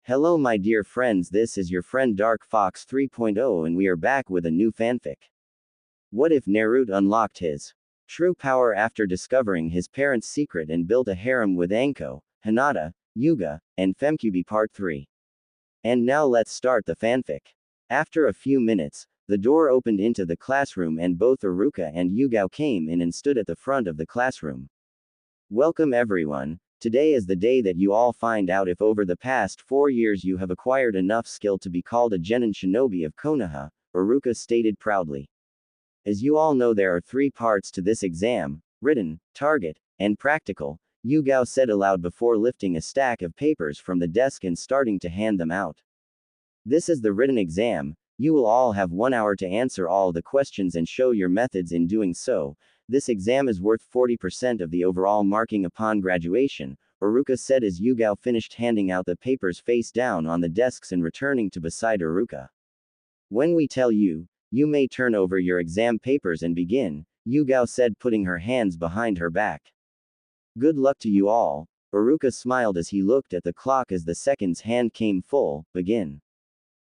Hello my dear friends, this is your friend Dark Fox 3.0 and we are back with a new fanfic. What if Narut unlocked his true power after discovering his parents' secret and built a harem with Anko, Hinata, Yuga, and Femcubi Part 3? And now let's start the fanfic. After a few minutes, the door opened into the classroom and both Aruka and Yugao came in and stood at the front of the classroom. Welcome everyone. Today is the day that you all find out if over the past 4 years you have acquired enough skill to be called a genin shinobi of Konoha, Aruka stated proudly. As you all know, there are 3 parts to this exam: written, target, and practical, Yugao said aloud before lifting a stack of papers from the desk and starting to hand them out. This is the written exam. You will all have 1 hour to answer all the questions and show your methods in doing so. This exam is worth 40% of the overall marking upon graduation, Aruka said as Yugao finished handing out the papers face down on the desks and returning to beside Aruka. When we tell you, you may turn over your exam papers and begin, Yugao said, putting her hands behind her back. Good luck to you all, Aruka smiled as he looked at the clock as the seconds hand came full. Begin.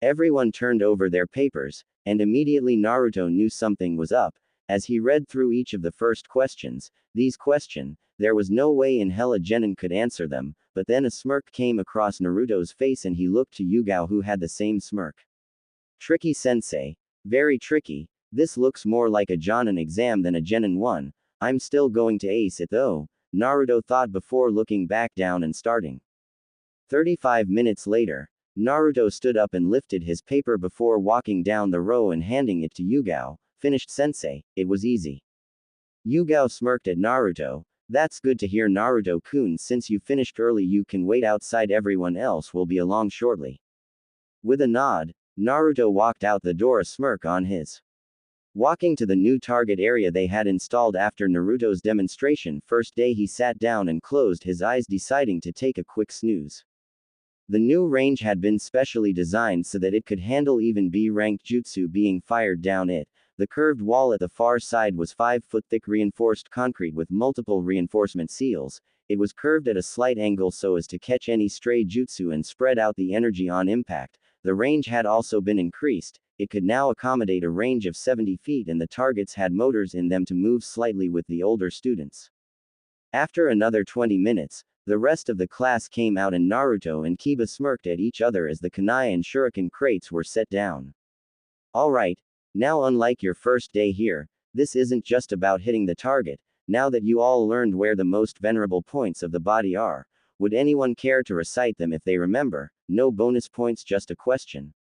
Everyone turned over their papers, and immediately Naruto knew something was up. As he read through each of the first questions, there was no way in hell a genin could answer them, but then a smirk came across Naruto's face and he looked to Yugao who had the same smirk. Tricky sensei. Very tricky. This looks more like a jonin exam than a genin one. I'm still going to ace it though, Naruto thought before looking back down and starting. 35 minutes later, Naruto stood up and lifted his paper before walking down the row and handing it to Yugao. Finished sensei, it was easy. Yugao smirked at Naruto. That's good to hear, Naruto-kun, since you finished early you can wait outside, everyone else will be along shortly. With a nod, Naruto walked out the door, a smirk on his. Walking to the new target area they had installed after Naruto's demonstration first day, he sat down and closed his eyes, deciding to take a quick snooze. The new range had been specially designed so that it could handle even B-ranked jutsu being fired down it. The curved wall at the far side was 5-foot thick reinforced concrete with multiple reinforcement seals. It was curved at a slight angle so as to catch any stray jutsu and spread out the energy on impact. The range had also been increased. It could now accommodate a range of 70 feet and the targets had motors in them to move slightly with the older students. After another 20 minutes, the rest of the class came out and Naruto and Kiba smirked at each other as the kunai and shuriken crates were set down. Alright. Now, unlike your first day here, this isn't just about hitting the target. Now that you all learned where the most venerable points of the body are, would anyone care to recite them if they remember? No bonus points, just a question.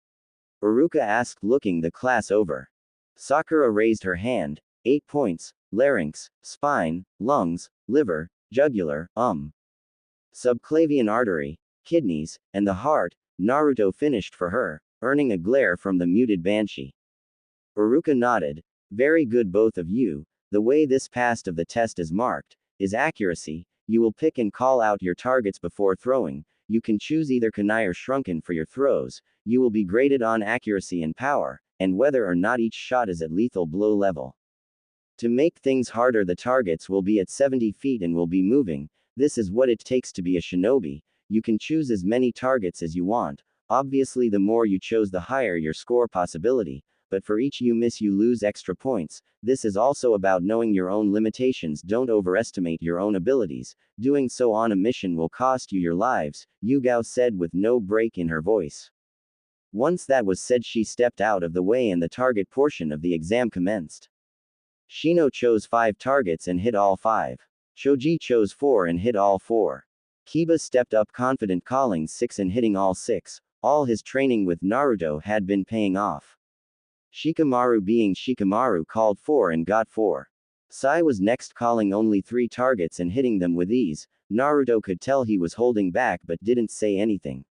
Aruka asked, looking the class over. Sakura raised her hand. 8 points: larynx, spine, lungs, liver, jugular, subclavian artery, kidneys, and the heart. Naruto finished for her, earning a glare from the muted Banshee. Aruka nodded. Very good, both of you. The way this passed of the test is marked is accuracy. You will pick and call out your targets before throwing. You can choose either kunai or shrunken for your throws. You will be graded on accuracy and power, and whether or not each shot is at lethal blow level. To make things harder, the targets will be at 70 feet and will be moving. This is what it takes to be a shinobi. You can choose as many targets as you want. Obviously, the more you chose, the higher your score possibility. But for each you miss, you lose extra points. This is also about knowing your own limitations. Don't overestimate your own abilities. Doing so on a mission will cost you your lives, Yugao said with no break in her voice. Once that was said, she stepped out of the way and the target portion of the exam commenced. Shino chose 5 targets and hit all 5. Shoji chose 4 and hit all 4. Kiba stepped up confident, calling 6 and hitting all 6. All his training with Naruto had been paying off. Shikamaru, being Shikamaru, called 4 and got 4. Sai was next, calling only 3 targets and hitting them with ease. Naruto could tell he was holding back but didn't say anything.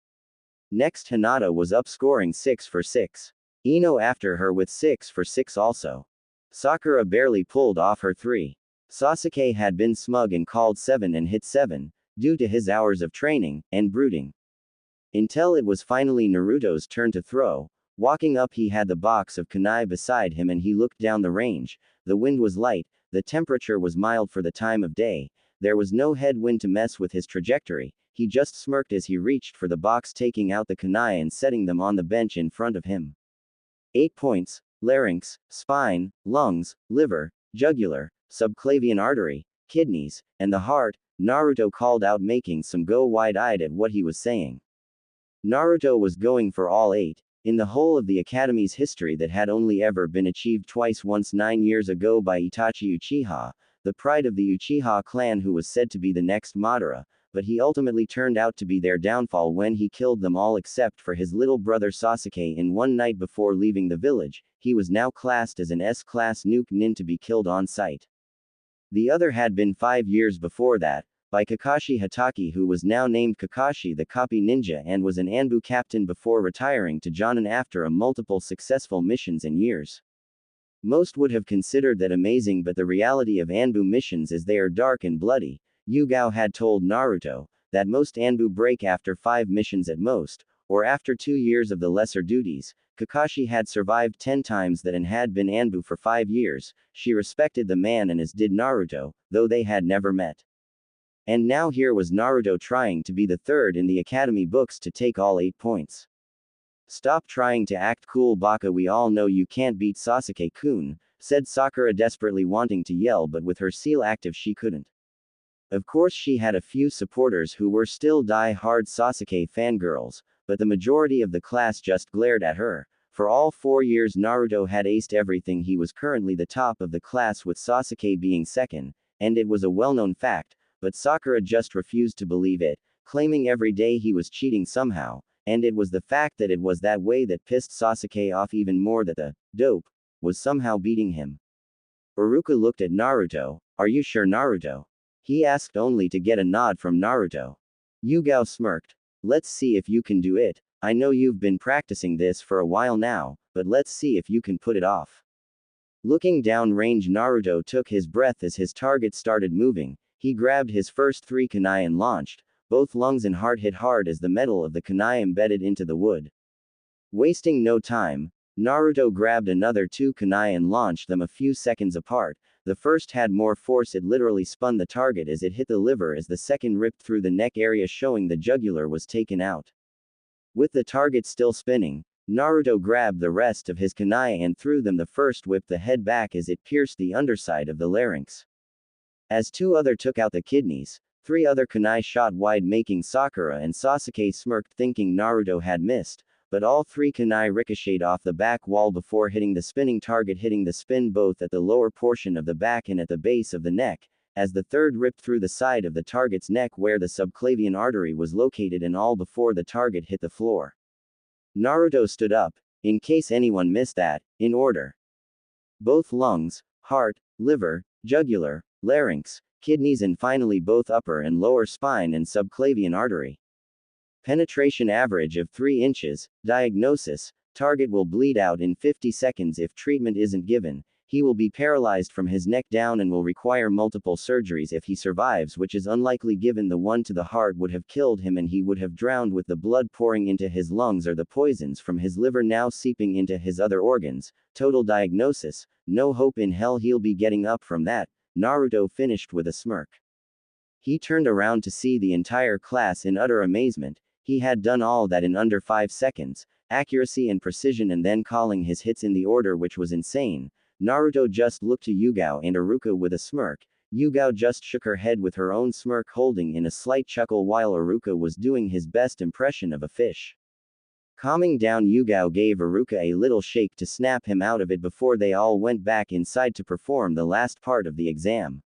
Next, Hinata was up, scoring 6 for 6. Ino after her with 6 for 6 also. Sakura barely pulled off her 3. Sasuke had been smug and called 7 and hit 7, due to his hours of training and brooding. Until it was finally Naruto's turn to throw. Walking up, he had the box of kunai beside him and he looked down the range. The wind was light, the temperature was mild for the time of day, there was no headwind to mess with his trajectory. he just smirked as he reached for the box, taking out the kunai and setting them on the bench in front of him. 8 points: larynx, spine, lungs, liver, jugular, subclavian artery, kidneys, and the heart, Naruto called out, making some go wide-eyed at what he was saying. Naruto was going for all 8, in the whole of the Academy's history that had only ever been achieved twice, once 9 years ago by Itachi Uchiha, the pride of the Uchiha clan, who was said to be the next Madara, but he ultimately turned out to be their downfall when he killed them all except for his little brother Sasuke in one night before leaving the village. He was now classed as an S-class nuke nin to be killed on sight. The other had been 5 years before that, by Kakashi Hatake, who was now named Kakashi the Copy Ninja and was an Anbu captain before retiring to Jonin after a multiple successful missions and years. Most would have considered that amazing, but the reality of Anbu missions is they are dark and bloody. Yugao had told Naruto that most Anbu break after 5 missions at most, or after 2 years of the lesser duties. Kakashi had survived 10 times that and had been Anbu for 5 years. She respected the man, and as did Naruto, though they had never met. And now here was Naruto trying to be the third in the Academy books to take all 8 points. "Stop trying to act cool, Baka, we all know you can't beat Sasuke-kun," said Sakura, desperately wanting to yell, but with her seal active she couldn't. Of course she had a few supporters who were still die-hard Sasuke fangirls, but the majority of the class just glared at her. For all 4 years Naruto had aced everything. He was currently the top of the class, with Sasuke being second, and it was a well-known fact, but Sakura just refused to believe it, claiming every day he was cheating somehow, and it was the fact that it was that way that pissed Sasuke off even more, that the dope was somehow beating him. Iruka looked at Naruto. "Are you sure, Naruto?" he asked, only to get a nod from Naruto. Yugao smirked. "Let's see if you can do it. I know you've been practicing this for a while now, but let's see if you can put it off." Looking down range, Naruto took his breath as his target started moving. He grabbed his first 3 kunai and launched. Both lungs and heart hit hard as the metal of the kunai embedded into the wood. Wasting no time, Naruto grabbed another 2 kunai and launched them a few seconds apart. The first had more force, it literally spun the target as it hit the liver, as the second ripped through the neck area, showing the jugular was taken out. With the target still spinning, Naruto grabbed the rest of his kunai and threw them. The first whipped the head back as it pierced the underside of the larynx. As 2 other took out the kidneys, 3 other kunai shot wide, making Sakura and Sasuke smirked, thinking Naruto had missed, but all 3 kunai ricocheted off the back wall before hitting the spinning target, hitting the spin both at the lower portion of the back and at the base of the neck, as the third ripped through the side of the target's neck where the subclavian artery was located, and all before the target hit the floor. Naruto stood up, in case anyone missed that, in order. Both lungs, heart, liver, jugular, larynx, kidneys, and finally both upper and lower spine and subclavian artery. Penetration average of 3 inches. Diagnosis: target will bleed out in 50 seconds if treatment isn't given. He will be paralyzed from his neck down and will require multiple surgeries if he survives, which is unlikely given the one to the heart would have killed him and he would have drowned with the blood pouring into his lungs or the poisons from his liver now seeping into his other organs. Total diagnosis: no hope in hell, he'll be getting up from that. Naruto finished with a smirk. He turned around to see the entire class in utter amazement. He had done all that in under 5 seconds, accuracy and precision, and then calling his hits in the order, which was insane. Naruto just looked to Yugao and Iruka with a smirk. Yugao just shook her head with her own smirk, holding in a slight chuckle, while Iruka was doing his best impression of a fish. Calming down, Yugao gave Iruka a little shake to snap him out of it before they all went back inside to perform the last part of the exam.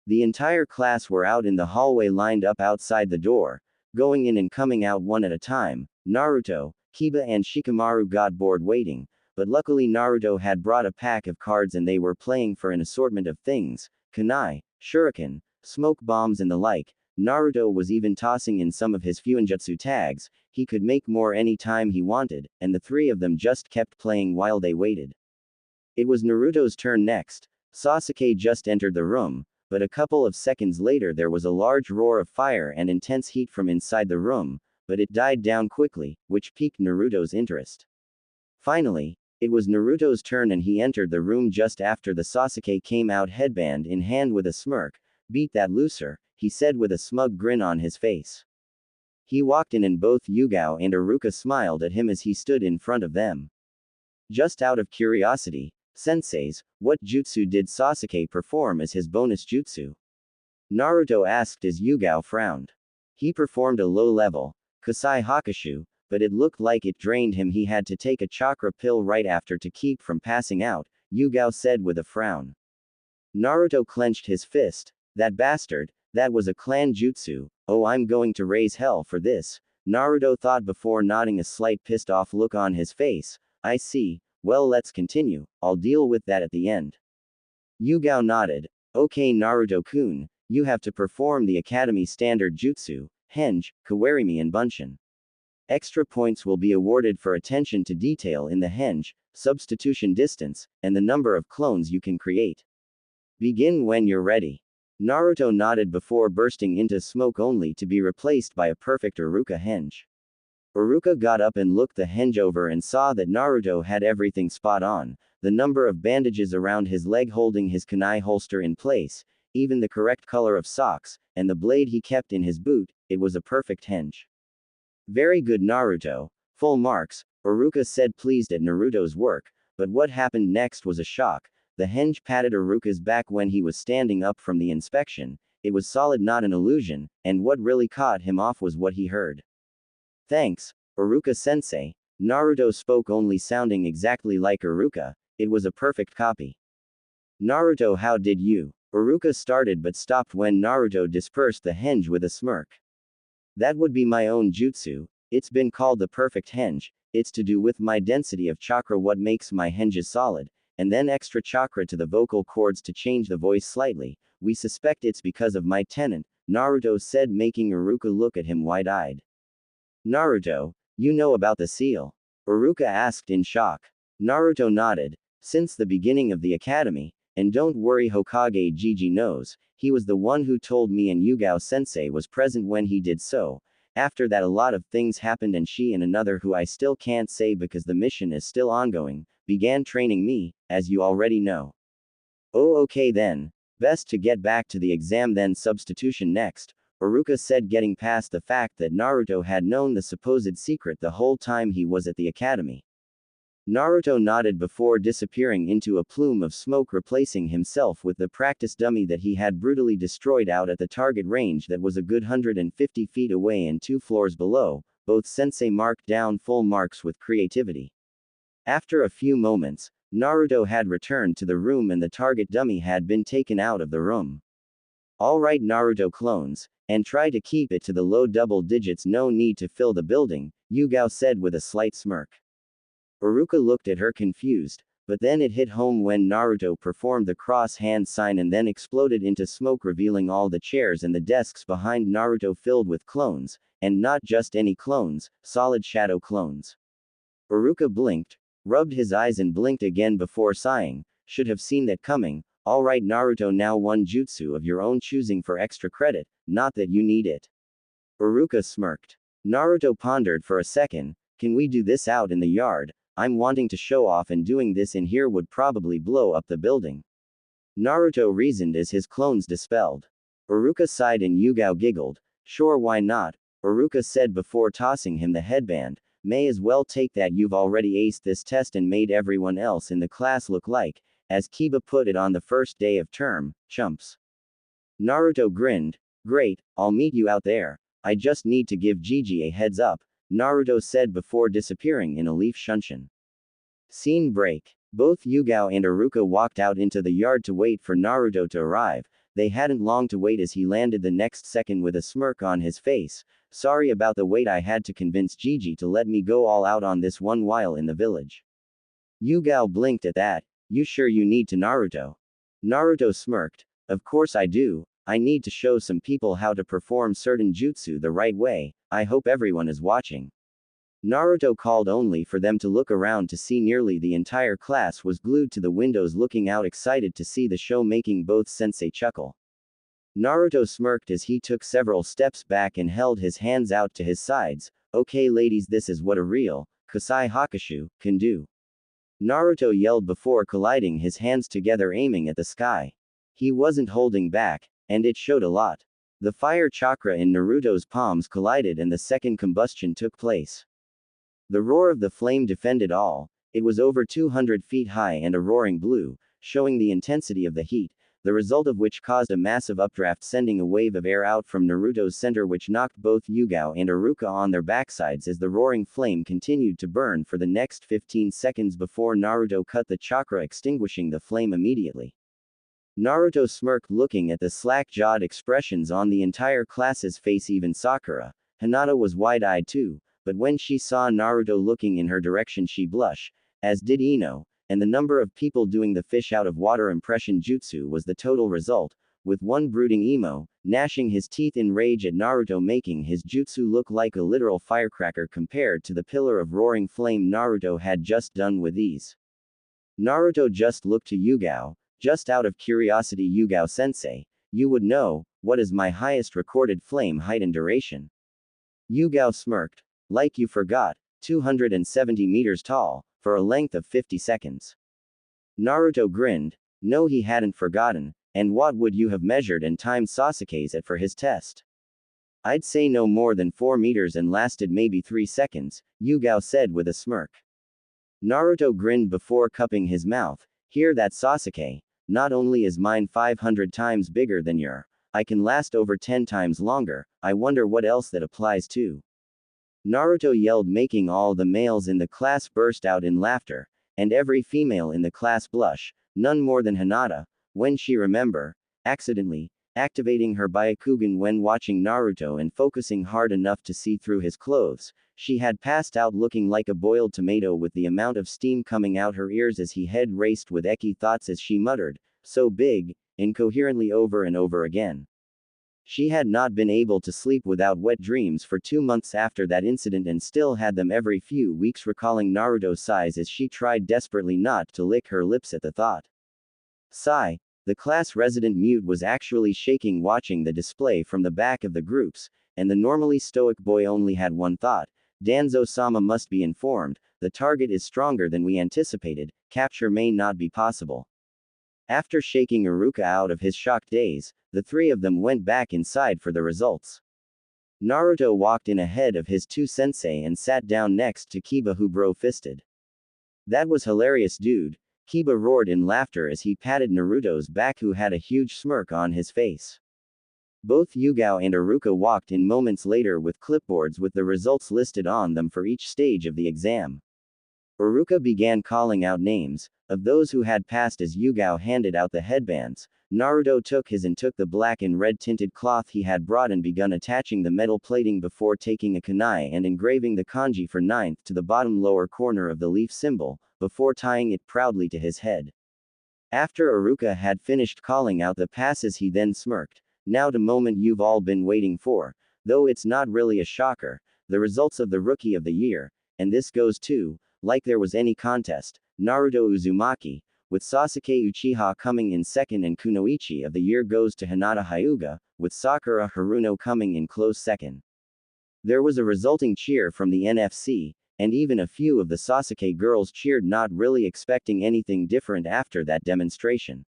The entire class were out in the hallway, lined up outside the door, going in and coming out one at a time. Naruto, Kiba, and Shikamaru got bored waiting, but luckily Naruto had brought a pack of cards and they were playing for an assortment of things: kunai, shuriken, smoke bombs, and the like. Naruto was even tossing in some of his fuinjutsu tags. He could make more any time he wanted, and the 3 of them just kept playing while they waited. It was Naruto's turn next. Sasuke just entered the room, but a couple of seconds later there was a large roar of fire and intense heat from inside the room, but it died down quickly, which piqued Naruto's interest. Finally, it was Naruto's turn and he entered the room just after the Sasuke came out, headband in hand with a smirk. "Beat that loser," he said with a smug grin on his face. He walked in and both Yugao and Iruka smiled at him as he stood in front of them. Just out of curiosity, senseis, what jutsu did Sasuke perform as his bonus jutsu? Naruto asked as Yugao frowned. He performed a low-level Kusai Hakushu, but it looked like it drained him. He had to take a chakra pill right after to keep from passing out, Yugao said with a frown. Naruto clenched his fist. That bastard, that was a clan jutsu. Oh, I'm going to raise hell for this, Naruto thought before nodding, a slight pissed off look on his face. I see, well let's continue, I'll deal with that at the end. Yugao nodded. Okay Naruto-kun, you have to perform the academy standard jutsu, henge, kawarimi and bunshin. Extra points will be awarded for attention to detail in the henge, substitution distance, and the number of clones you can create. Begin when you're ready. Naruto nodded before bursting into smoke only to be replaced by a perfect Iruka henge. Iruka got up and looked the henge over and saw that Naruto had everything spot on, the number of bandages around his leg holding his kunai holster in place, even the correct color of socks, and the blade he kept in his boot. It was a perfect henge. Very good Naruto, full marks, Iruka said, pleased at Naruto's work, but what happened next was a shock. The henge patted Iruka's back when he was standing up from the inspection. It was solid, not an illusion, and what really caught him off was what he heard. Thanks, Iruka-sensei. Naruto spoke, only sounding exactly like Iruka. It was a perfect copy. Naruto, how did you? Iruka started but stopped when Naruto dispersed the henge with a smirk. That would be my own jutsu. It's been called the perfect henge. It's to do with my density of chakra, what makes my henges solid, and then extra chakra to the vocal cords to change the voice slightly. We suspect it's because of my tenant, Naruto said, making Iruka look at him wide-eyed. Naruto, you know about the seal? Iruka asked in shock. Naruto nodded. Since the beginning of the academy, and don't worry, Hokage Gigi knows, he was the one who told me, and Yugao-sensei was present when he did so. After that a lot of things happened, and she and another who I still can't say because the mission is still ongoing, began training me, as you already know. Oh okay then. Best to get back to the exam then. Substitution next, Iruka said, getting past the fact that Naruto had known the supposed secret the whole time he was at the academy. Naruto nodded before disappearing into a plume of smoke, replacing himself with the practice dummy that he had brutally destroyed out at the target range that was a good 150 feet away and 2 floors below. Both sensei marked down full marks with creativity. After a few moments, Naruto had returned to the room and the target dummy had been taken out of the room. Alright Naruto clones, and try to keep it to the low double digits, no need to fill the building, Yugao said with a slight smirk. Iruka looked at her confused, but then it hit home when Naruto performed the cross hand sign and then exploded into smoke, revealing all the chairs and the desks behind Naruto filled with clones, and not just any clones, solid shadow clones. Iruka blinked, rubbed his eyes and blinked again before sighing, should have seen that coming. Alright Naruto, now one jutsu of your own choosing for extra credit, not that you need it. Iruka smirked. Naruto pondered for a second. Can we do this out in the yard? I'm wanting to show off, and doing this in here would probably blow up the building. Naruto reasoned as his clones dispelled. Iruka sighed and Yugao giggled. Sure, why not? Iruka said before tossing him the headband. May as well take that, you've already aced this test and made everyone else in the class look like, as Kiba put it on the first day of term, chumps. Naruto grinned. Great, I'll meet you out there. I just need to give Gigi a heads up, Naruto said before disappearing in a leaf shunshin. Scene break. Both Yugao and Iruka walked out into the yard to wait for Naruto to arrive. They hadn't long to wait as he landed the next second with a smirk on his face. Sorry about the wait, I had to convince Gigi to let me go all out on this one while in the village. Yugao blinked at that. You sure you need to, Naruto? Naruto smirked. Of course I do. I need to show some people how to perform certain jutsu the right way. I hope everyone is watching. Naruto called only for them to look around to see nearly the entire class was glued to the windows looking out, excited to see the show, making both sensei chuckle. Naruto smirked as he took several steps back and held his hands out to his sides. Okay ladies, this is what a real Kusai Hakushu can do. Naruto yelled before colliding his hands together, aiming at the sky. He wasn't holding back, and it showed a lot. The fire chakra in Naruto's palms collided and the second combustion took place. The roar of the flame defended all. It was over 200 feet high and a roaring blue, showing the intensity of the heat, the result of which caused a massive updraft sending a wave of air out from Naruto's center which knocked both Yugao and Iruka on their backsides as the roaring flame continued to burn for the next 15 seconds before Naruto cut the chakra, extinguishing the flame immediately. Naruto smirked, looking at the slack-jawed expressions on the entire class's face. Even Sakura, Hinata, was wide-eyed too, but when she saw Naruto looking in her direction she blushed, as did Ino, and the number of people doing the fish out of water impression jutsu was the total result, with one brooding emo, gnashing his teeth in rage at Naruto, making his jutsu look like a literal firecracker compared to the pillar of roaring flame Naruto had just done with ease. Naruto just looked to Yugao, just out of curiosity. Yugao-sensei, you would know, what is my highest recorded flame height and duration? Yugao smirked. Like you forgot, 270 meters tall, for a length of 50 seconds. Naruto grinned. No, he hadn't forgotten, and what would you have measured and timed Sasuke's at for his test? I'd say no more than 4 meters and lasted maybe 3 seconds, Yugao said with a smirk. Naruto grinned before cupping his mouth. Hear that, Sasuke? Not only is mine 500 times bigger than your, I can last over 10 times longer. I wonder what else that applies to. Naruto yelled, making all the males in the class burst out in laughter, and every female in the class blush, none more than Hinata, when she accidentally, activating her Byakugan when watching Naruto and focusing hard enough to see through his clothes. She had passed out looking like a boiled tomato with the amount of steam coming out her ears as he head raced with Eki thoughts as she muttered, so big, incoherently over and over again. She had not been able to sleep without wet dreams for 2 months after that incident and still had them every few weeks, recalling Naruto's sighs as she tried desperately not to lick her lips at the thought. Sigh. The class resident mute was actually shaking watching the display from the back of the groups, and the normally stoic boy only had one thought. Danzo-sama must be informed, the target is stronger than we anticipated, capture may not be possible. After shaking Iruka out of his shocked daze, the three of them went back inside for the results. Naruto walked in ahead of his two sensei and sat down next to Kiba, who bro-fisted. That was hilarious, dude. Kiba roared in laughter as he patted Naruto's back, who had a huge smirk on his face. Both Yugao and Iruka walked in moments later with clipboards with the results listed on them for each stage of the exam. Iruka began calling out names of those who had passed as Yugao handed out the headbands. Naruto took his and took the black and red tinted cloth he had brought and begun attaching the metal plating before taking a kunai and engraving the kanji for ninth to the bottom lower corner of the leaf symbol, before tying it proudly to his head. After Iruka had finished calling out the passes, he then smirked. Now the moment you've all been waiting for, though it's not really a shocker, the results of the Rookie of the Year, and this goes to, like there was any contest, Naruto Uzumaki, with Sasuke Uchiha coming in second, and Kunoichi of the Year goes to Hinata Hyuga, with Sakura Haruno coming in close second. There was a resulting cheer from the NFC, and even a few of the Sasuke girls cheered, not really expecting anything different after that demonstration.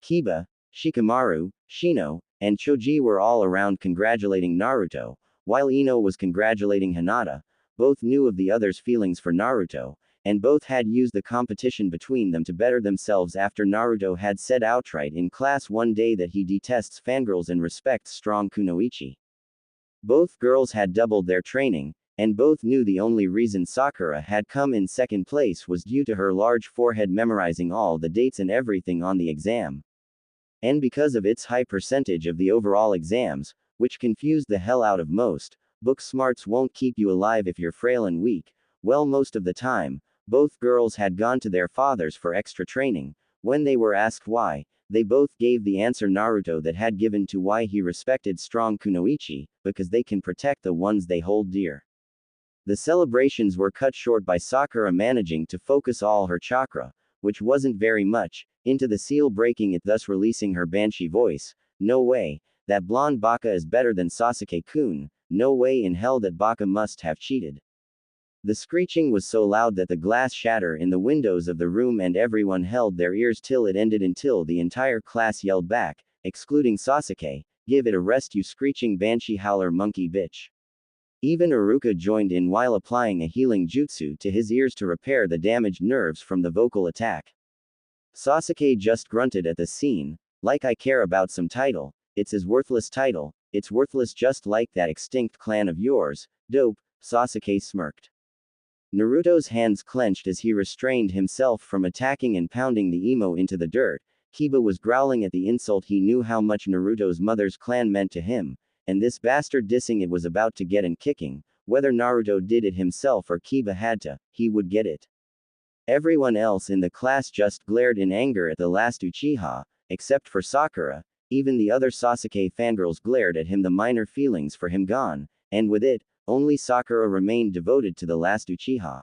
Kiba, Shikamaru, Shino, and Choji were all around congratulating Naruto, while Ino was congratulating Hinata. Both knew of the others' feelings for Naruto, and both had used the competition between them to better themselves after Naruto had said outright in class one day that he detests fangirls and respects strong kunoichi. Both girls had doubled their training, and both knew the only reason Sakura had come in second place was due to her large forehead memorizing all the dates and everything on the exam. And because of its high percentage of the overall exams, which confused the hell out of most, book smarts won't keep you alive if you're frail and weak. Well, most of the time, both girls had gone to their fathers for extra training. When they were asked why, they both gave the answer Naruto that had given to why he respected strong kunoichi, because they can protect the ones they hold dear. The celebrations were cut short by Sakura managing to focus all her chakra, which wasn't very much, into the seal, breaking it, thus releasing her banshee voice. No way, that blonde baka is better than Sasuke-kun, no way in hell, that baka must have cheated. The screeching was so loud that the glass shattered in the windows of the room and everyone held their ears till it ended, until the entire class yelled back, excluding Sasuke, Give it a rest, you screeching banshee howler monkey bitch. Even Iruka joined in while applying a healing jutsu to his ears to repair the damaged nerves from the vocal attack. Sasuke just grunted at the scene, like I care about some title, it's his worthless title, it's worthless just like that extinct clan of yours, dope, Sasuke smirked. Naruto's hands clenched as he restrained himself from attacking and pounding the emo into the dirt. Kiba was growling at the insult. He knew how much Naruto's mother's clan meant to him, and this bastard dissing it was about to get and kicking. Whether Naruto did it himself or Kiba had to, he would get it. Everyone else in the class just glared in anger at the last Uchiha, except for Sakura. Even the other Sasuke fangirls glared at him, the minor feelings for him gone, and with it, only Sakura remained devoted to the last Uchiha.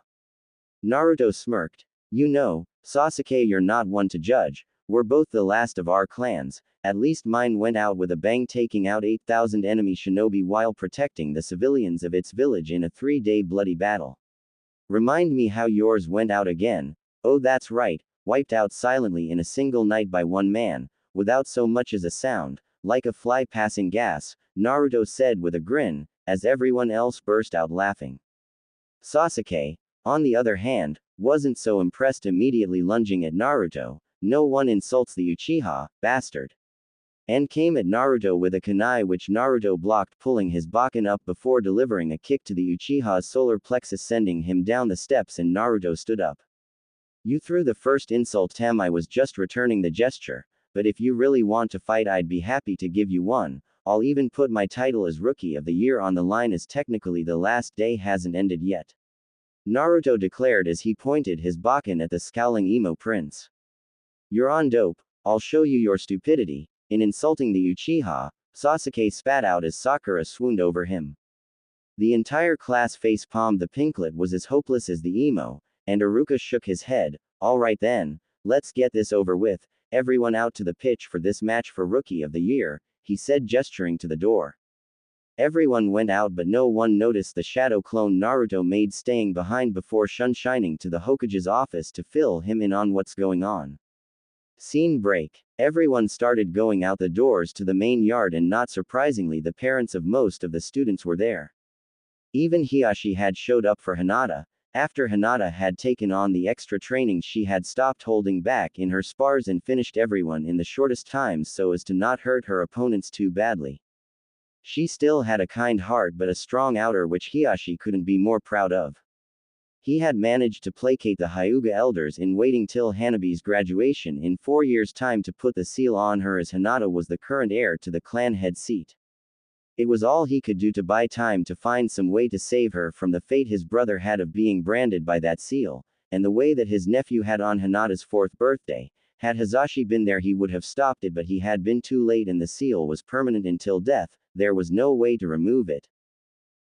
Naruto smirked. You know, Sasuke, you're not one to judge. We're both the last of our clans. At least mine went out with a bang, taking out 8,000 enemy shinobi while protecting the civilians of its village in a 3-day bloody battle. Remind me how yours went out again. Oh, that's right, wiped out silently in a single night by one man, without so much as a sound, like a fly passing gas, Naruto said with a grin, as everyone else burst out laughing. Sasuke, on the other hand, wasn't so impressed, immediately lunging at Naruto. No one insults the Uchiha, bastard. And came at Naruto with a kunai, which Naruto blocked, pulling his Bakken up before delivering a kick to the Uchiha's solar plexus, sending him down the steps, and Naruto stood up. You threw the first insult, Tam. I was just returning the gesture, but if you really want to fight, I'd be happy to give you one. I'll even put my title as Rookie of the Year on the line, as technically the last day hasn't ended yet. Naruto declared as he pointed his Bakken at the scowling emo prince. You're on dope, I'll show you your stupidity. In insulting the Uchiha, Sasuke spat out as Sakura swooned over him. The entire class face-palmed. The pinklet was as hopeless as the emo, and Iruka shook his head. Alright then, let's get this over with. Everyone out to the pitch for this match for Rookie of the Year, he said, gesturing to the door. Everyone went out, but no one noticed the shadow clone Naruto made staying behind before shining to the Hokage's office to fill him in on what's going on. Scene break. Everyone started going out the doors to the main yard, and not surprisingly, the parents of most of the students were there. Even Hiashi had showed up for Hinata. After Hinata had taken on the extra training, she had stopped holding back in her spars and finished everyone in the shortest times so as to not hurt her opponents too badly. She still had a kind heart but a strong outer, which Hiashi couldn't be more proud of. He had managed to placate the Hyuga elders in waiting till Hanabi's graduation in 4 years' time to put the seal on her, as Hinata was the current heir to the clan head seat. It was all he could do to buy time to find some way to save her from the fate his brother had of being branded by that seal, and the way that his nephew had on Hinata's 4th birthday. Had Hisashi been there, he would have stopped it, but he had been too late, and the seal was permanent until death. There was no way to remove it.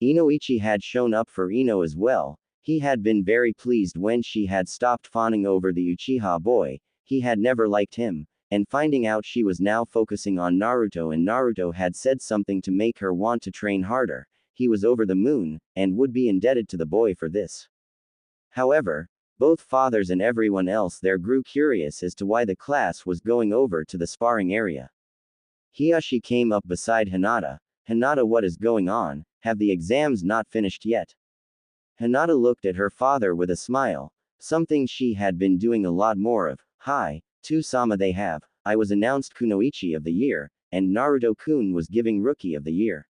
Inoichi had shown up for Ino as well. He had been very pleased when she had stopped fawning over the Uchiha boy. He had never liked him, and finding out she was now focusing on Naruto, and Naruto had said something to make her want to train harder, he was over the moon, and would be indebted to the boy for this. However, both fathers and everyone else there grew curious as to why the class was going over to the sparring area. Hiashi came up beside Hinata. Hinata, what is going on? Have the exams not finished yet? Hinata looked at her father with a smile, something she had been doing a lot more of. Hi, to-sama, they have. I was announced Kunoichi of the Year, and Naruto-kun was giving Rookie of the Year.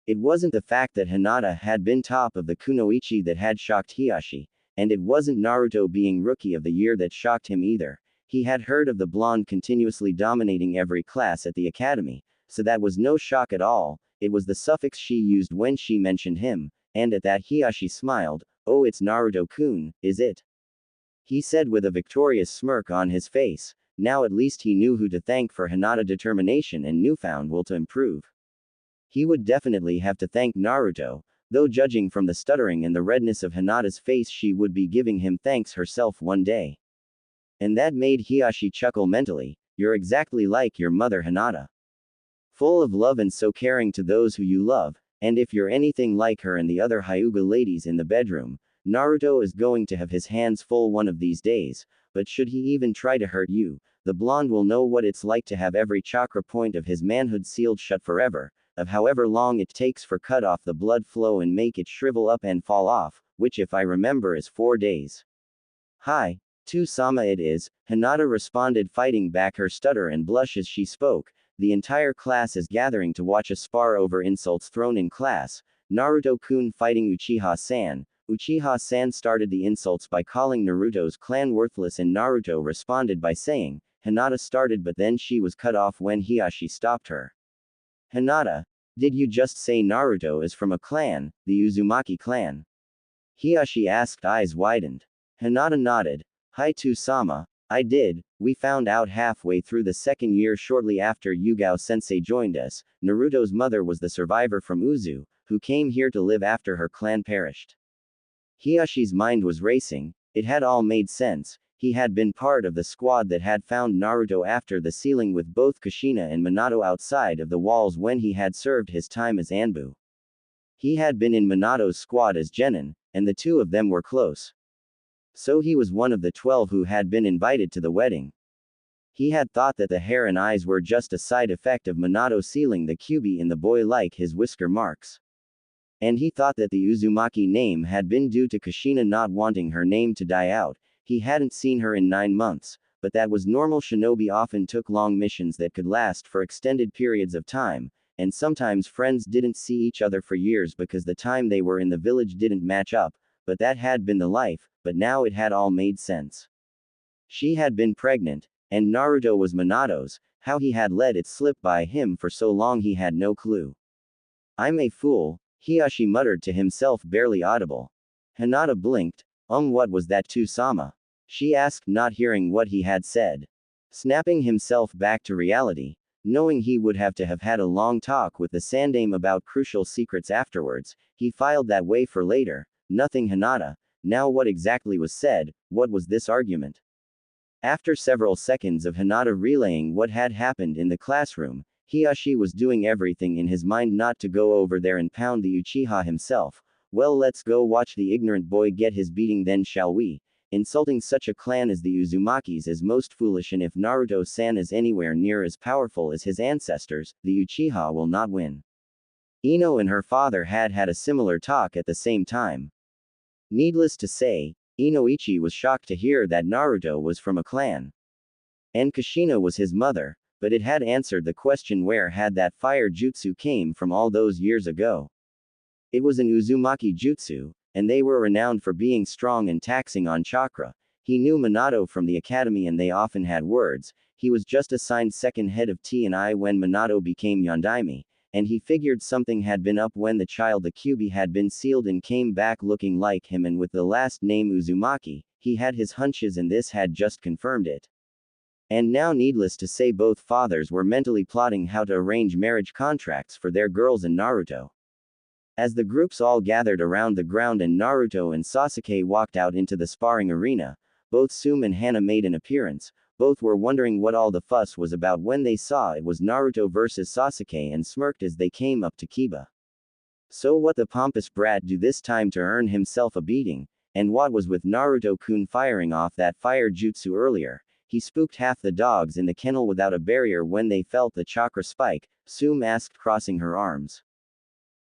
It wasn't the fact that Hinata had been top of the Kunoichi that had shocked Hiashi, and it wasn't Naruto being Rookie of the Year that shocked him either. He had heard of the blonde continuously dominating every class at the academy, so that was no shock at all. It was the suffix she used when she mentioned him, and at that Hiashi smiled. Oh, it's Naruto-kun, is it? He said with a victorious smirk on his face. Now at least he knew who to thank for Hinata's determination and newfound will to improve. He would definitely have to thank Naruto, though judging from the stuttering and the redness of Hinata's face, she would be giving him thanks herself one day. And that made Hiashi chuckle mentally. You're exactly like your mother, Hinata. Full of love and so caring to those who you love, and if you're anything like her and the other Hyuga ladies in the bedroom, Naruto is going to have his hands full one of these days. but should he even try to hurt you, the blonde will know what it's like to have every chakra point of his manhood sealed shut forever, of however long it takes for cut off the blood flow and make it shrivel up and fall off, which if I remember is 4 days. Hi. Sama it is, Hinata responded, fighting back her stutter and blush as she spoke. The entire class is gathering to watch a spar over insults thrown in class. Naruto-kun fighting Uchiha-san. Uchiha-san started the insults by calling Naruto's clan worthless and Naruto responded by saying, Hinata started, but then she was cut off when Hiashi stopped her. Hinata, did you just say Naruto is from a clan, the Uzumaki clan? Hiashi asked, eyes widened. Hinata nodded. Hi Sama, I did. We found out halfway through the second year shortly after Yugao-sensei joined us. Naruto's mother was the survivor from Uzu, who came here to live after her clan perished. Hiyashi's mind was racing. It had all made sense. He had been part of the squad that had found Naruto after the sealing with both Kushina and Minato outside of the walls when he had served his time as Anbu. He had been in Minato's squad as Genin, and the two of them were close. So he was one of the 12 who had been invited to the wedding. He had thought that the hair and eyes were just a side effect of Minato sealing the kyubi in the boy like his whisker marks. And he thought that the Uzumaki name had been due to Kushina not wanting her name to die out. He hadn't seen her in 9 months, but that was normal. Shinobi often took long missions that could last for extended periods of time, and sometimes friends didn't see each other for years because the time they were in the village didn't match up, but that had been the life, but now it had all made sense. She had been pregnant, and Naruto was Minato's. How he had let it slip by him for so long he had no clue. I'm a fool, Hiashi muttered to himself, barely audible. Hinata blinked. What was that Sama? She asked, not hearing what he had said. Snapping himself back to reality, knowing he would have to have had a long talk with the Sandame about crucial secrets afterwards, he filed that way for later. Nothing Hinata. Now what exactly was said? What was this argument? After several seconds of Hinata relaying what had happened in the classroom, Hiashi was doing everything in his mind not to go over there and pound the Uchiha himself. Well, let's go watch the ignorant boy get his beating then, shall we? Insulting such a clan as the Uzumakis is most foolish, and if Naruto-san is anywhere near as powerful as his ancestors, the Uchiha will not win. Ino and her father had had a similar talk at the same time. Needless to say, Inoichi was shocked to hear that Naruto was from a clan. And Kushina was his mother, but it had answered the question, where had that fire jutsu came from all those years ago? It was an Uzumaki jutsu, and they were renowned for being strong and taxing on chakra. He knew Minato from the academy and they often had words. He was just assigned second head of T&I when Minato became Yondaime, and he figured something had been up when the child the kyubi had been sealed and came back looking like him and with the last name Uzumaki. He had his hunches and this had just confirmed it. And now, needless to say, both fathers were mentally plotting how to arrange marriage contracts for their girls and Naruto. As the groups all gathered around the ground and Naruto and Sasuke walked out into the sparring arena, both Sume and Hana made an appearance. Both were wondering what all the fuss was about when they saw it was Naruto versus Sasuke and smirked as they came up to Kiba. So what the pompous brat do this time to earn himself a beating? And what was with Naruto-kun firing off that fire jutsu earlier? He spooked half the dogs in the kennel without a barrier when they felt the chakra spike, Sume asked, crossing her arms.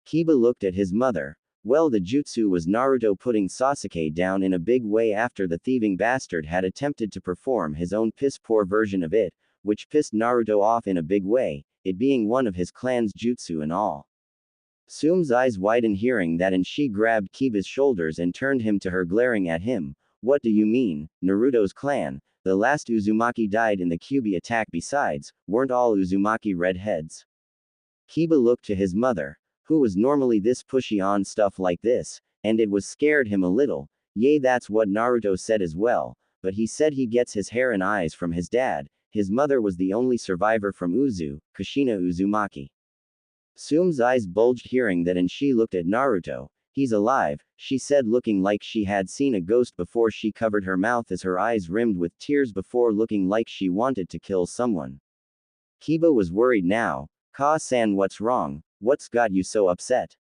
Kiba looked at his mother. Well, the jutsu was Naruto putting Sasuke down in a big way after the thieving bastard had attempted to perform his own piss-poor version of it, which pissed Naruto off in a big way, it being one of his clan's jutsu and all. Sume's eyes widened hearing that and she grabbed Kiba's shoulders and turned him to her, glaring at him. What do you mean, Naruto's clan? The last Uzumaki died in the Kyubi attack. Besides, weren't all Uzumaki redheads? Kiba looked to his mother, who was normally this pushy on stuff like this, and it was scared him a little. Yay, that's what Naruto said as well, but he said he gets his hair and eyes from his dad. His mother was the only survivor from Uzu, Kushina Uzumaki. Sume's eyes bulged hearing that and she looked at Naruto. He's alive, she said, looking like she had seen a ghost before. She covered her mouth as her eyes rimmed with tears before looking like she wanted to kill someone. Kiba was worried now. Ka-san, what's wrong? What's got you so upset?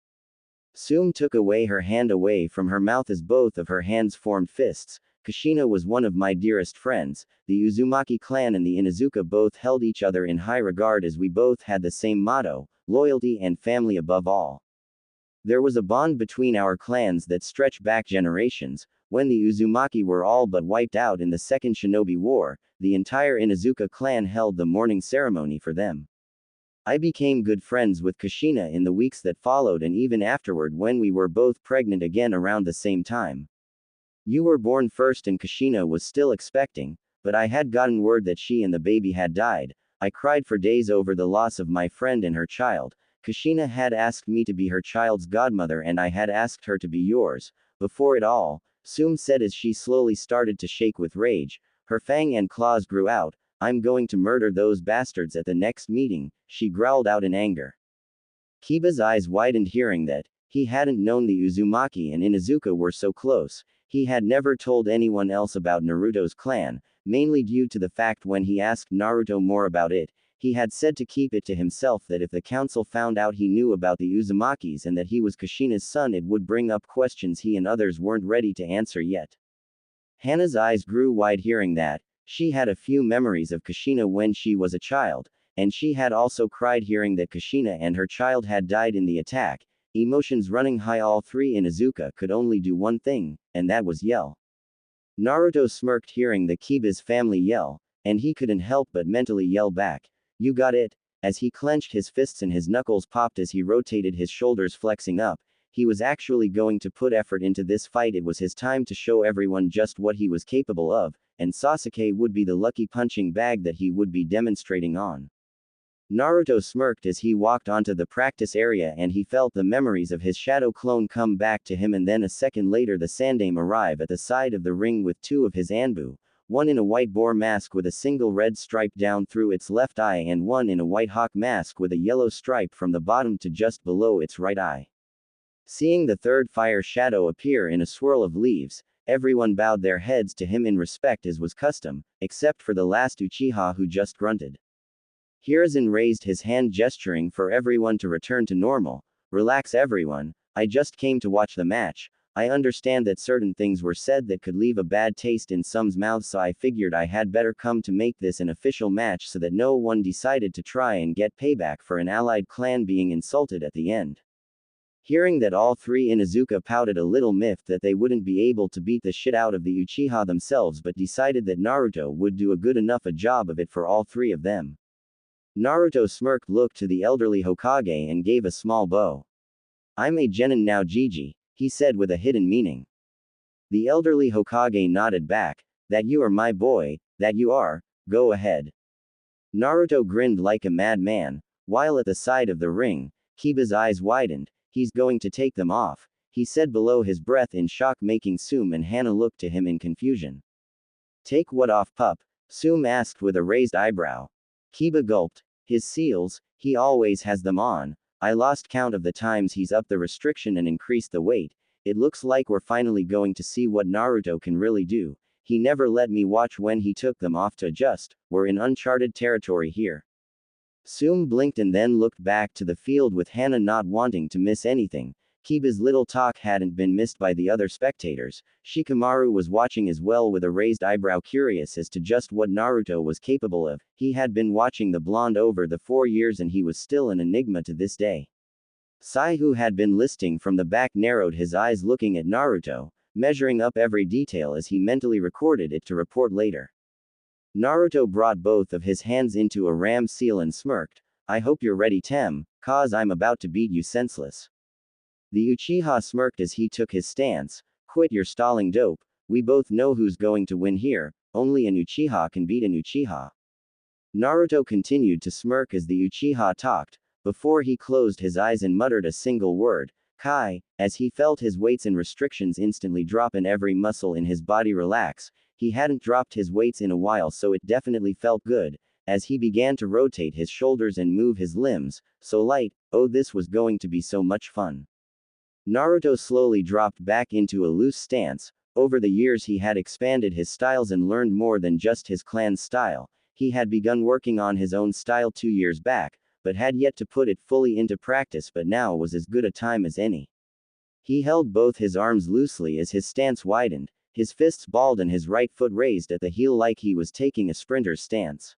Sume took her hand away from her mouth as both of her hands formed fists. Kushina was one of my dearest friends. The Uzumaki clan and the Inuzuka both held each other in high regard as we both had the same motto, loyalty and family above all. There was a bond between our clans that stretched back generations. When the Uzumaki were all but wiped out in the Second Shinobi War, the entire Inuzuka clan held the mourning ceremony for them. I became good friends with Kushina in the weeks that followed and even afterward when we were both pregnant again around the same time. You were born first and Kushina was still expecting, but I had gotten word that she and the baby had died. I cried for days over the loss of my friend and her child. Kushina had asked me to be her child's godmother and I had asked her to be yours. Before it all, Sum said as she slowly started to shake with rage. Her fang and claws grew out. I'm going to murder those bastards at the next meeting, she growled out in anger. Kiba's eyes widened hearing that. He hadn't known the Uzumaki and Inuzuka were so close. He had never told anyone else about Naruto's clan, mainly due to the fact when he asked Naruto more about it, he had said to keep it to himself that if the council found out he knew about the Uzumakis and that he was Kushina's son it would bring up questions he and others weren't ready to answer yet. Hana's eyes grew wide hearing that. She had a few memories of Kushina when she was a child, and she had also cried hearing that Kushina and her child had died in the attack. Emotions running high, all three Inuzuka could only do one thing, and that was yell. Naruto smirked hearing the Kiba's family yell, and he couldn't help but mentally yell back, "You got it," as he clenched his fists and his knuckles popped as he rotated his shoulders flexing up. He was actually going to put effort into this fight. It was his time to show everyone just what he was capable of, and Sasuke would be the lucky punching bag that he would be demonstrating on. Naruto smirked as he walked onto the practice area and he felt the memories of his shadow clone come back to him, and then a second later the Sandaime arrive at the side of the ring with two of his Anbu, one in a white boar mask with a single red stripe down through its left eye and one in a white hawk mask with a yellow stripe from the bottom to just below its right eye. Seeing the third fire shadow appear in a swirl of leaves, everyone bowed their heads to him in respect as was custom, except for the last Uchiha who just grunted. Hiruzen raised his hand gesturing for everyone to return to normal. Relax everyone, I just came to watch the match. I understand that certain things were said that could leave a bad taste in some's mouth, so I figured I had better come to make this an official match so that no one decided to try and get payback for an allied clan being insulted at the end. Hearing that, all three Inuzuka pouted a little, miffed that they wouldn't be able to beat the shit out of the Uchiha themselves, but decided that Naruto would do a good enough a job of it for all three of them. Naruto smirked, looked to the elderly Hokage and gave a small bow. I'm a genin now, Gigi, he said with a hidden meaning. The elderly Hokage nodded back. That you are, my boy, that you are, go ahead. Naruto grinned like a madman, while at the side of the ring, Kiba's eyes widened. He's going to take them off, he said below his breath in shock, making Sum and Hana look to him in confusion. Take what off, pup? Sum asked with a raised eyebrow. Kiba gulped. His seals, he always has them on. I lost count of the times he's upped the restriction and increased the weight. It looks like we're finally going to see what Naruto can really do. He never let me watch when he took them off to adjust. We're in uncharted territory here. Sum blinked and then looked back to the field with Hana not wanting to miss anything. Kiba's little talk hadn't been missed by the other spectators. Shikamaru was watching as well with a raised eyebrow, curious as to just what Naruto was capable of. He had been watching the blonde over the 4 years and he was still an enigma to this day. Sai, who had been listening from the back, narrowed his eyes looking at Naruto, measuring up every detail as he mentally recorded it to report later. Naruto brought both of his hands into a ram seal and smirked. I hope you're ready, Tem, cause I'm about to beat you senseless. The Uchiha smirked as he took his stance. Quit your stalling, dope. We both know who's going to win here. Only an Uchiha can beat an Uchiha. Naruto continued to smirk as the Uchiha talked, before he closed his eyes and muttered a single word, Kai, as he felt his weights and restrictions instantly drop and every muscle in his body relax. He hadn't dropped his weights in a while, so it definitely felt good. As he began to rotate his shoulders and move his limbs, so light, oh, this was going to be so much fun. Naruto slowly dropped back into a loose stance. Over the years he had expanded his styles and learned more than just his clan's style. He had begun working on his own style 2 years back, but had yet to put it fully into practice, but now was as good a time as any. He held both his arms loosely as his stance widened. his fists balled and his right foot raised at the heel like he was taking a sprinter's stance.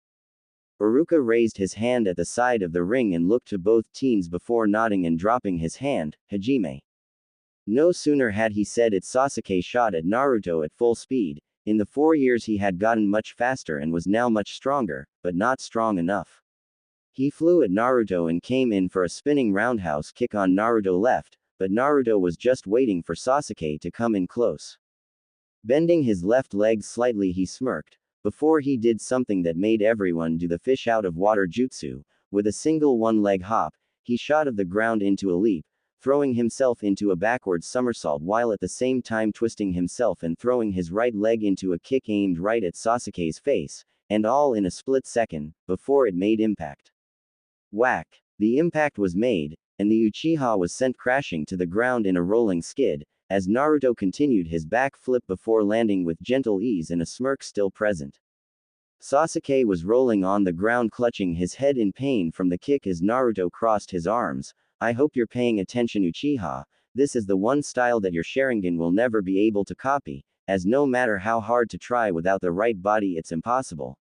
Iruka raised his hand at the side of the ring and looked to both teens before nodding and dropping his hand. Hajime. No sooner had he said it, Sasuke shot at Naruto at full speed. In the 4 years he had gotten much faster and was now much stronger, but not strong enough. He flew at Naruto and came in for a spinning roundhouse kick on Naruto left, but Naruto was just waiting for Sasuke to come in close. Bending his left leg slightly, he smirked. Before he did something that made everyone do the fish out of water jutsu. With a single one-leg hop, he shot of the ground into a leap, throwing himself into a backward somersault while at the same time twisting himself and throwing his right leg into a kick aimed right at Sasuke's face, and all in a split second, before it made impact. Whack! The impact was made, and the Uchiha was sent crashing to the ground in a rolling skid, as Naruto continued his back flip before landing with gentle ease and a smirk still present. Sasuke was rolling on the ground clutching his head in pain from the kick as Naruto crossed his arms. I hope you're paying attention, Uchiha. This is the one style that your Sharingan will never be able to copy, as no matter how hard to try without the right body it's impossible.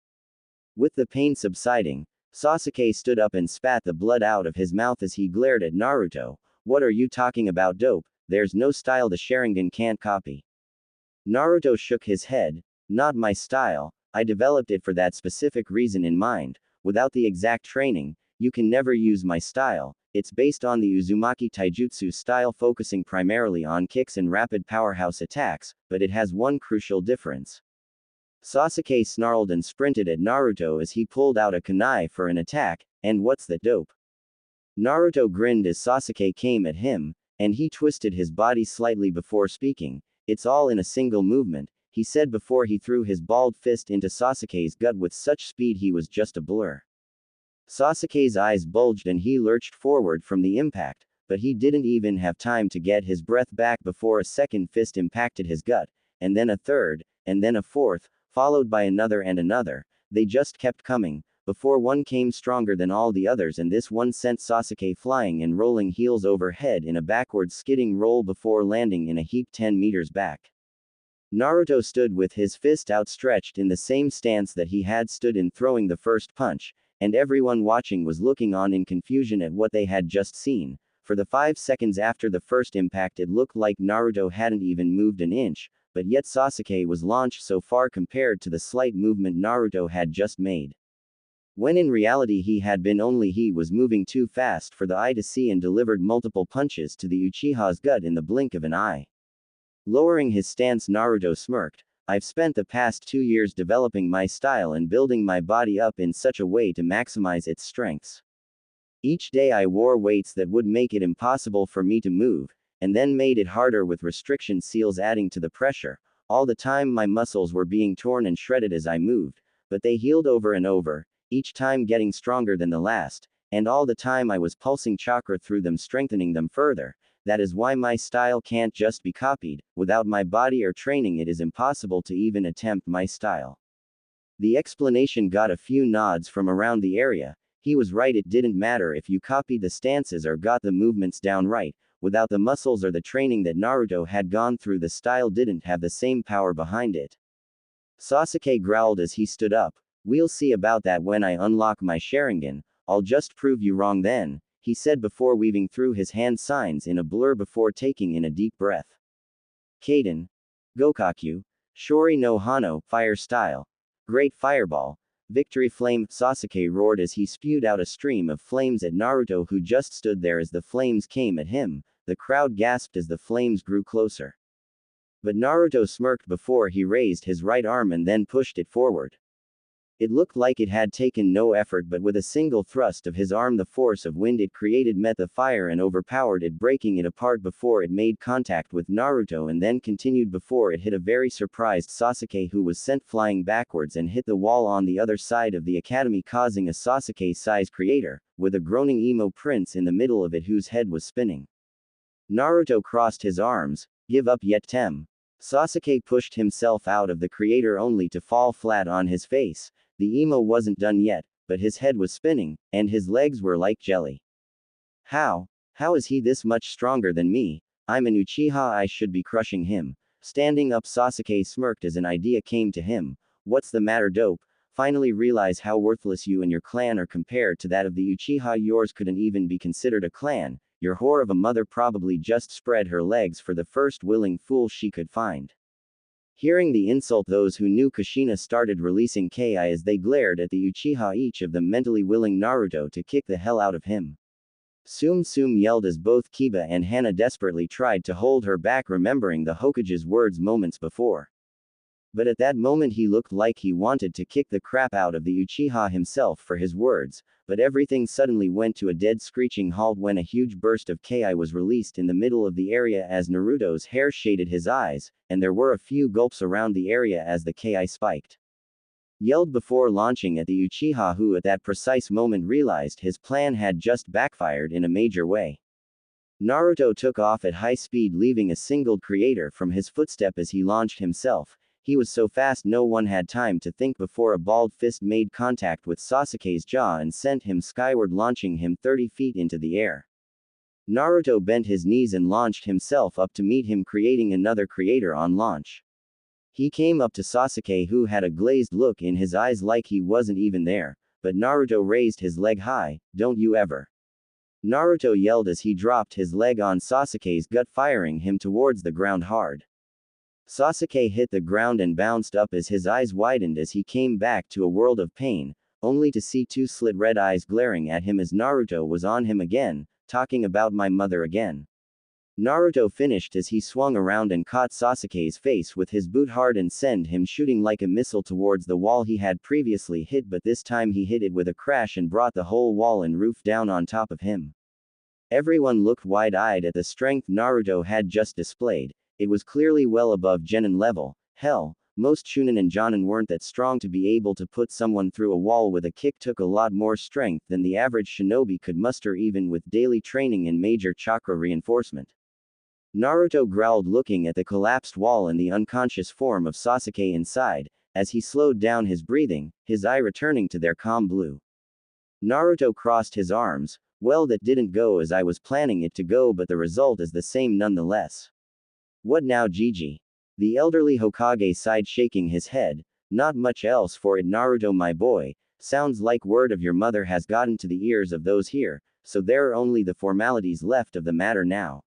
With the pain subsiding, Sasuke stood up and spat the blood out of his mouth as he glared at Naruto. What are you talking about, dope? There's no style the Sharingan can't copy. Naruto shook his head. Not my style, I developed it for that specific reason in mind. Without the exact training, you can never use my style. It's based on the Uzumaki Taijutsu style, focusing primarily on kicks and rapid powerhouse attacks, but it has one crucial difference. Sasuke snarled and sprinted at Naruto as he pulled out a kunai for an attack. And what's that, dope? Naruto grinned as Sasuke came at him, and he twisted his body slightly before speaking. It's all in a single movement, he said before he threw his balled fist into Sasuke's gut with such speed he was just a blur. Sasuke's eyes bulged and he lurched forward from the impact, but he didn't even have time to get his breath back before a second fist impacted his gut, and then a third, and then a fourth, followed by another and another. They just kept coming, before one came stronger than all the others, and this one sent Sasuke flying and rolling heels overhead in a backward skidding roll before landing in a heap 10 meters back. Naruto stood with his fist outstretched in the same stance that he had stood in throwing the first punch, and everyone watching was looking on in confusion at what they had just seen. For the 5 seconds after the first impact it looked like Naruto hadn't even moved an inch, but yet Sasuke was launched so far compared to the slight movement Naruto had just made. When in reality he was moving too fast for the eye to see and delivered multiple punches to the Uchiha's gut in the blink of an eye. Lowering his stance, Naruto smirked. I've spent the past 2 years developing my style and building my body up in such a way to maximize its strengths. Each day I wore weights that would make it impossible for me to move, and then made it harder with restriction seals adding to the pressure. All the time my muscles were being torn and shredded as I moved, but they healed over and over, each time getting stronger than the last, and all the time I was pulsing chakra through them, strengthening them further. That is why my style can't just be copied. Without my body or training it is impossible to even attempt my style. The explanation got a few nods from around the area. He was right, it didn't matter if you copied the stances or got the movements down right. Without the muscles or the training that Naruto had gone through, the style didn't have the same power behind it. Sasuke growled as he stood up. We'll see about that when I unlock my Sharingan. I'll just prove you wrong then, he said before weaving through his hand signs in a blur before taking in a deep breath. Kaden. Gokaku. Shori no Hano, fire style. Great fireball. Victory flame, Sasuke roared as he spewed out a stream of flames at Naruto, who just stood there as the flames came at him. The crowd gasped as the flames grew closer. But Naruto smirked before he raised his right arm and then pushed it forward. It looked like it had taken no effort, but with a single thrust of his arm the force of wind it created met the fire and overpowered it, breaking it apart before it made contact with Naruto and then continued before it hit a very surprised Sasuke, who was sent flying backwards and hit the wall on the other side of the academy, causing a Sasuke-sized crater, with a groaning emo prince in the middle of it whose head was spinning. Naruto crossed his arms. Give up yet, Tem? Sasuke pushed himself out of the crater only to fall flat on his face. The emo wasn't done yet, but his head was spinning, and his legs were like jelly. How is he this much stronger than me? I'm an Uchiha, I should be crushing him. Standing up, Sasuke smirked as an idea came to him. What's the matter, dope? Finally realize how worthless you and your clan are compared to that of the Uchiha. Yours couldn't even be considered a clan. Your whore of a mother probably just spread her legs for the first willing fool she could find. Hearing the insult, those who knew Kushina started releasing ki as they glared at the Uchiha, each of them mentally willing Naruto to kick the hell out of him. Tsum yelled as both Kiba and Hana desperately tried to hold her back, remembering the Hokage's words moments before. But at that moment he looked like he wanted to kick the crap out of the Uchiha himself for his words, but everything suddenly went to a dead screeching halt when a huge burst of ki was released in the middle of the area as Naruto's hair shaded his eyes, and there were a few gulps around the area as the ki spiked. Yelled before launching at the Uchiha, who at that precise moment realized his plan had just backfired in a major way. Naruto took off at high speed, leaving a single creator from his footstep as he launched himself. He was so fast no one had time to think before a balled fist made contact with Sasuke's jaw and sent him skyward, launching him 30 feet into the air. Naruto bent his knees and launched himself up to meet him, creating another creator on launch. He came up to Sasuke, who had a glazed look in his eyes like he wasn't even there, but Naruto raised his leg high. Don't you ever. Naruto yelled as he dropped his leg on Sasuke's gut, firing him towards the ground hard. Sasuke hit the ground and bounced up as his eyes widened as he came back to a world of pain, only to see two slit red eyes glaring at him as Naruto was on him again, talking about my mother again. Naruto finished as he swung around and caught Sasuke's face with his boot hard and sent him shooting like a missile towards the wall he had previously hit, but this time he hit it with a crash and brought the whole wall and roof down on top of him. Everyone looked wide-eyed at the strength Naruto had just displayed. It was clearly well above Genin level. Hell, most Chunin and Jonin weren't that strong to be able to put someone through a wall with a kick. Took a lot more strength than the average shinobi could muster even with daily training and major chakra reinforcement. Naruto growled, looking at the collapsed wall and the unconscious form of Sasuke inside, as he slowed down his breathing, his eye returning to their calm blue. Naruto crossed his arms. Well, that didn't go as I was planning it to go, but the result is the same nonetheless. What now, Gigi? The elderly Hokage sighed, shaking his head. Not much else for it, Naruto my boy. Sounds like word of your mother has gotten to the ears of those here, so there are only the formalities left of the matter now.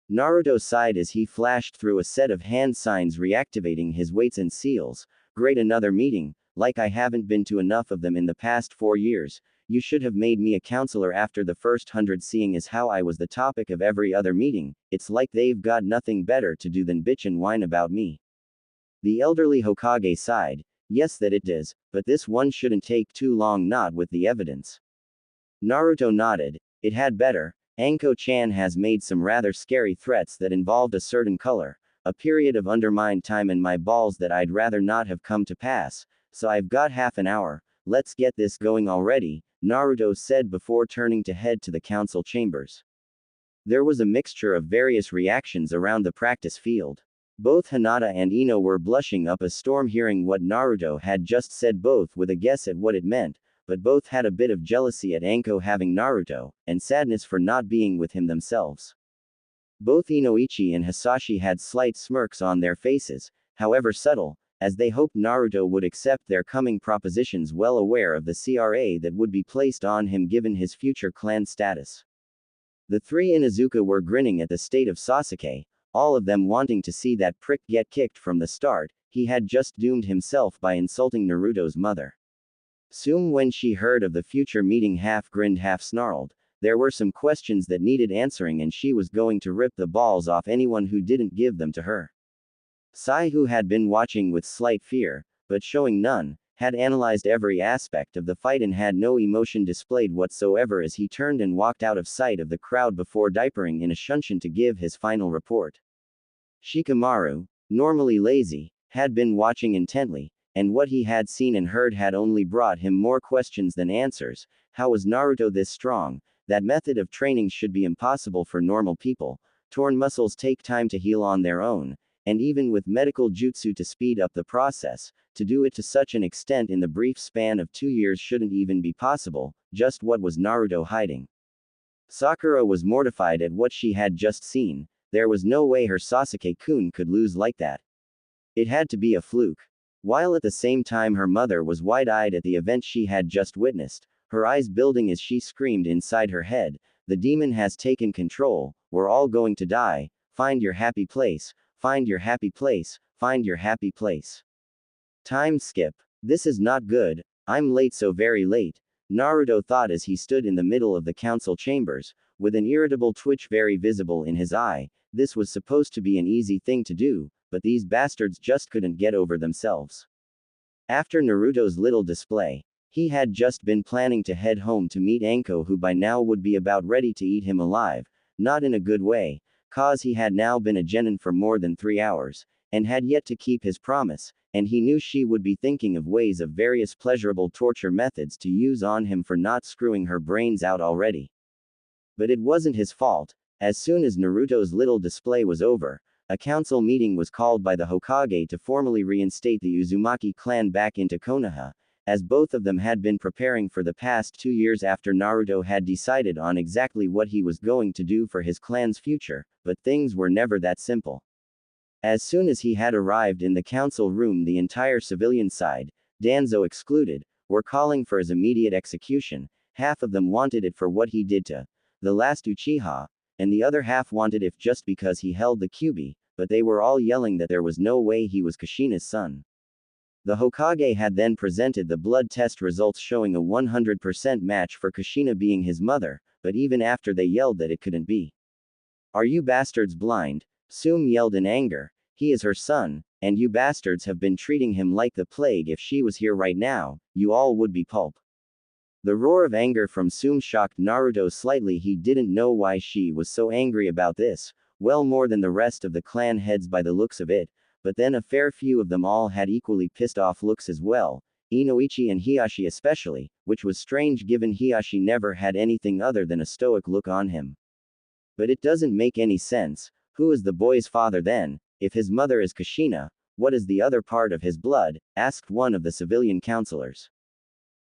Naruto sighed as he flashed through a set of hand signs, reactivating his weights and seals. Great, another meeting, like I haven't been to enough of them in the past 4 years. You should have made me a counselor after the first 100, seeing as how I was the topic of every other meeting. It's like they've got nothing better to do than bitch and whine about me. The elderly Hokage sighed. Yes, that it does, but this one shouldn't take too long, not with the evidence. Naruto nodded. It had better. Anko-chan has made some rather scary threats that involved a certain color, a period of undermined time, and my balls that I'd rather not have come to pass, so I've got half an hour. Let's get this going already, Naruto said before turning to head to the council chambers. There was a mixture of various reactions around the practice field. Both Hinata and Ino were blushing up a storm hearing what Naruto had just said, both with a guess at what it meant, but both had a bit of jealousy at Anko having Naruto, and sadness for not being with him themselves. Both Inoichi and Hisashi had slight smirks on their faces, however subtle, as they hoped Naruto would accept their coming propositions, well aware of the CRA that would be placed on him given his future clan status. The three Inuzuka were grinning at the state of Sasuke, all of them wanting to see that prick get kicked from the start. He had just doomed himself by insulting Naruto's mother. Tsum, when she heard of the future meeting, half grinned, half snarled. There were some questions that needed answering, and she was going to rip the balls off anyone who didn't give them to her. Sai, who had been watching with slight fear, but showing none, had analyzed every aspect of the fight and had no emotion displayed whatsoever as he turned and walked out of sight of the crowd before diapering in a shunshin to give his final report. Shikamaru, normally lazy, had been watching intently, and what he had seen and heard had only brought him more questions than answers. How was Naruto this strong? That method of training should be impossible for normal people. Torn muscles take time to heal on their own, and even with medical jutsu to speed up the process, to do it to such an extent in the brief span of 2 years shouldn't even be possible. Just what was Naruto hiding? Sakura was mortified at what she had just seen. There was no way her Sasuke-kun could lose like that. It had to be a fluke. While at the same time her mother was wide-eyed at the event she had just witnessed, her eyes building as she screamed inside her head, "The demon has taken control, we're all going to die, find your happy place, find your happy place, find your happy place." Time skip. This is not good, I'm late, so very late, Naruto thought as he stood in the middle of the council chambers, with an irritable twitch very visible in his eye. This was supposed to be an easy thing to do, but these bastards just couldn't get over themselves. After Naruto's little display, he had just been planning to head home to meet Anko, who by now would be about ready to eat him alive, not in a good way, cause he had now been a genin for more than 3 hours, and had yet to keep his promise, and he knew she would be thinking of ways of various pleasurable torture methods to use on him for not screwing her brains out already. But it wasn't his fault. As soon as Naruto's little display was over, a council meeting was called by the Hokage to formally reinstate the Uzumaki clan back into Konoha, as both of them had been preparing for the past 2 years after Naruto had decided on exactly what he was going to do for his clan's future, but things were never that simple. As soon as he had arrived in the council room, the entire civilian side, Danzo excluded, were calling for his immediate execution. Half of them wanted it for what he did to the last Uchiha, and the other half wanted it just because he held the Kyuubi, but they were all yelling that there was no way he was Kushina's son. The Hokage had then presented the blood test results showing a 100% match for Kushina being his mother, but even after they yelled that it couldn't be. "Are you bastards blind?" Sum yelled in anger. "He is her son, and you bastards have been treating him like the plague. If she was here right now, you all would be pulp." The roar of anger from Sum shocked Naruto slightly. He didn't know why she was so angry about this, well more than the rest of the clan heads by the looks of it, but then a fair few of them all had equally pissed off looks as well, Inoichi and Hiashi especially, which was strange given Hiashi never had anything other than a stoic look on him. But it doesn't make any sense. Who is the boy's father then? If his mother is Kushina, what is the other part of his blood? Asked one of the civilian counselors.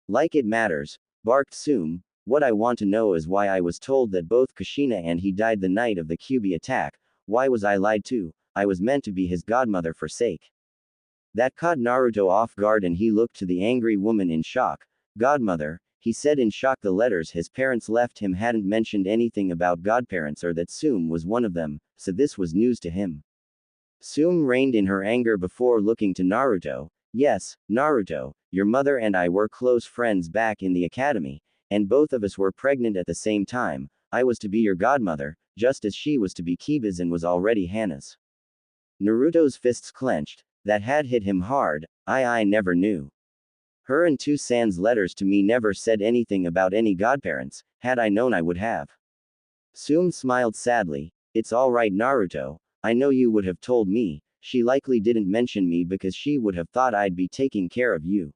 "Like it matters," barked Sum. "What I want to know is why I was told that both Kushina and he died the night of the Kyuubi attack. Why was I lied to? I was meant to be his godmother for sake." That caught Naruto off guard and he looked to the angry woman in shock. "Godmother," he said in shock. The letters his parents left him hadn't mentioned anything about godparents or that Sum was one of them, so this was news to him. Sum reined in her anger before looking to Naruto. "Yes, Naruto, your mother and I were close friends back in the academy, and both of us were pregnant at the same time. I was to be your godmother, just as she was to be Kiba's and was already Hana's." Naruto's fists clenched. That had hit him hard. I never knew. Her and Two-san's letters to me never said anything about any godparents. Had I known I would have. Sum smiled sadly. "It's alright Naruto, I know you would have told me. She likely didn't mention me because she would have thought I'd be taking care of you.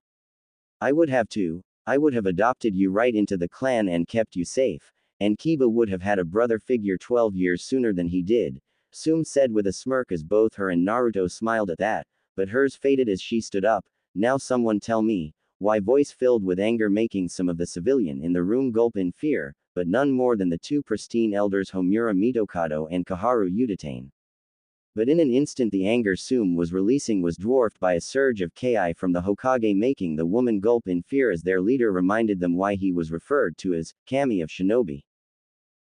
I would have too. I would have adopted you right into the clan and kept you safe, and Kiba would have had a brother figure 12 years sooner than he did," Sum said with a smirk as both her and Naruto smiled at that, but hers faded as she stood up. "Now someone tell me why," voice filled with anger making some of the civilian in the room gulp in fear, but none more than the two pristine elders Homura Mitokado and Koharu Udatane. But in an instant the anger Sum was releasing was dwarfed by a surge of ki from the Hokage, making the woman gulp in fear as their leader reminded them why he was referred to as Kami of Shinobi.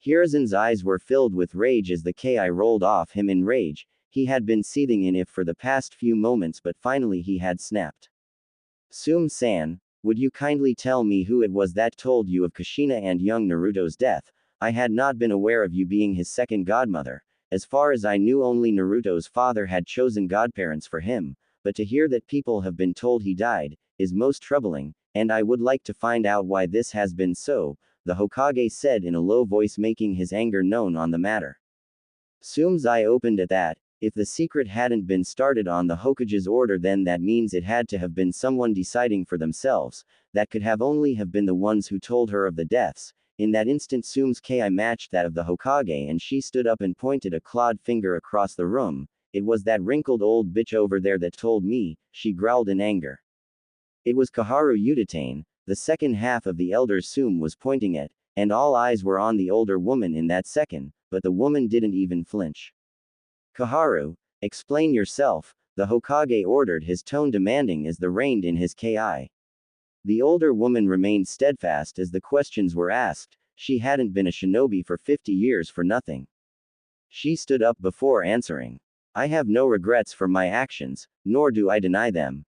Hiruzen's eyes were filled with rage as the ki rolled off him in rage. He had been seething in it for the past few moments, but finally he had snapped. "Sum-san, would you kindly tell me who it was that told you of Kushina and young Naruto's death? I had not been aware of you being his second godmother. As far as I knew, only Naruto's father had chosen godparents for him, but to hear that people have been told he died is most troubling, and I would like to find out why this has been so," the Hokage said in a low voice, making his anger known on the matter. Sum's eye opened at that. If the secret hadn't been started on the Hokage's order, then that means it had to have been someone deciding for themselves. That could have only have been the ones who told her of the deaths. In that instant Sum's ki matched that of the Hokage and she stood up and pointed a clawed finger across the room. "It was that wrinkled old bitch over there that told me," she growled in anger. It was Koharu Udatane, the second half of the elders Sum was pointing at, and all eyes were on the older woman in that second, but the woman didn't even flinch. Kaharu, explain yourself, the Hokage ordered, his tone demanding as the reined in his ki. The older woman remained steadfast as the questions were asked. She hadn't been a shinobi for 50 years for nothing. She stood up before answering. I have no regrets for my actions, nor do I deny them.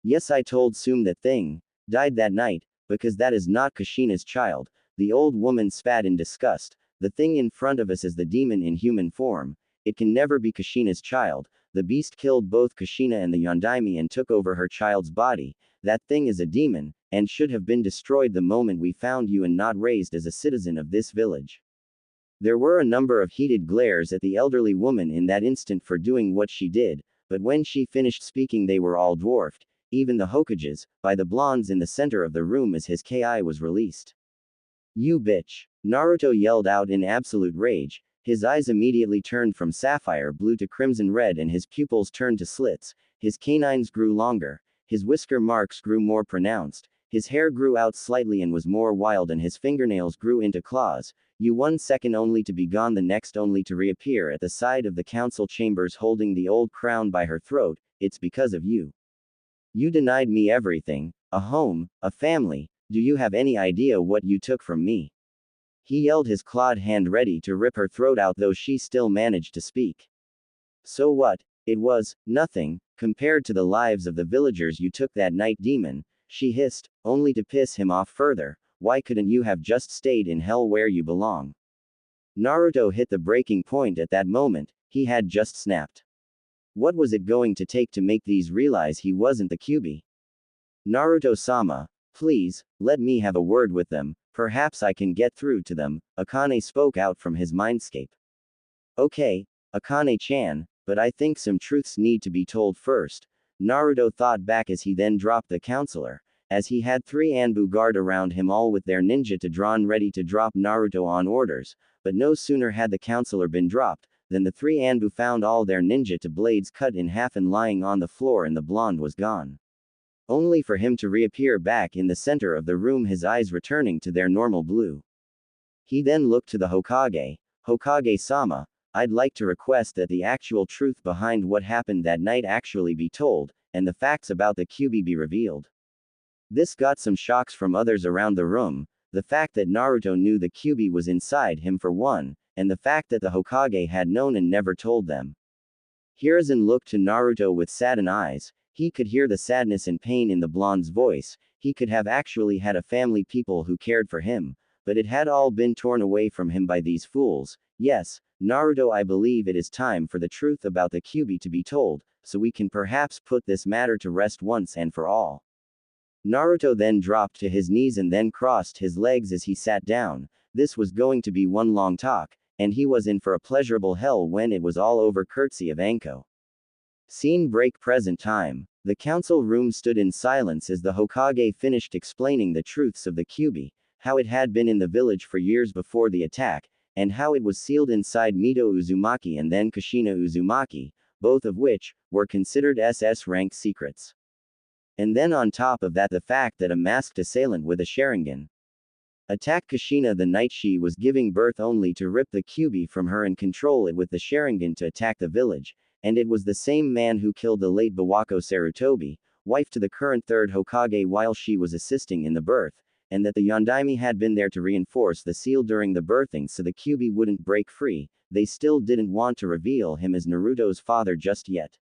Yes, I told Sum that thing died that night, because that is not Kushina's child. The old woman spat in disgust. The thing in front of us is the demon in human form. It can never be Kushina's child. The beast killed both Kushina and the Yondaime and took over her child's body. That thing is a demon, and should have been destroyed the moment we found you and not raised as a citizen of this village. There were a number of heated glares at the elderly woman in that instant for doing what she did, but when she finished speaking they were all dwarfed, even the Hokages, by the blondes in the center of the room as his ki was released. You bitch! Naruto yelled out in absolute rage. His eyes immediately turned from sapphire blue to crimson red and his pupils turned to slits. His canines grew longer. His whisker marks grew more pronounced. His hair grew out slightly and was more wild and his fingernails grew into claws. You 1 second only to be gone, the next only to reappear at the side of the council chambers holding the old crown by her throat. It's because of you. You denied me everything, a home, a family. Do you have any idea what you took from me? He yelled, his clawed hand ready to rip her throat out, though she still managed to speak. So what? It was nothing, compared to the lives of the villagers you took that night, demon, she hissed, only to piss him off further. Why couldn't you have just stayed in hell where you belong? Naruto hit the breaking point at that moment. He had just snapped. What was it going to take to make these realize he wasn't the Kyuubi? Naruto-sama, please, let me have a word with them, perhaps I can get through to them, Akane spoke out from his mindscape. Okay, Akane-chan, but I think some truths need to be told first, Naruto thought back as he then dropped the counselor, as he had 3 Anbu guard around him, all with their ninja drawn ready to drop Naruto on orders, but no sooner had the counselor been dropped, than the 3 Anbu found all their ninja blades cut in half and lying on the floor, and the blonde was gone. Only for him to reappear back in the center of the room, his eyes returning to their normal blue. He then looked to the Hokage. Hokage-sama, I'd like to request that the actual truth behind what happened that night actually be told, and the facts about the Kyuubi be revealed. This got some shocks from others around the room, the fact that Naruto knew the Kyuubi was inside him for one, and the fact that the Hokage had known and never told them. Hiruzen looked to Naruto with saddened eyes. He could hear the sadness and pain in the blonde's voice. He could have actually had a family, people who cared for him, but it had all been torn away from him by these fools. Yes, Naruto, I believe it is time for the truth about the Kyuubi to be told, so we can perhaps put this matter to rest once and for all. Naruto then dropped to his knees and then crossed his legs as he sat down. This was going to be one long talk, and he was in for a pleasurable hell when it was all over, courtesy of Anko. Scene break, present time. The council room stood in silence as the Hokage finished explaining the truths of the Kyuubi, how it had been in the village for years before the attack, and how it was sealed inside Mito Uzumaki and then Kushina Uzumaki, both of which were considered SS rank secrets. And then on top of that, the fact that a masked assailant with a Sharingan attacked Kushina the night she was giving birth, only to rip the Kyuubi from her and control it with the Sharingan to attack the village, and it was the same man who killed the late Bawako Sarutobi, wife to the current 3rd Hokage, while she was assisting in the birth, and that the Yondaime had been there to reinforce the seal during the birthing so the Kyuubi wouldn't break free. They still didn't want to reveal him as Naruto's father just yet.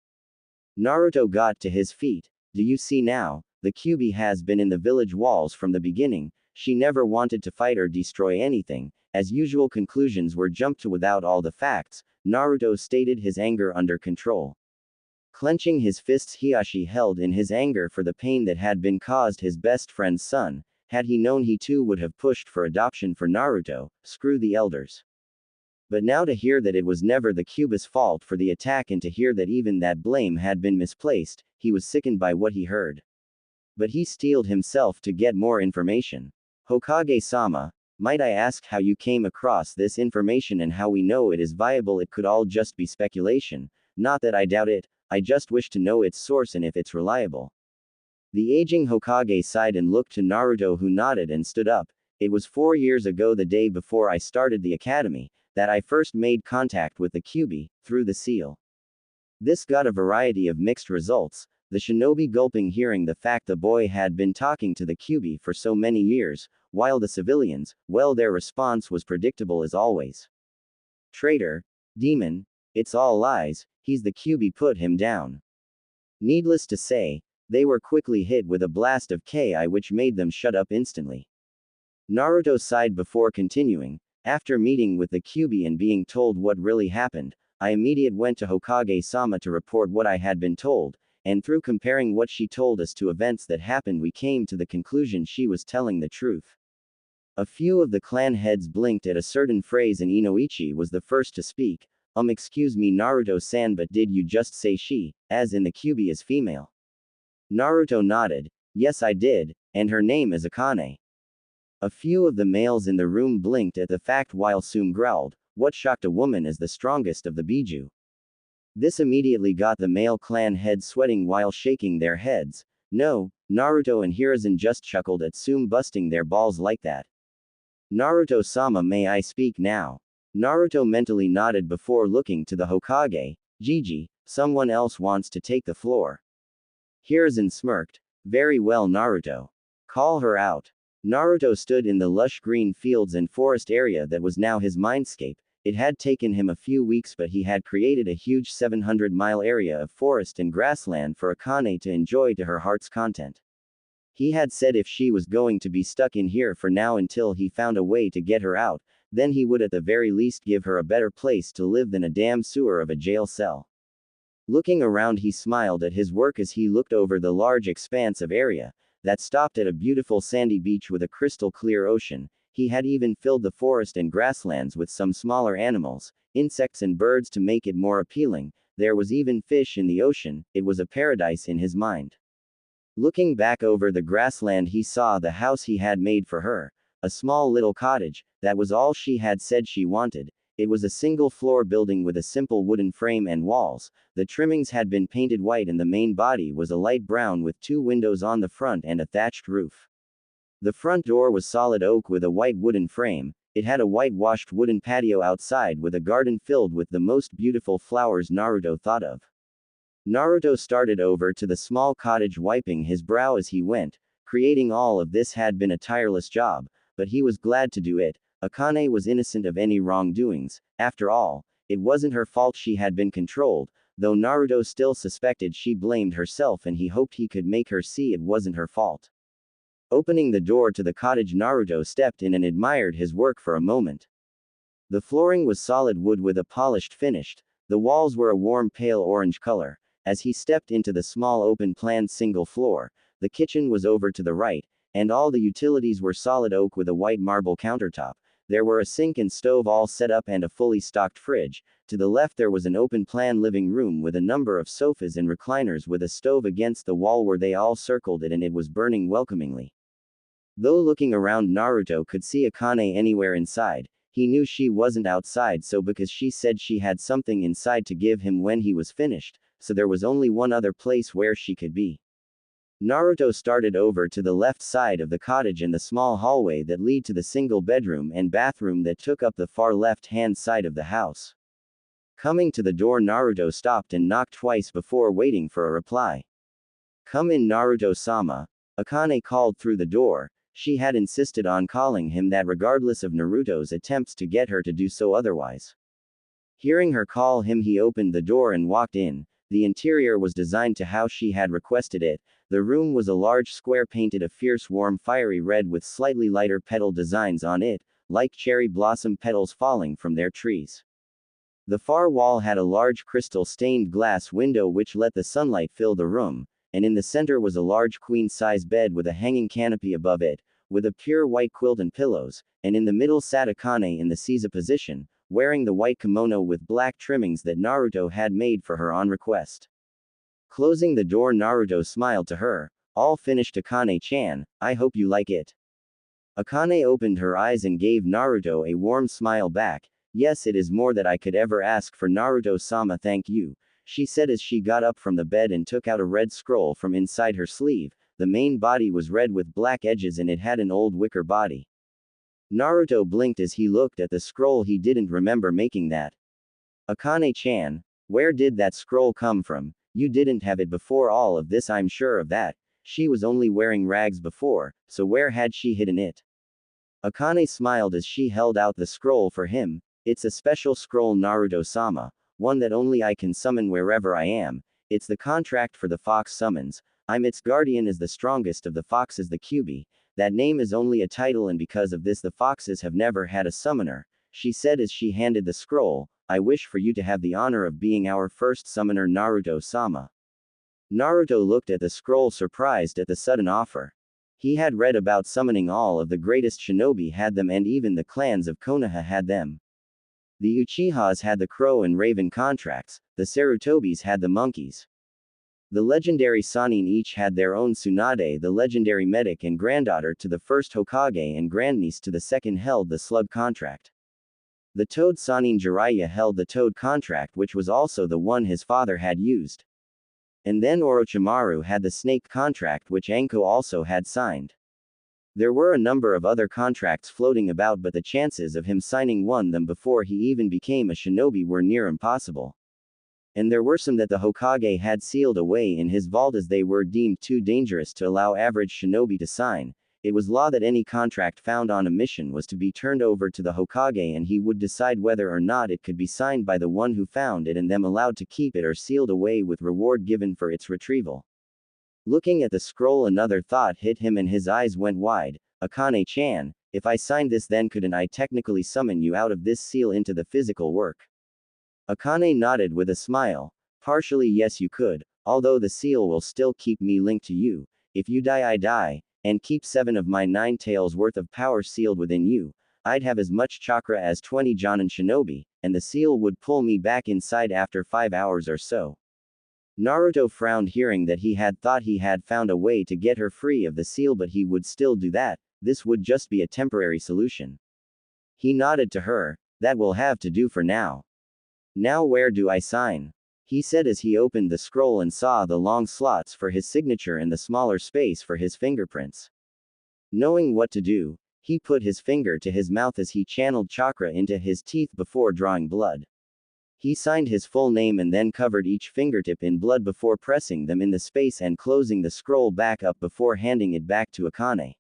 Naruto got to his feet. Do you see now? The Kyuubi has been in the village walls from the beginning. She never wanted to fight or destroy anything. As usual, conclusions were jumped to without all the facts. Naruto stated, his anger under control. Clenching his fists, Hiashi held in his anger for the pain that had been caused his best friend's son. Had he known, he too would have pushed for adoption for Naruto. Screw the elders. But now to hear that it was never the Kyuubi's fault for the attack, and to hear that even that blame had been misplaced, he was sickened by what he heard. But he steeled himself to get more information. Hokage-sama, might I ask how you came across this information and how we know it is viable? It could all just be speculation. Not that I doubt it, I just wish to know its source and if it's reliable. The aging Hokage sighed and looked to Naruto, who nodded and stood up. It was 4 years ago, the day before I started the academy. that I first made contact with the Kyuubi, through the seal. This got a variety of mixed results, the shinobi gulping hearing the fact the boy had been talking to the Kyuubi for so many years, while the civilians, well, their response was predictable as always. Traitor, demon, it's all lies, he's the Kyuubi, put him down. Needless to say, they were quickly hit with a blast of Ki which made them shut up instantly. Naruto sighed before continuing, after meeting with the Kyuubi and being told what really happened, I immediately went to Hokage-sama to report what I had been told, and through comparing what she told us to events that happened we came to the conclusion she was telling the truth. A few of the clan heads blinked at a certain phrase and Inoichi was the first to speak. Excuse me Naruto-san, but did you just say she, as in the Kyuubi is female? Naruto nodded. Yes I did, and her name is Akane. A few of the males in the room blinked at the fact while Sum growled, what shocked a woman is the strongest of the Biju. This immediately got the male clan heads sweating while shaking their heads. No, Naruto and Hiruzen just chuckled at Sum busting their balls like that. Naruto-sama, may I speak now? Naruto mentally nodded before looking to the Hokage. Gigi, someone else wants to take the floor. Hiruzen smirked. Very well Naruto. Call her out. Naruto stood in the lush green fields and forest area that was now his mindscape. It had taken him a few weeks, but he had created a huge 700-mile area of forest and grassland for Akane to enjoy to her heart's content. He had said if she was going to be stuck in here for now until he found a way to get her out, then he would at the very least give her a better place to live than a damn sewer of a jail cell. Looking around, he smiled at his work as he looked over the large expanse of area that stopped at a beautiful sandy beach with a crystal clear ocean. He had even filled the forest and grasslands with some smaller animals, insects and birds to make it more appealing. There was even fish in the ocean. It was a paradise in his mind. Looking back over the grassland, he saw the house he had made for her, a small little cottage. That was all she had said she wanted. It was a single-floor building with a simple wooden frame and walls. The trimmings had been painted white and the main body was a light brown with 2 windows on the front and a thatched roof. The front door was solid oak with a white wooden frame. It had a whitewashed wooden patio outside with a garden filled with the most beautiful flowers Naruto thought of. Naruto started over to the small cottage, wiping his brow as he went. Creating all of this had been a tireless job, but he was glad to do it. Akane was innocent of any wrongdoings. After all, it wasn't her fault she had been controlled, though Naruto still suspected she blamed herself and he hoped he could make her see it wasn't her fault. Opening the door to the cottage, Naruto stepped in and admired his work for a moment. The flooring was solid wood with a polished finish. The walls were a warm pale orange color. As he stepped into the small open-plan single floor, the kitchen was over to the right, and all the utilities were solid oak with a white marble countertop. There were a sink and stove all set up and a fully stocked fridge. To the left there was an open-plan living room with a number of sofas and recliners with a stove against the wall where they all circled it and it was burning welcomingly. Though looking around, Naruto could see Akane anywhere inside. He knew she wasn't outside, so because she said she had something inside to give him when he was finished, so there was only one other place where she could be. Naruto started over to the left side of the cottage and the small hallway that led to the single bedroom and bathroom that took up the far left-hand side of the house. Coming to the door, Naruto stopped and knocked twice before waiting for a reply. Come in Naruto-sama, Akane called through the door. She had insisted on calling him that regardless of Naruto's attempts to get her to do so otherwise. Hearing her call him, he opened the door and walked in. The interior was designed to how she had requested it. The room was a large square painted a fierce warm fiery red with slightly lighter petal designs on it, like cherry blossom petals falling from their trees. The far wall had a large crystal stained glass window which let the sunlight fill the room, and in the center was a large queen-size bed with a hanging canopy above it, with a pure white quilt and pillows, and in the middle sat Akane in the Seiza position, wearing the white kimono with black trimmings that Naruto had made for her on request. Closing the door, Naruto smiled to her. All finished Akane-chan, I hope you like it. Akane opened her eyes and gave Naruto a warm smile back. Yes, it is more that I could ever ask for, Naruto-sama, thank you, she said as she got up from the bed and took out a red scroll from inside her sleeve. The main body was red with black edges and it had an old wicker body. Naruto blinked as he looked at the scroll. He didn't remember making that. Akane-chan, where did that scroll come from? You didn't have it before all of this, I'm sure of that. She was only wearing rags before, so where had she hidden it? Akane smiled as she held out the scroll for him. It's a special scroll, Naruto-sama, one that only I can summon wherever I am. It's the contract for the fox summons. I'm its guardian as the strongest of the foxes, the Kyuubi. That name is only a title, and because of this the foxes have never had a summoner, she said as she handed the scroll. I wish for you to have the honor of being our first summoner, Naruto-sama. Naruto looked at the scroll, surprised at the sudden offer. He had read about summoning. All of the greatest shinobi had them, and even the clans of Konoha had them. The Uchihas had the crow and raven contracts, the Sarutobis had the monkeys. The legendary Sannin each had their own Tsunade. The legendary medic and granddaughter to the first Hokage and grandniece to the second held the slug contract. The toad Sannin Jiraiya held the toad contract, which was also the one his father had used. And then Orochimaru had the snake contract, which Anko also had signed. There were a number of other contracts floating about, but the chances of him signing one of them before he even became a shinobi were near impossible. And there were some that the Hokage had sealed away in his vault as they were deemed too dangerous to allow average shinobi to sign. It was law that any contract found on a mission was to be turned over to the Hokage, and he would decide whether or not it could be signed by the one who found it and them allowed to keep it, or sealed away with reward given for its retrieval. Looking at the scroll, another thought hit him and his eyes went wide. Akane-chan, if I signed this, then couldn't I technically summon you out of this seal into the physical work? Akane nodded with a smile. Partially yes, you could, although the seal will still keep me linked to you. If you die, I die, and keep 7 of my 9 tails worth of power sealed within you. I'd have as much chakra as 20 Jonin shinobi, and the seal would pull me back inside after 5 hours or so. Naruto frowned, hearing that he had thought he had found a way to get her free of the seal, but he would still do that. This would just be a temporary solution. He nodded to her. That will have to do for now. Now where do I sign? He said as he opened the scroll and saw the long slots for his signature and the smaller space for his fingerprints. Knowing what to do, he put his finger to his mouth as he channeled chakra into his teeth before drawing blood. He signed his full name and then covered each fingertip in blood before pressing them in the space and closing the scroll back up before handing it back to Akane.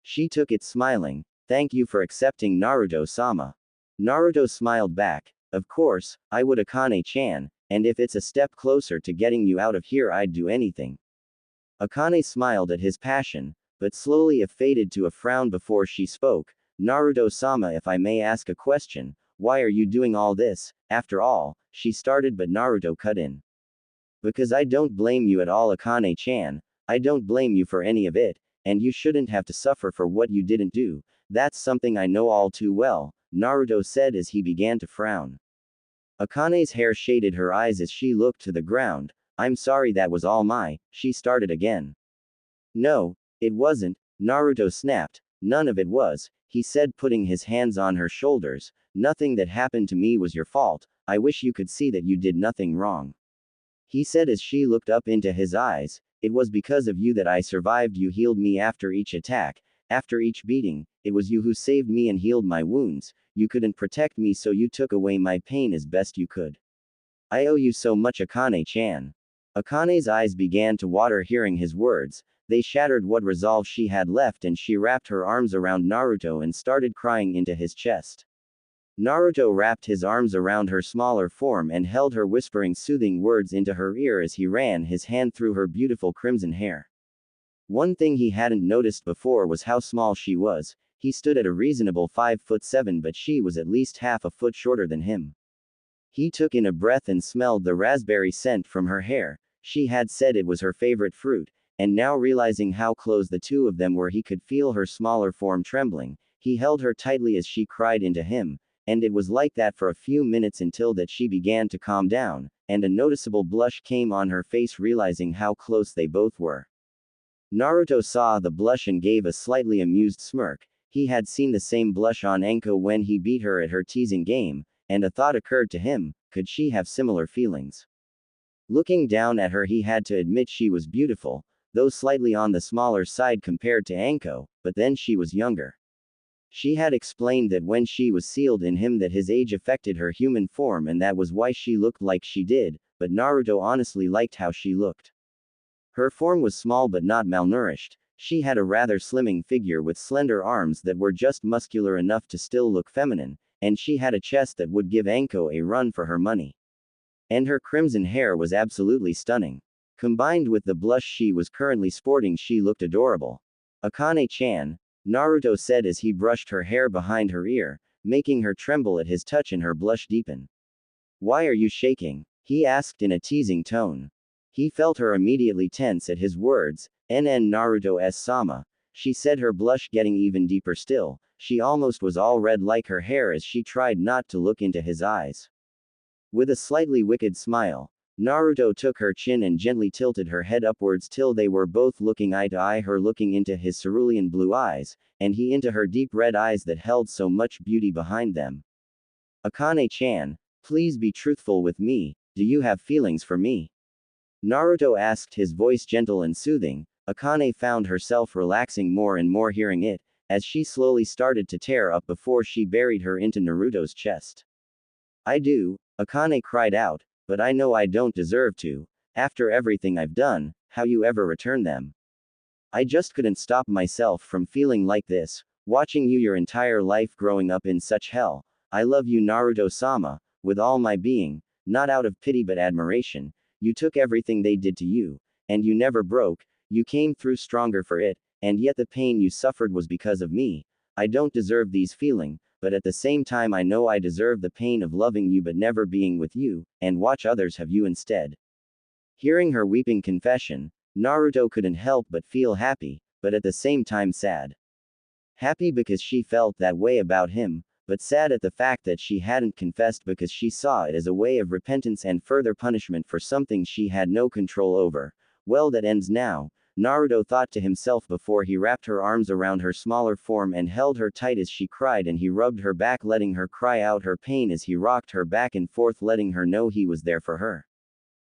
She took it smiling. Thank you for accepting, Naruto-sama. Naruto smiled back. Of course, I would, Akane-chan, and if it's a step closer to getting you out of here, I'd do anything. Akane smiled at his passion, but slowly it faded to a frown before she spoke. Naruto-sama, if I may ask a question, why are you doing all this? After all, she started, but Naruto cut in. Because I don't blame you at all, Akane-chan. I don't blame you for any of it, and you shouldn't have to suffer for what you didn't do. That's something I know all too well, Naruto said as he began to frown. Akane's hair shaded her eyes as she looked to the ground. I'm sorry, that was all she started again. No, it wasn't, Naruto snapped. None of it was, he said, putting his hands on her shoulders. Nothing that happened to me was your fault. I wish you could see that you did nothing wrong. He said as she looked up into his eyes. It was because of you that I survived. You healed me after each attack, after each beating. It was you who saved me and healed my wounds. You couldn't protect me, so you took away my pain as best you could. I owe you so much, Akane-chan. Akane's eyes began to water hearing his words. They shattered what resolve she had left, and she wrapped her arms around Naruto and started crying into his chest. Naruto wrapped his arms around her smaller form and held her, whispering soothing words into her ear as he ran his hand through her beautiful crimson hair. One thing he hadn't noticed before was how small she was. He stood at a reasonable 5'7", but she was at least half a foot shorter than him. He took in a breath and smelled the raspberry scent from her hair. She had said it was her favorite fruit, and now realizing how close the two of them were, he could feel her smaller form trembling. He held her tightly as she cried into him, and it was like that for a few minutes until that she began to calm down, and a noticeable blush came on her face, realizing how close they both were. Naruto saw the blush and gave a slightly amused smirk. He had seen the same blush on Anko when he beat her at her teasing game, and a thought occurred to him, could she have similar feelings? Looking down at her, he had to admit she was beautiful, though slightly on the smaller side compared to Anko, but then she was younger. She had explained that when she was sealed in him that his age affected her human form and that was why she looked like she did, but Naruto honestly liked how she looked. Her form was small but not malnourished. She had a rather slimming figure with slender arms that were just muscular enough to still look feminine, and she had a chest that would give Anko a run for her money. And her crimson hair was absolutely stunning. Combined with the blush she was currently sporting, she looked adorable. Akane-chan, Naruto said as he brushed her hair behind her ear, making her tremble at his touch and her blush deepen. Why are you shaking? He asked in a teasing tone. He felt her immediately tense at his words. NN Naruto-sama, she said, her blush getting even deeper still. She almost was all red like her hair as she tried not to look into his eyes. With a slightly wicked smile, Naruto took her chin and gently tilted her head upwards till they were both looking eye to eye, her looking into his cerulean blue eyes, and he into her deep red eyes that held so much beauty behind them. Akane-chan, please be truthful with me, do you have feelings for me? Naruto asked, his voice gentle and soothing. Akane found herself relaxing more and more hearing it, as she slowly started to tear up before she buried her into Naruto's chest. I do, Akane cried out, but I know I don't deserve to. After everything I've done, how you ever return them? I just couldn't stop myself from feeling like this, watching you your entire life growing up in such hell. I love you, Naruto-sama, with all my being, not out of pity but admiration. You took everything they did to you, and you never broke, you came through stronger for it, and yet the pain you suffered was because of me. I don't deserve these feelings, but at the same time I know I deserve the pain of loving you but never being with you, and watch others have you instead. Hearing her weeping confession, Naruto couldn't help but feel happy, but at the same time sad. Happy because she felt that way about him, but sad at the fact that she hadn't confessed because she saw it as a way of repentance and further punishment for something she had no control over. Well, that ends now, Naruto thought to himself before he wrapped her arms around her smaller form and held her tight as she cried, and he rubbed her back, letting her cry out her pain as he rocked her back and forth, letting her know he was there for her.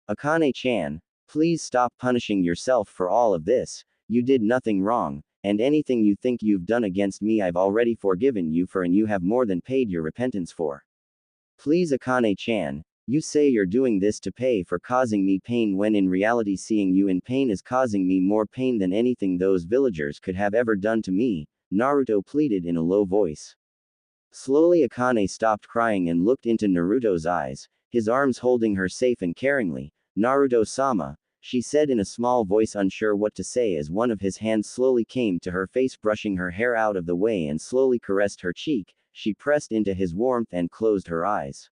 Akane-chan, please stop punishing yourself for all of this. You did nothing wrong, and anything you think you've done against me I've already forgiven you for, and you have more than paid your repentance for. Please, Akane-chan, you say you're doing this to pay for causing me pain when in reality seeing you in pain is causing me more pain than anything those villagers could have ever done to me, Naruto pleaded in a low voice. Slowly Akane stopped crying and looked into Naruto's eyes, his arms holding her safe and caringly. Naruto-sama, she said in a small voice, unsure what to say as one of his hands slowly came to her face, brushing her hair out of the way and slowly caressed her cheek. She pressed into his warmth and closed her eyes.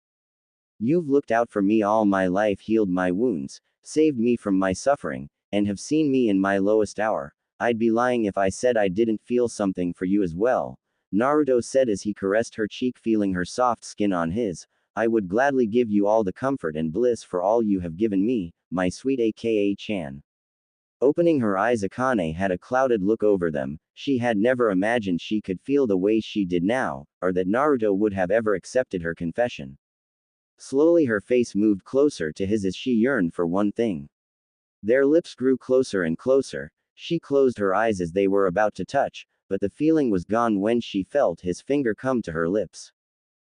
You've looked out for me all my life, healed my wounds, saved me from my suffering, and have seen me in my lowest hour. I'd be lying if I said I didn't feel something for you as well, Naruto said as he caressed her cheek, feeling her soft skin on his. I would gladly give you all the comfort and bliss for all you have given me, my sweet Akane-chan. Opening her eyes, Akane had a clouded look over them. She had never imagined she could feel the way she did now, or that Naruto would have ever accepted her confession. Slowly her face moved closer to his as she yearned for one thing. Their lips grew closer and closer. She closed her eyes as they were about to touch, but the feeling was gone when she felt his finger come to her lips.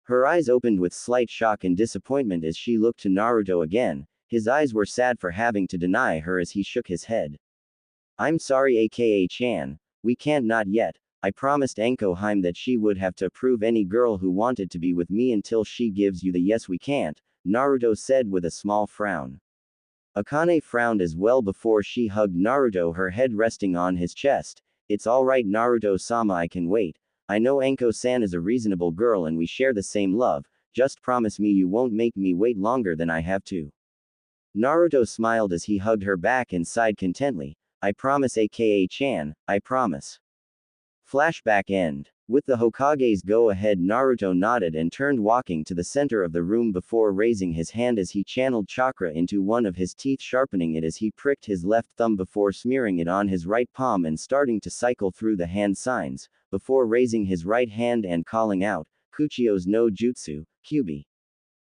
Her eyes opened with slight shock and disappointment as she looked to Naruto again. His eyes were sad for having to deny her as he shook his head. I'm sorry, Akane-chan, we can't, not yet. I promised Anko-hime that she would have to approve any girl who wanted to be with me until she gives you the yes. We can't, Naruto said with a small frown. Akane frowned as well before she hugged Naruto, her head resting on his chest. It's alright, Naruto-sama, I can wait. I know Anko-san is a reasonable girl and we share the same love. Just promise me you won't make me wait longer than I have to. Naruto smiled as he hugged her back and sighed contently. I promise, Akane-chan, I promise. Flashback end. With the Hokage's go-ahead, Naruto nodded and turned, walking to the center of the room before raising his hand as he channeled chakra into one of his teeth, sharpening it as he pricked his left thumb before smearing it on his right palm and starting to cycle through the hand signs, before raising his right hand and calling out, Kuchio's no Jutsu, Kyubi.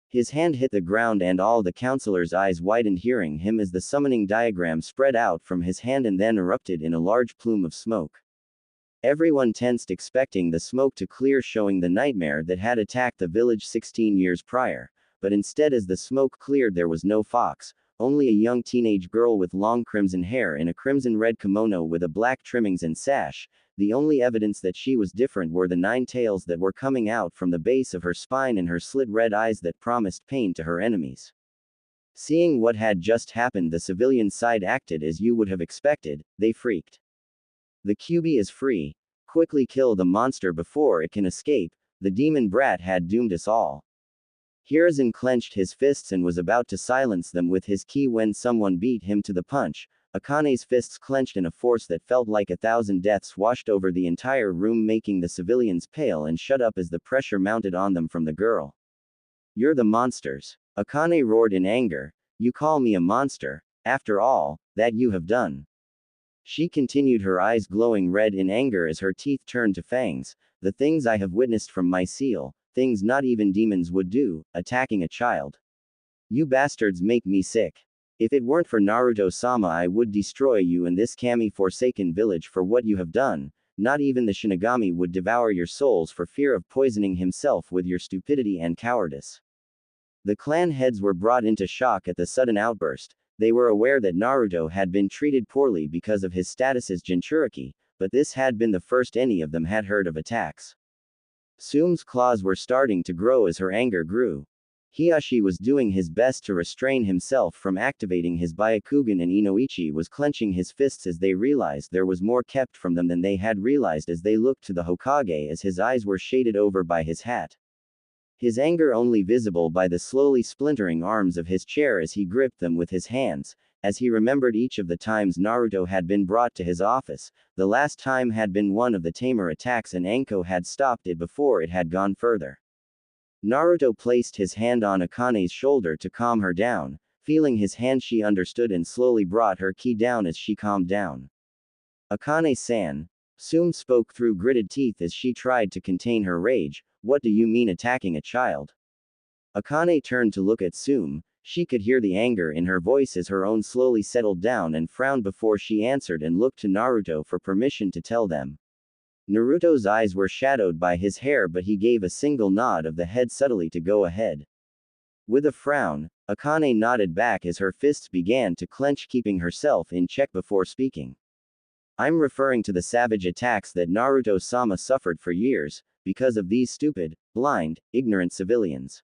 His hand hit the ground and all the counselors' eyes widened, hearing him as the summoning diagram spread out from his hand and then erupted in a large plume of smoke. Everyone tensed, expecting the smoke to clear, showing the nightmare that had attacked the village 16 years prior. But instead, as the smoke cleared, there was no fox, only a young teenage girl with long crimson hair in a crimson-red kimono with a black trimmings and sash. The only evidence that she was different were the 9 tails that were coming out from the base of her spine and her slit red eyes that promised pain to her enemies. Seeing what had just happened, the civilian side acted as you would have expected. They freaked. The QB is free. Quickly kill the monster before it can escape. The demon brat had doomed us all. Hiruzen clenched his fists and was about to silence them with his ki when someone beat him to the punch. Akane's fists clenched in a force that felt like 1,000 deaths washed over the entire room, making the civilians pale and shut up as the pressure mounted on them from the girl. You're the monsters. Akane roared in anger. You call me a monster? After all that you have done. She continued, her eyes glowing red in anger as her teeth turned to fangs. The things I have witnessed from my seal, things not even demons would do, attacking a child. You bastards make me sick. If it weren't for Naruto-sama, I would destroy you in this Kami-forsaken village for what you have done. Not even the Shinigami would devour your souls for fear of poisoning himself with your stupidity and cowardice. The clan heads were brought into shock at the sudden outburst. They were aware that Naruto had been treated poorly because of his status as Jinchuriki, but this had been the first any of them had heard of attacks. Tsume's claws were starting to grow as her anger grew. Hiashi was doing his best to restrain himself from activating his Byakugan, and Inoichi was clenching his fists as they realized there was more kept from them than they had realized as they looked to the Hokage as his eyes were shaded over by his hat. His anger only visible by the slowly splintering arms of his chair as he gripped them with his hands, as he remembered each of the times Naruto had been brought to his office. The last time had been one of the tamer attacks and Anko had stopped it before it had gone further. Naruto placed his hand on Akane's shoulder to calm her down. Feeling his hand, she understood and slowly brought her ki down as she calmed down. Akane-san. Tsume spoke through gritted teeth as she tried to contain her rage. What do you mean attacking a child? Akane turned to look at Tsume. She could hear the anger in her voice as her own slowly settled down and frowned before she answered and looked to Naruto for permission to tell them. Naruto's eyes were shadowed by his hair, but he gave a single nod of the head subtly to go ahead. With a frown, Akane nodded back as her fists began to clench, keeping herself in check before speaking. I'm referring to the savage attacks that Naruto-sama suffered for years, because of these stupid, blind, ignorant civilians.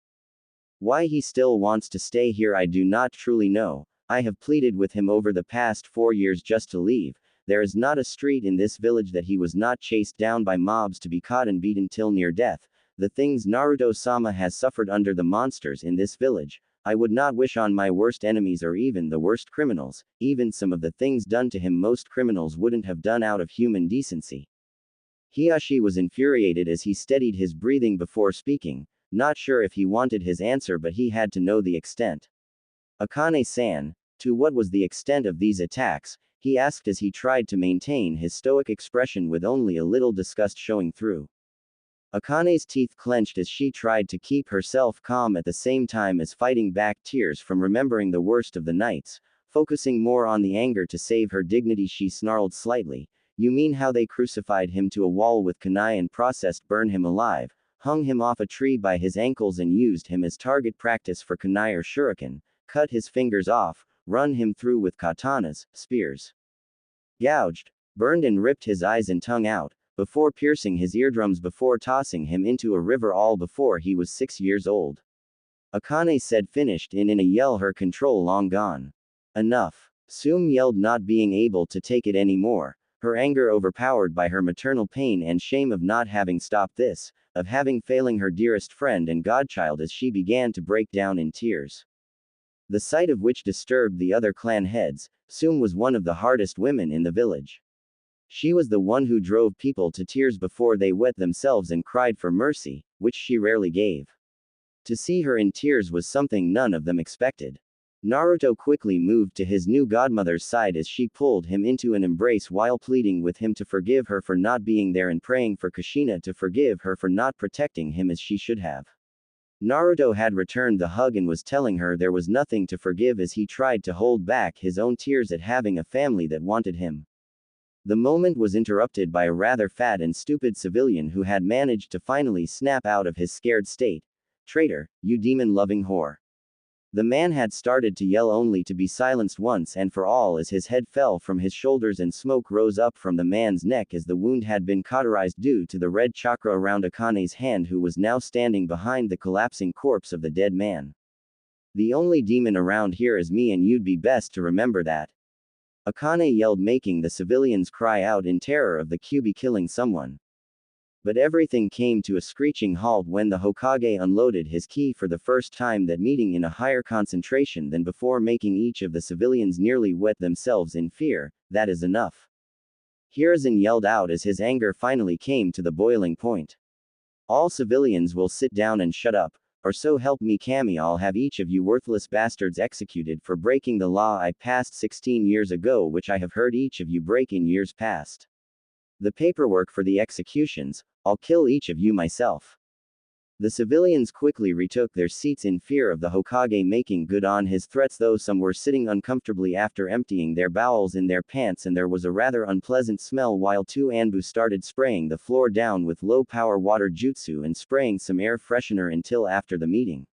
Why he still wants to stay here I do not truly know. I have pleaded with him over the past 4 years just to leave. There is not a street in this village that he was not chased down by mobs to be caught and beaten till near death. The things Naruto-sama has suffered under the monsters in this village, I would not wish on my worst enemies or even the worst criminals. Even some of the things done to him most criminals wouldn't have done out of human decency. Hiashi was infuriated as he steadied his breathing before speaking, not sure if he wanted his answer, but he had to know the extent. Akane-san, to what was the extent of these attacks? He asked as he tried to maintain his stoic expression with only a little disgust showing through. Akane's teeth clenched as she tried to keep herself calm at the same time as fighting back tears from remembering the worst of the nights. Focusing more on the anger to save her dignity, she snarled slightly. You mean how they crucified him to a wall with kunai and processed burn him alive, hung him off a tree by his ankles and used him as target practice for kunai or shuriken, cut his fingers off, run him through with katanas, spears, gouged, burned and ripped his eyes and tongue out, before piercing his eardrums, before tossing him into a river, all before he was 6 years old. Akane said, finished in a yell, her control long gone. Enough. Tsume yelled, not being able to take it anymore, her anger overpowered by her maternal pain and shame of not having stopped this, of having failing her dearest friend and godchild, as she began to break down in tears. The sight of which disturbed the other clan heads. Tsume was one of the hardest women in the village. She was the one who drove people to tears before they wet themselves and cried for mercy, which she rarely gave. To see her in tears was something none of them expected. Naruto quickly moved to his new godmother's side as she pulled him into an embrace while pleading with him to forgive her for not being there and praying for Kushina to forgive her for not protecting him as she should have. Naruto had returned the hug and was telling her there was nothing to forgive as he tried to hold back his own tears at having a family that wanted him. The moment was interrupted by a rather fat and stupid civilian who had managed to finally snap out of his scared state. "Traitor, you demon-loving whore." The man had started to yell only to be silenced once and for all as his head fell from his shoulders and smoke rose up from the man's neck as the wound had been cauterized due to the red chakra around Akane's hand, who was now standing behind the collapsing corpse of the dead man. "The only demon around here is me, and you'd be best to remember that," Akane yelled, making the civilians cry out in terror of the Kyuubi killing someone. But everything came to a screeching halt when the Hokage unloaded his ki for the first time that meeting in a higher concentration than before, making each of the civilians nearly wet themselves in fear. "That is enough," Hiruzen yelled out as his anger finally came to the boiling point. "All civilians will sit down and shut up, or so help me Kami, I'll have each of you worthless bastards executed for breaking the law I passed 16 years ago, which I have heard each of you break in years past. The paperwork for the executions, I'll kill each of you myself." The civilians quickly retook their seats in fear of the Hokage making good on his threats, though some were sitting uncomfortably after emptying their bowels in their pants, and there was a rather unpleasant smell while two Anbu started spraying the floor down with low-power water jutsu and spraying some air freshener until after the meeting.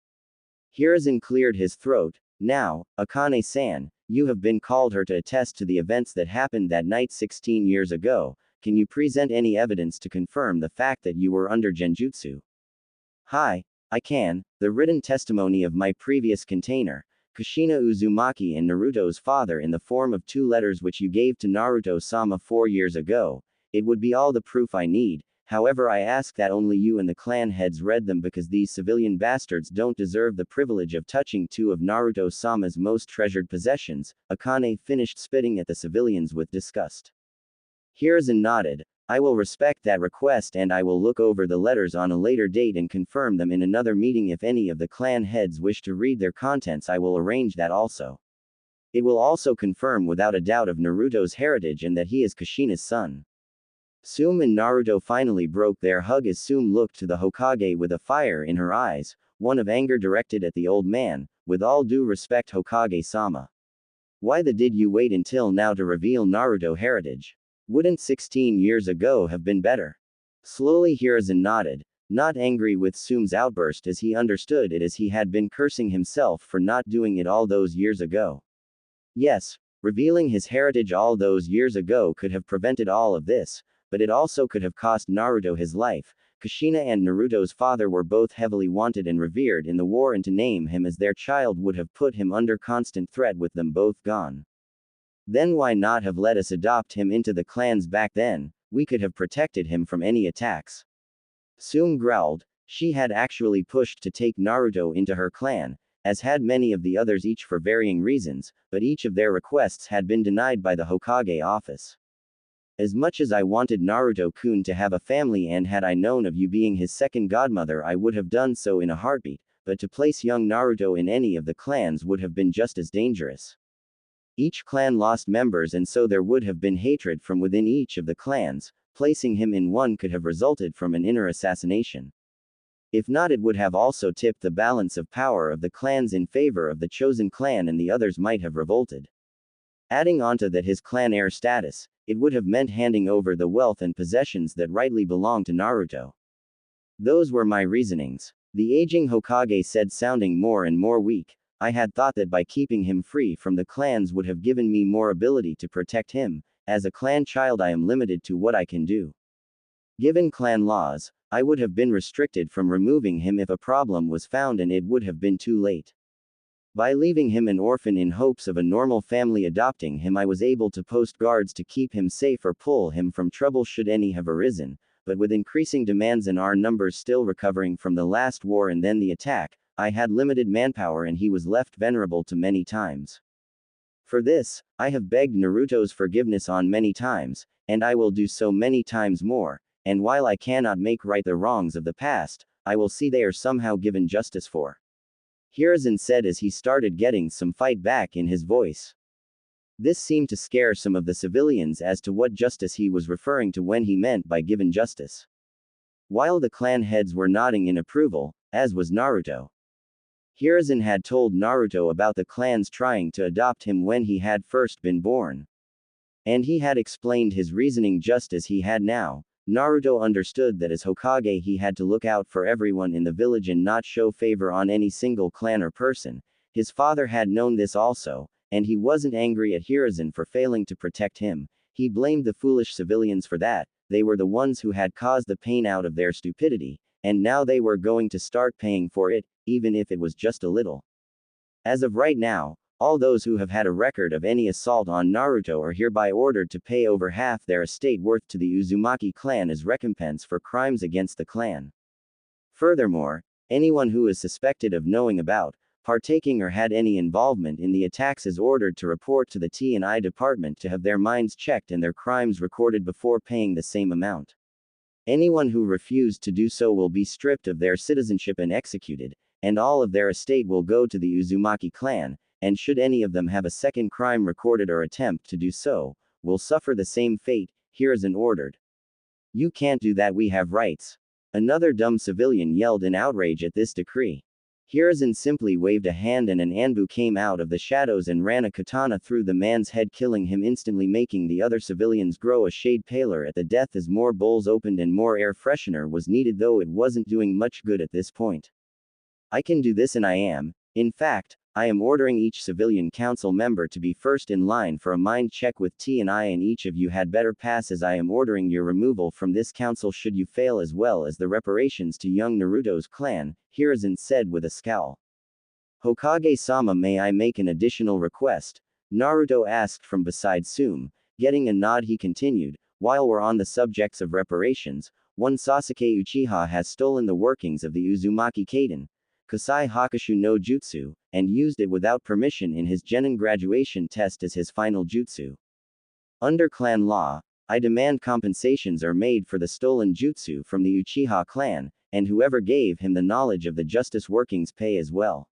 Hiruzen cleared his throat. "Now, Akane-san, you have been called here to attest to the events that happened that night 16 years ago. Can you present any evidence to confirm the fact that you were under genjutsu?" "Hi, I can. The written testimony of my previous container, Kushina Uzumaki, and Naruto's father in the form of 2 letters which you gave to Naruto-sama 4 years ago. It would be all the proof I need. However, I ask that only you and the clan heads read them, because these civilian bastards don't deserve the privilege of touching 2 of Naruto-sama's most treasured possessions." Akane finished spitting at the civilians with disgust. Hiruzen nodded. "I will respect that request, and I will look over the letters on a later date and confirm them in another meeting. If any of the clan heads wish to read their contents, I will arrange that also. It will also confirm without a doubt of Naruto's heritage and that he is Kushina's son." Tsume and Naruto finally broke their hug as Tsume looked to the Hokage with a fire in her eyes, one of anger directed at the old man. "With all due respect, Hokage-sama, why did you wait until now to reveal Naruto heritage? Wouldn't 16 years ago have been better?" Slowly Hiruzen nodded, not angry with Tsume's outburst, as he understood it, as he had been cursing himself for not doing it all those years ago. Yes, revealing his heritage all those years ago could have prevented all of this, but it also could have cost Naruto his life. Kushina and Naruto's father were both heavily wanted and revered in the war, and to name him as their child would have put him under constant threat with them both gone. Then why not have let us adopt him into the clans back then? We could have protected him from any attacks. Tsume growled. She had actually pushed to take Naruto into her clan, as had many of the others, each for varying reasons, but each of their requests had been denied by the Hokage office. "As much as I wanted Naruto-kun to have a family, and had I known of you being his second godmother, I would have done so in a heartbeat, but to place young Naruto in any of the clans would have been just as dangerous. Each clan lost members, and so there would have been hatred from within each of the clans. Placing him in one could have resulted from an inner assassination. If not, it would have also tipped the balance of power of the clans in favor of the chosen clan, and the others might have revolted. Adding onto that his clan heir status, it would have meant handing over the wealth and possessions that rightly belonged to Naruto. Those were my reasonings," the aging Hokage said, sounding more and more weak. "I had thought that by keeping him free from the clans would have given me more ability to protect him. As a clan child, I am limited to what I can do. Given clan laws, I would have been restricted from removing him if a problem was found, and it would have been too late. By leaving him an orphan in hopes of a normal family adopting him, I was able to post guards to keep him safe or pull him from trouble should any have arisen, but with increasing demands and our numbers still recovering from the last war and then the attack, I had limited manpower, and he was left vulnerable to many times. For this, I have begged Naruto's forgiveness on many times, and I will do so many times more, and while I cannot make right the wrongs of the past, I will see they are somehow given justice for," Hiruzen said as he started getting some fight back in his voice. This seemed to scare some of the civilians as to what justice he was referring to when he meant by given justice. While the clan heads were nodding in approval, as was Naruto. Hiruzen had told Naruto about the clans trying to adopt him when he had first been born. And he had explained his reasoning just as he had now. Naruto understood that as Hokage he had to look out for everyone in the village and not show favor on any single clan or person. His father had known this also, and he wasn't angry at Hiruzen for failing to protect him. He blamed the foolish civilians for that. They were the ones who had caused the pain out of their stupidity, and now they were going to start paying for it, even if it was just a little. As of right now, all those who have had a record of any assault on Naruto are hereby ordered to pay over half their estate worth to the Uzumaki clan as recompense for crimes against the clan. Furthermore, anyone who is suspected of knowing about, partaking or had any involvement in the attacks is ordered to report to the T&I department to have their minds checked and their crimes recorded before paying the same amount. Anyone who refused to do so will be stripped of their citizenship and executed, and all of their estate will go to the Uzumaki clan, and should any of them have a second crime recorded or attempt to do so, will suffer the same fate. Hiruzen ordered. You can't do that, we have rights. Another dumb civilian yelled in outrage at this decree. Hiruzen simply waved a hand and an Anbu came out of the shadows and ran a katana through the man's head, killing him instantly, making the other civilians grow a shade paler at the death as more bowls opened and more air freshener was needed, though it wasn't doing much good at this point. I can do this, and I am. In fact, I am ordering each civilian council member to be first in line for a mind check with T&I, and each of you had better pass, as I am ordering your removal from this council should you fail, as well as the reparations to young Naruto's clan, Hiruzen said with a scowl. Hokage-sama, may I make an additional request? Naruto asked from beside Sume. Getting a nod, he continued, while we're on the subjects of reparations, one Sasuke Uchiha has stolen the workings of the Uzumaki Kaiden, Kasai Hakushu no Jutsu, and used it without permission in his Genin graduation test as his final jutsu. Under clan law, I demand compensations are made for the stolen jutsu from the Uchiha clan, and whoever gave him the knowledge of the justice workings pay as well.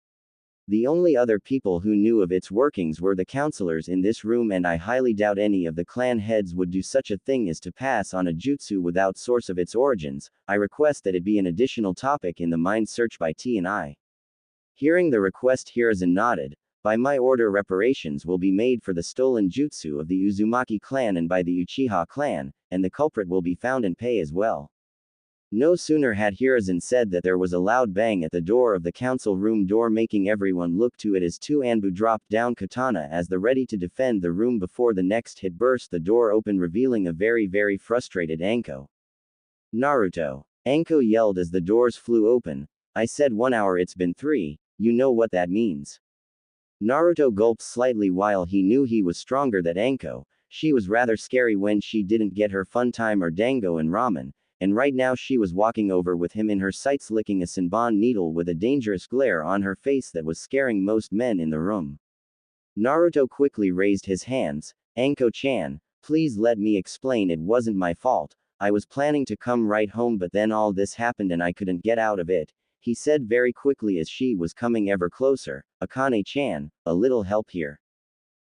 The only other people who knew of its workings were the counselors in this room, and I highly doubt any of the clan heads would do such a thing as to pass on a jutsu without source of its origins. I request that it be an additional topic in the mind search by T&I. Hearing the request, Hiruzen nodded. By my order, reparations will be made for the stolen jutsu of the Uzumaki clan and by the Uchiha clan, and the culprit will be found and pay as well. No sooner had Hiruzen said that there was a loud bang at the door of the council room door, making everyone look to it as two Anbu dropped down katana as the ready to defend the room before the next hit burst the door open, revealing a very frustrated Anko. Naruto. Anko yelled as the doors flew open. I said 1 hour, it's been 3, you know what that means. Naruto gulped slightly while he knew he was stronger than Anko. She was rather scary when she didn't get her fun time or dango and ramen. And right now she was walking over with him in her sights, licking a Senbon needle with a dangerous glare on her face that was scaring most men in the room. Naruto quickly raised his hands. Anko-chan, please let me explain, it wasn't my fault. I was planning to come right home, but then all this happened and I couldn't get out of it, he said very quickly as she was coming ever closer. Akane-chan, a little help here.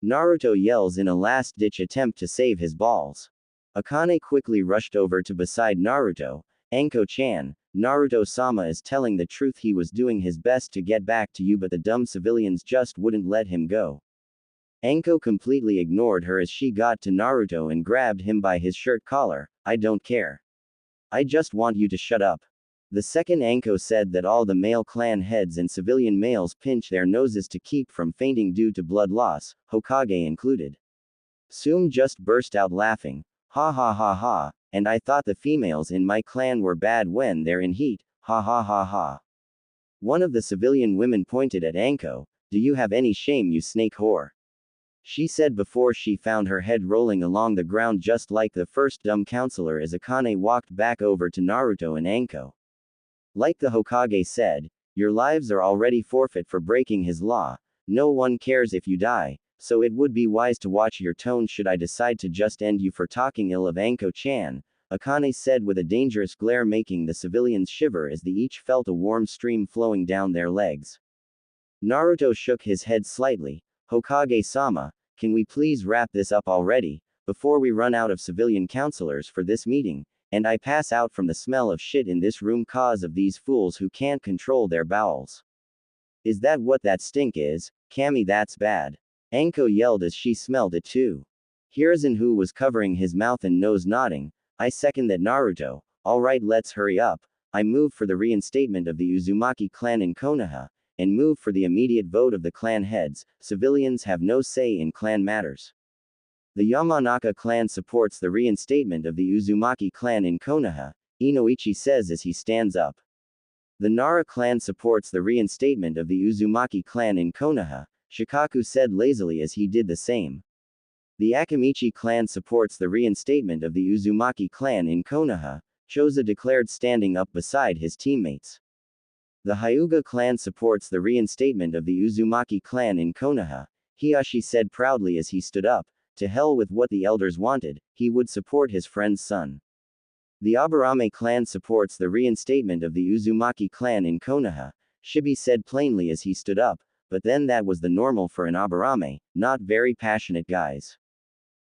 Naruto yells in a last-ditch attempt to save his balls. Akane quickly rushed over to beside Naruto. Anko-chan, Naruto-sama is telling the truth, he was doing his best to get back to you, but the dumb civilians just wouldn't let him go. Anko completely ignored her as she got to Naruto and grabbed him by his shirt collar. I don't care. I just want you to shut up. The second Anko said that all the male clan heads and civilian males pinch their noses to keep from fainting due to blood loss, Hokage included. Sume just burst out laughing. Ha ha ha ha, and I thought the females in my clan were bad when they're in heat, ha ha ha ha. One of the civilian women pointed at Anko. Do you have any shame, you snake whore? She said before she found her head rolling along the ground just like the first dumb counselor as Akane walked back over to Naruto and Anko. Like the Hokage said, your lives are already forfeit for breaking his law. No one cares if you die. So it would be wise to watch your tone should I decide to just end you for talking ill of Anko-chan, Akane said with a dangerous glare, making the civilians shiver as they each felt a warm stream flowing down their legs. Naruto shook his head slightly. Hokage-sama, can we please wrap this up already, before we run out of civilian counselors for this meeting, and I pass out from the smell of shit in this room cause of these fools who can't control their bowels. Is that what that stink is? Kami, that's bad. Anko yelled as she smelled it too. Hiruzen, who was covering his mouth and nose, nodding. I second that, Naruto. Alright, let's hurry up. I move for the reinstatement of the Uzumaki clan in Konoha, and move for the immediate vote of the clan heads. Civilians have no say in clan matters. The Yamanaka clan supports the reinstatement of the Uzumaki clan in Konoha, Inoichi says as he stands up. The Nara clan supports the reinstatement of the Uzumaki clan in Konoha, Shikaku said lazily as he did the same. The Akamichi clan supports the reinstatement of the Uzumaki clan in Konoha, Choza declared standing up beside his teammates. The Hyuga clan supports the reinstatement of the Uzumaki clan in Konoha, Hiyashi said proudly as he stood up. To hell with what the elders wanted, he would support his friend's son. The Aburame clan supports the reinstatement of the Uzumaki clan in Konoha, Shibi said plainly as he stood up, but then that was the normal for an Aburame, not very passionate guys.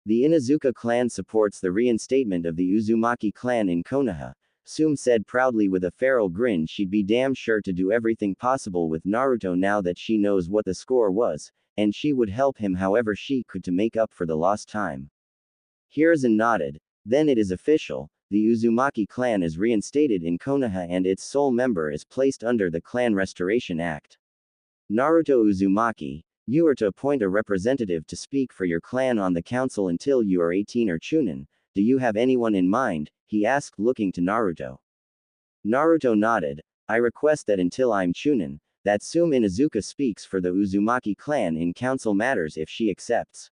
The Inazuka clan supports the reinstatement of the Uzumaki clan in Konoha, Sum said proudly with a feral grin. She'd be damn sure to do everything possible with Naruto now that she knows what the score was, and she would help him however she could to make up for the lost time. Hiruzen nodded. Then it is official, the Uzumaki clan is reinstated in Konoha and its sole member is placed under the Clan Restoration Act. Naruto Uzumaki, you are to appoint a representative to speak for your clan on the council until you are 18 or Chunin. Do you have anyone in mind? He asked looking to Naruto. Naruto nodded. I request that until I'm Chunin, that Sum Inazuka speaks for the Uzumaki clan in council matters if she accepts.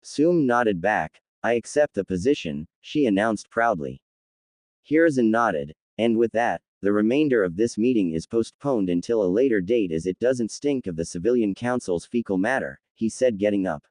Sum nodded back. I accept the position, she announced proudly. Hiruzen nodded. And with that, the remainder of this meeting is postponed until a later date as it doesn't stink of the civilian council's fecal matter, he said getting up.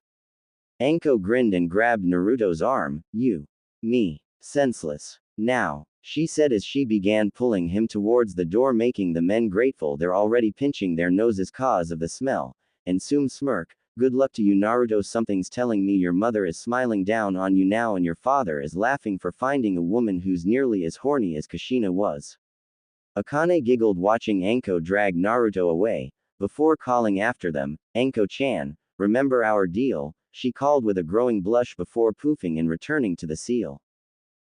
Anko grinned and grabbed Naruto's arm. You. Me. Senseless. Now, she said as she began pulling him towards the door, making the men grateful they're already pinching their noses cause of the smell, and Sum smirk. Good luck to you, Naruto. Something's telling me your mother is smiling down on you now and your father is laughing for finding a woman who's nearly as horny as Kushina was. Akane giggled watching Anko drag Naruto away, before calling after them, Anko-chan, remember our deal, she called with a growing blush before poofing and returning to the seal.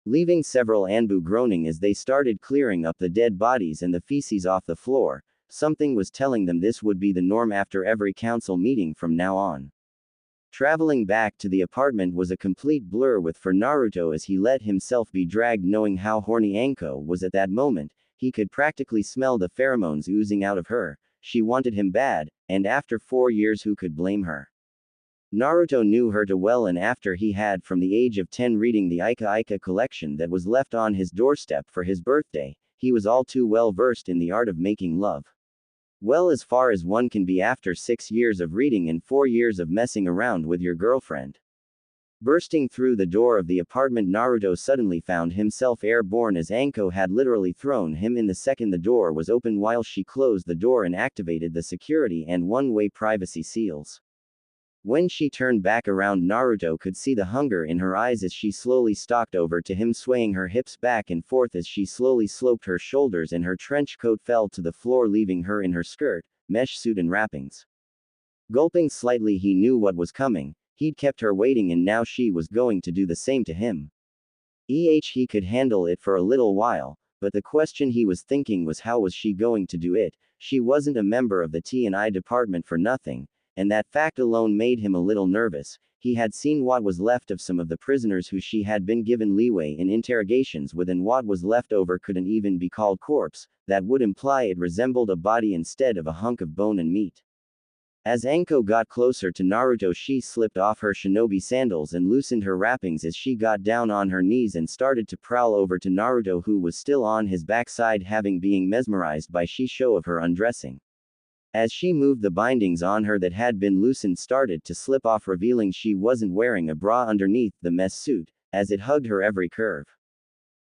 Leaving several Anbu groaning as they started clearing up the dead bodies and the feces off the floor, something was telling them this would be the norm after every council meeting from now on. Traveling back to the apartment was a complete blur for Naruto as he let himself be dragged, knowing how horny Anko was at that moment. He could practically smell the pheromones oozing out of her. She wanted him bad, and after 4 years who could blame her? Naruto knew her too well, and after he had from the age of 10 reading the Ika Ika collection that was left on his doorstep for his birthday, he was all too well versed in the art of making love. Well, as far as one can be after 6 years of reading and 4 years of messing around with your girlfriend. Bursting through the door of the apartment, Naruto suddenly found himself airborne as Anko had literally thrown him in the second the door was open while she closed the door and activated the security and one-way privacy seals. When she turned back around, Naruto could see the hunger in her eyes as she slowly stalked over to him, swaying her hips back and forth as she slowly sloped her shoulders and her trench coat fell to the floor, leaving her in her skirt, mesh suit and wrappings. Gulping slightly, he knew what was coming. He'd kept her waiting and now she was going to do the same to him. He could handle it for a little while, but the question he was thinking was how was she going to do it? She wasn't a member of the T&I department for nothing, and that fact alone made him a little nervous. He had seen what was left of some of the prisoners who she had been given leeway in interrogations with, and what was left over couldn't even be called corpse. That would imply it resembled a body instead of a hunk of bone and meat. As Anko got closer to Naruto, she slipped off her shinobi sandals and loosened her wrappings as she got down on her knees and started to prowl over to Naruto, who was still on his backside, having being mesmerized by she show of her undressing. As she moved, the bindings on her that had been loosened started to slip off, revealing she wasn't wearing a bra underneath the mess suit, as it hugged her every curve.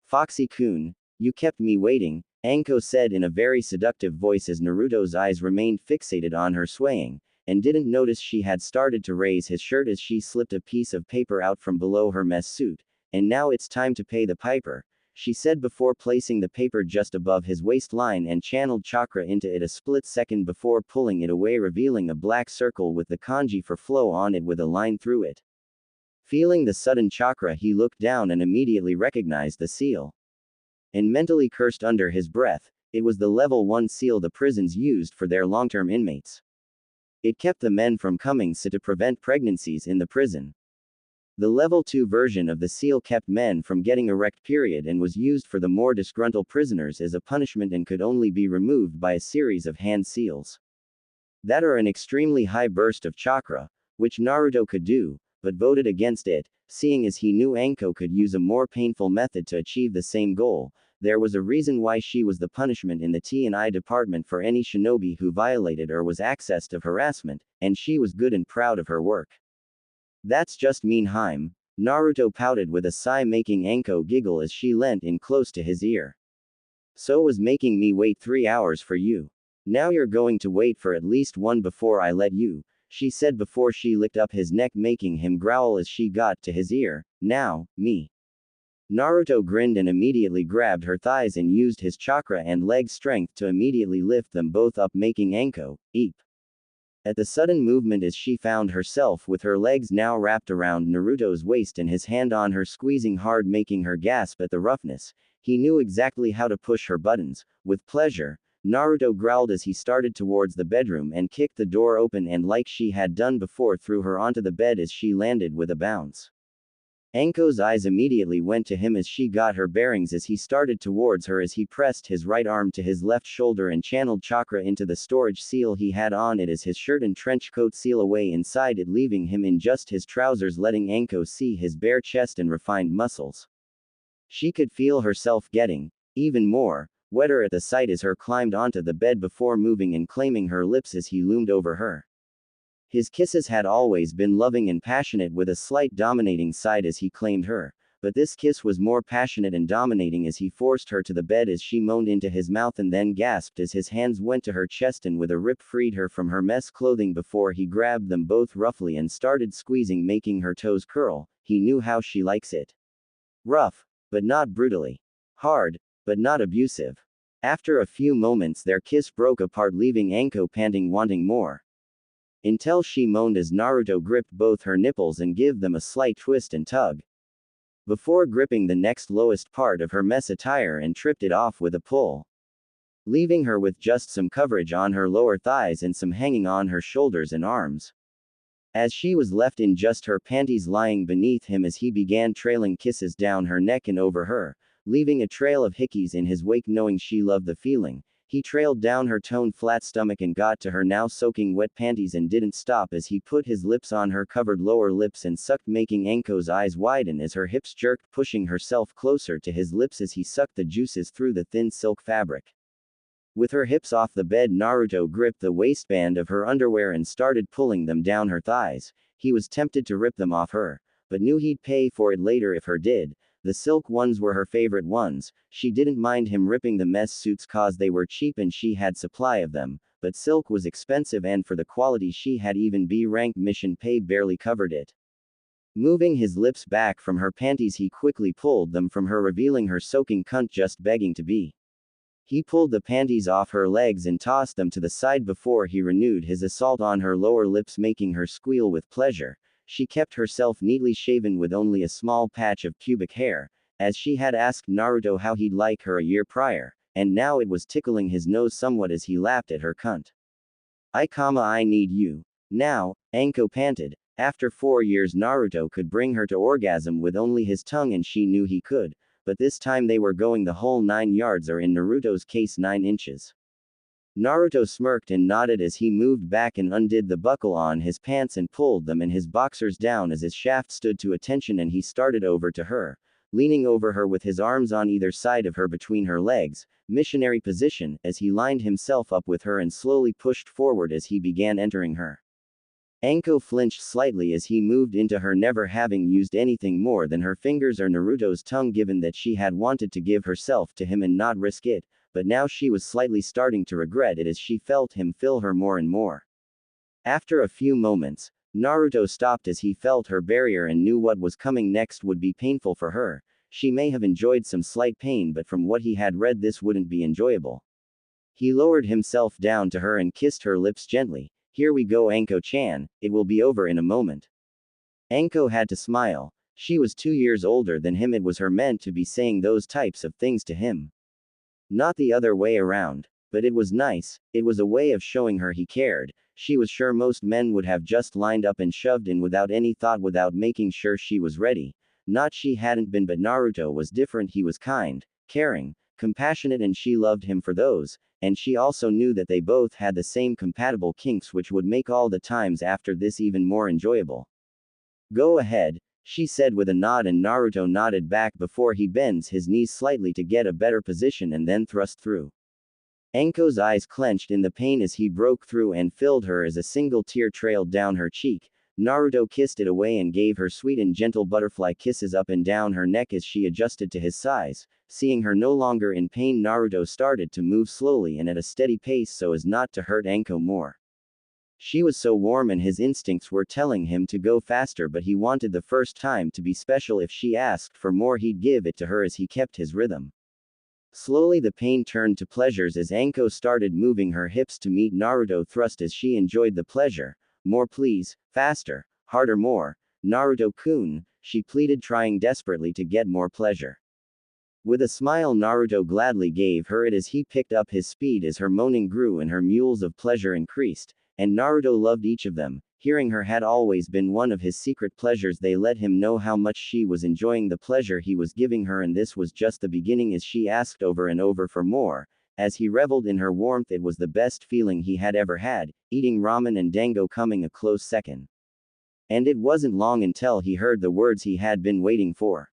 Foxy-kun, you kept me waiting, Anko said in a very seductive voice as Naruto's eyes remained fixated on her, swaying, and didn't notice she had started to raise his shirt as she slipped a piece of paper out from below her mess suit. And now it's time to pay the piper, she said before placing the paper just above his waistline and channeled chakra into it a split second before pulling it away, revealing a black circle with the kanji for flow on it with a line through it. Feeling the sudden chakra, he looked down and immediately recognized the seal. And mentally cursed under his breath, it was the level 1 seal the prisons used for their long-term inmates. It kept the men from coming so to prevent pregnancies in the prison. The level 2 version of the seal kept men from getting erect period and was used for the more disgruntled prisoners as a punishment and could only be removed by a series of hand seals. That are an extremely high burst of chakra, which Naruto could do, but voted against it, seeing as he knew Anko could use a more painful method to achieve the same goal. There was a reason why she was the punishment in the T&I department for any shinobi who violated or was accessed of harassment, and she was good and proud of her work. That's just mean Heim, Naruto pouted with a sigh, making Anko giggle as she leant in close to his ear. So was making me wait 3 hours for you. Now you're going to wait for at least 1 before I let you, she said before she licked up his neck, making him growl as she got to his ear. Now, me. Naruto grinned and immediately grabbed her thighs and used his chakra and leg strength to immediately lift them both up, making Anko eep. At the sudden movement as she found herself with her legs now wrapped around Naruto's waist and his hand on her, squeezing hard, making her gasp at the roughness. He knew exactly how to push her buttons. With pleasure, Naruto growled as he started towards the bedroom and kicked the door open and, like she had done before, threw her onto the bed as she landed with a bounce. Anko's eyes immediately went to him as she got her bearings as he started towards her as he pressed his right arm to his left shoulder and channeled chakra into the storage seal he had on it as his shirt and trench coat seal away inside it, leaving him in just his trousers, letting Anko see his bare chest and refined muscles. She could feel herself getting even more wetter at the sight as her climbed onto the bed before moving and claiming her lips as he loomed over her. His kisses had always been loving and passionate with a slight dominating side as he claimed her, but this kiss was more passionate and dominating as he forced her to the bed as she moaned into his mouth and then gasped as his hands went to her chest and with a rip freed her from her mess clothing before he grabbed them both roughly and started squeezing, making her toes curl. He knew how she likes it. Rough, but not brutally. Hard, but not abusive. After a few moments their kiss broke apart, leaving Anko panting, wanting more. Until she moaned as Naruto gripped both her nipples and gave them a slight twist and tug. Before gripping the next lowest part of her mess attire and tripped it off with a pull, leaving her with just some coverage on her lower thighs and some hanging on her shoulders and arms. As she was left in just her panties lying beneath him as he began trailing kisses down her neck and over her, leaving a trail of hickeys in his wake, knowing she loved the feeling. He trailed down her toned flat stomach and got to her now soaking wet panties and didn't stop as he put his lips on her covered lower lips and sucked, making Anko's eyes widen as her hips jerked, pushing herself closer to his lips as he sucked the juices through the thin silk fabric. With her hips off the bed, Naruto gripped the waistband of her underwear and started pulling them down her thighs. He was tempted to rip them off her, but knew he'd pay for it later if her did. The silk ones were her favorite ones. She didn't mind him ripping the mess suits cause they were cheap and she had supply of them, but silk was expensive and for the quality she had, even B-rank mission pay barely covered it. Moving his lips back from her panties, he quickly pulled them from her, revealing her soaking cunt just begging to be. He pulled the panties off her legs and tossed them to the side before he renewed his assault on her lower lips, making her squeal with pleasure. She kept herself neatly shaven with only a small patch of pubic hair, as she had asked Naruto how he'd like her a year prior, and now it was tickling his nose somewhat as he laughed at her cunt. I need you. Now, Anko panted. After 4 years Naruto could bring her to orgasm with only his tongue, and she knew he could, but this time they were going the whole 9 yards, or in Naruto's case 9 inches. Naruto smirked and nodded as he moved back and undid the buckle on his pants and pulled them and his boxers down as his shaft stood to attention, and he started over to her, leaning over her with his arms on either side of her between her legs, missionary position, as he lined himself up with her and slowly pushed forward as he began entering her. Anko flinched slightly as he moved into her, never having used anything more than her fingers or Naruto's tongue, given that she had wanted to give herself to him and not risk it, but now she was slightly starting to regret it as she felt him fill her more and more. After a few moments, Naruto stopped as he felt her barrier and knew what was coming next would be painful for her. She may have enjoyed some slight pain, but from what he had read this wouldn't be enjoyable. He lowered himself down to her and kissed her lips gently. Here we go, Anko-chan, it will be over in a moment. Anko had to smile. She was 2 years older than him, it was her meant to be saying those types of things to him. Not the other way around. But it was nice, it was a way of showing her he cared. She was sure most men would have just lined up and shoved in without any thought, without making sure she was ready. Not she hadn't been, but Naruto was different. He was kind, caring, compassionate, and she loved him for those, and she also knew that they both had the same compatible kinks, which would make all the times after this even more enjoyable. Go ahead, she said with a nod, and Naruto nodded back before he bends his knees slightly to get a better position and then thrust through. Anko's eyes clenched in the pain as he broke through and filled her as a single tear trailed down her cheek. Naruto kissed it away and gave her sweet and gentle butterfly kisses up and down her neck as she adjusted to his size. Seeing her no longer in pain, Naruto started to move slowly and at a steady pace so as not to hurt Anko more. She was so warm and his instincts were telling him to go faster, but he wanted the first time to be special. If she asked for more, he'd give it to her as he kept his rhythm. Slowly the pain turned to pleasures as Anko started moving her hips to meet Naruto thrust as she enjoyed the pleasure. More please, faster, harder, more. Naruto-kun, she pleaded, trying desperately to get more pleasure. With a smile, Naruto gladly gave her it as he picked up his speed as her moaning grew and her mules of pleasure increased, and Naruto loved each of them. Hearing her had always been one of his secret pleasures. They let him know how much she was enjoying the pleasure he was giving her, and this was just the beginning as she asked over and over for more. As he reveled in her warmth, it was the best feeling he had ever had, eating ramen and dango coming a close second. And it wasn't long until he heard the words he had been waiting for.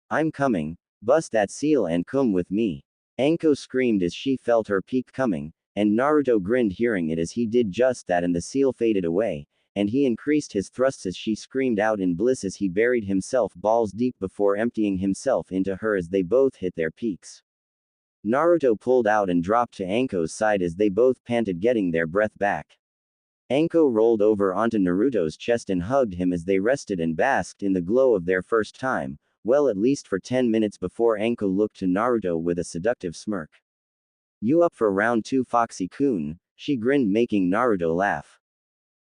I'm coming, bust that seal and come with me. Anko screamed as she felt her peak coming, and Naruto grinned hearing it as he did just that, and the seal faded away, and he increased his thrusts as she screamed out in bliss as he buried himself balls deep before emptying himself into her as they both hit their peaks. Naruto pulled out and dropped to Anko's side as they both panted, getting their breath back. Anko rolled over onto Naruto's chest and hugged him as they rested and basked in the glow of their first time, well, at least for 10 minutes before Anko looked to Naruto with a seductive smirk. You up for round 2, Foxy-kun? She grinned, making Naruto laugh.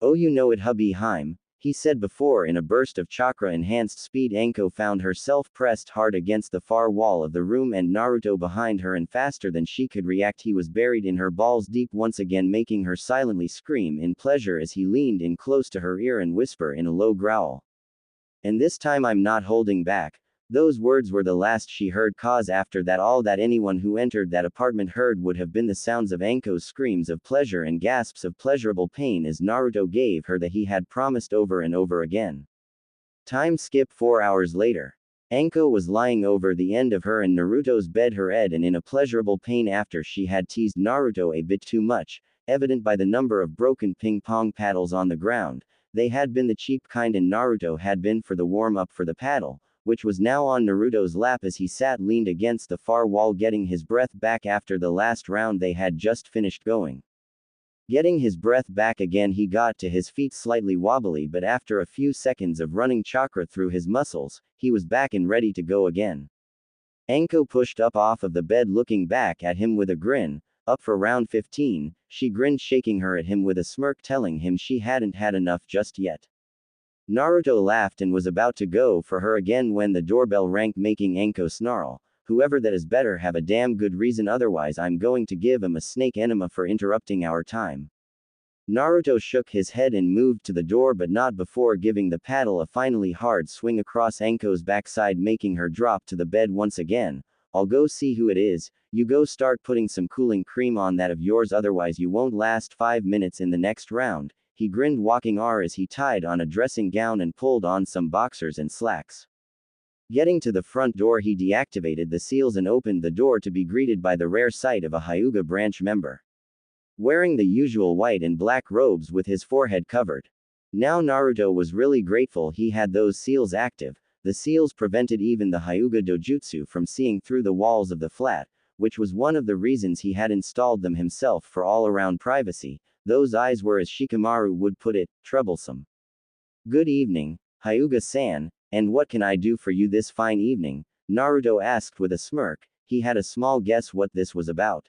Oh, you know it, hubby Heim, he said before in a burst of chakra-enhanced speed. Anko found herself pressed hard against the far wall of the room and Naruto behind her, and faster than she could react he was buried in her balls deep once again, making her silently scream in pleasure as he leaned in close to her ear and whisper in a low growl. And this time I'm not holding back. Those words were the last she heard, cause after that all that anyone who entered that apartment heard would have been the sounds of Anko's screams of pleasure and gasps of pleasurable pain as Naruto gave her that he had promised over and over again. Time skip 4 hours later. Anko was lying over the end of her and Naruto's bed, her head and in a pleasurable pain after she had teased Naruto a bit too much, evident by the number of broken ping-pong paddles on the ground. They had been the cheap kind and Naruto had been for the warm-up for the paddle, which was now on Naruto's lap as he sat leaned against the far wall, getting his breath back after the last round they had just finished going. Getting his breath back again, he got to his feet slightly wobbly, but after a few seconds of running chakra through his muscles, he was back and ready to go again. Anko pushed up off of the bed looking back at him with a grin. Up for round 15, she grinned, shaking her at him with a smirk, telling him she hadn't had enough just yet. Naruto laughed and was about to go for her again when the doorbell rang, making Anko snarl. Whoever that is better have a damn good reason, otherwise I'm going to give him a snake enema for interrupting our time. Naruto shook his head and moved to the door, but not before giving the paddle a finally hard swing across Anko's backside, making her drop to the bed once again. I'll go see who it is. You go start putting some cooling cream on that of yours, otherwise you won't last 5 minutes in the next round. He grinned, walking as he tied on a dressing gown and pulled on some boxers and slacks. Getting to the front door, he deactivated the seals and opened the door to be greeted by the rare sight of a Hyuga branch member. Wearing the usual white and black robes with his forehead covered. Now Naruto was really grateful he had those seals active. The seals prevented even the Hyuga dojutsu from seeing through the walls of the flat, which was one of the reasons he had installed them himself, for all-around privacy. Those eyes were, as Shikamaru would put it, troublesome. Good evening, Hyuga-san, and what can I do for you this fine evening? Naruto asked with a smirk. He had a small guess what this was about.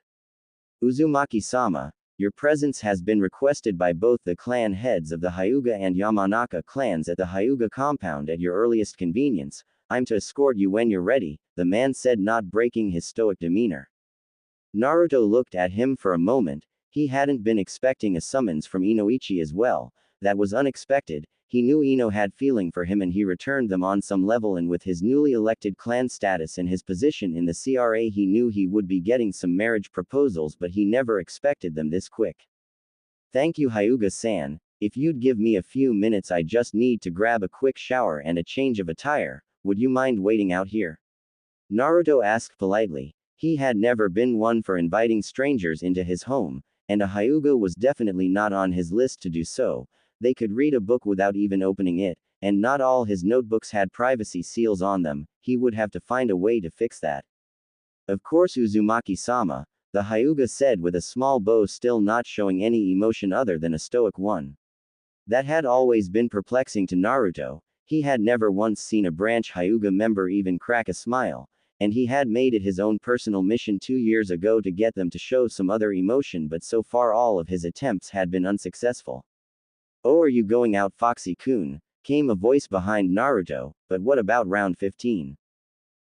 Uzumaki-sama, Your presence has been requested by both the clan heads of the Hyuga and Yamanaka clans at the Hyuga compound at your earliest convenience. I'm to escort you when you're ready, the man said, not breaking his stoic demeanor. Naruto looked at him for a moment. He hadn't been expecting a summons from Inoichi as well. That was unexpected. He knew Ino had feeling for him and he returned them on some level, and with his newly elected clan status and his position in the CRA he knew he would be getting some marriage proposals, but he never expected them this quick. Thank you, Hyuga-san. If you'd give me a few minutes, I just need to grab a quick shower and a change of attire. Would you mind waiting out here? Naruto asked politely. He had never been one for inviting strangers into his home, and a Hyuga was definitely not on his list to do so. They could read a book without even opening it, and not all his notebooks had privacy seals on them. He would have to find a way to fix that. Of course, Uzumaki-sama, the Hyuga said with a small bow, still not showing any emotion other than a stoic one. That had always been perplexing to Naruto. He had never once seen a branch Hyuga member even crack a smile, and he had made it his own personal mission 2 years ago to get them to show some other emotion, but so far all of his attempts had been unsuccessful. Oh, are you going out, Foxy-kun? Came a voice behind Naruto, but what about round 15?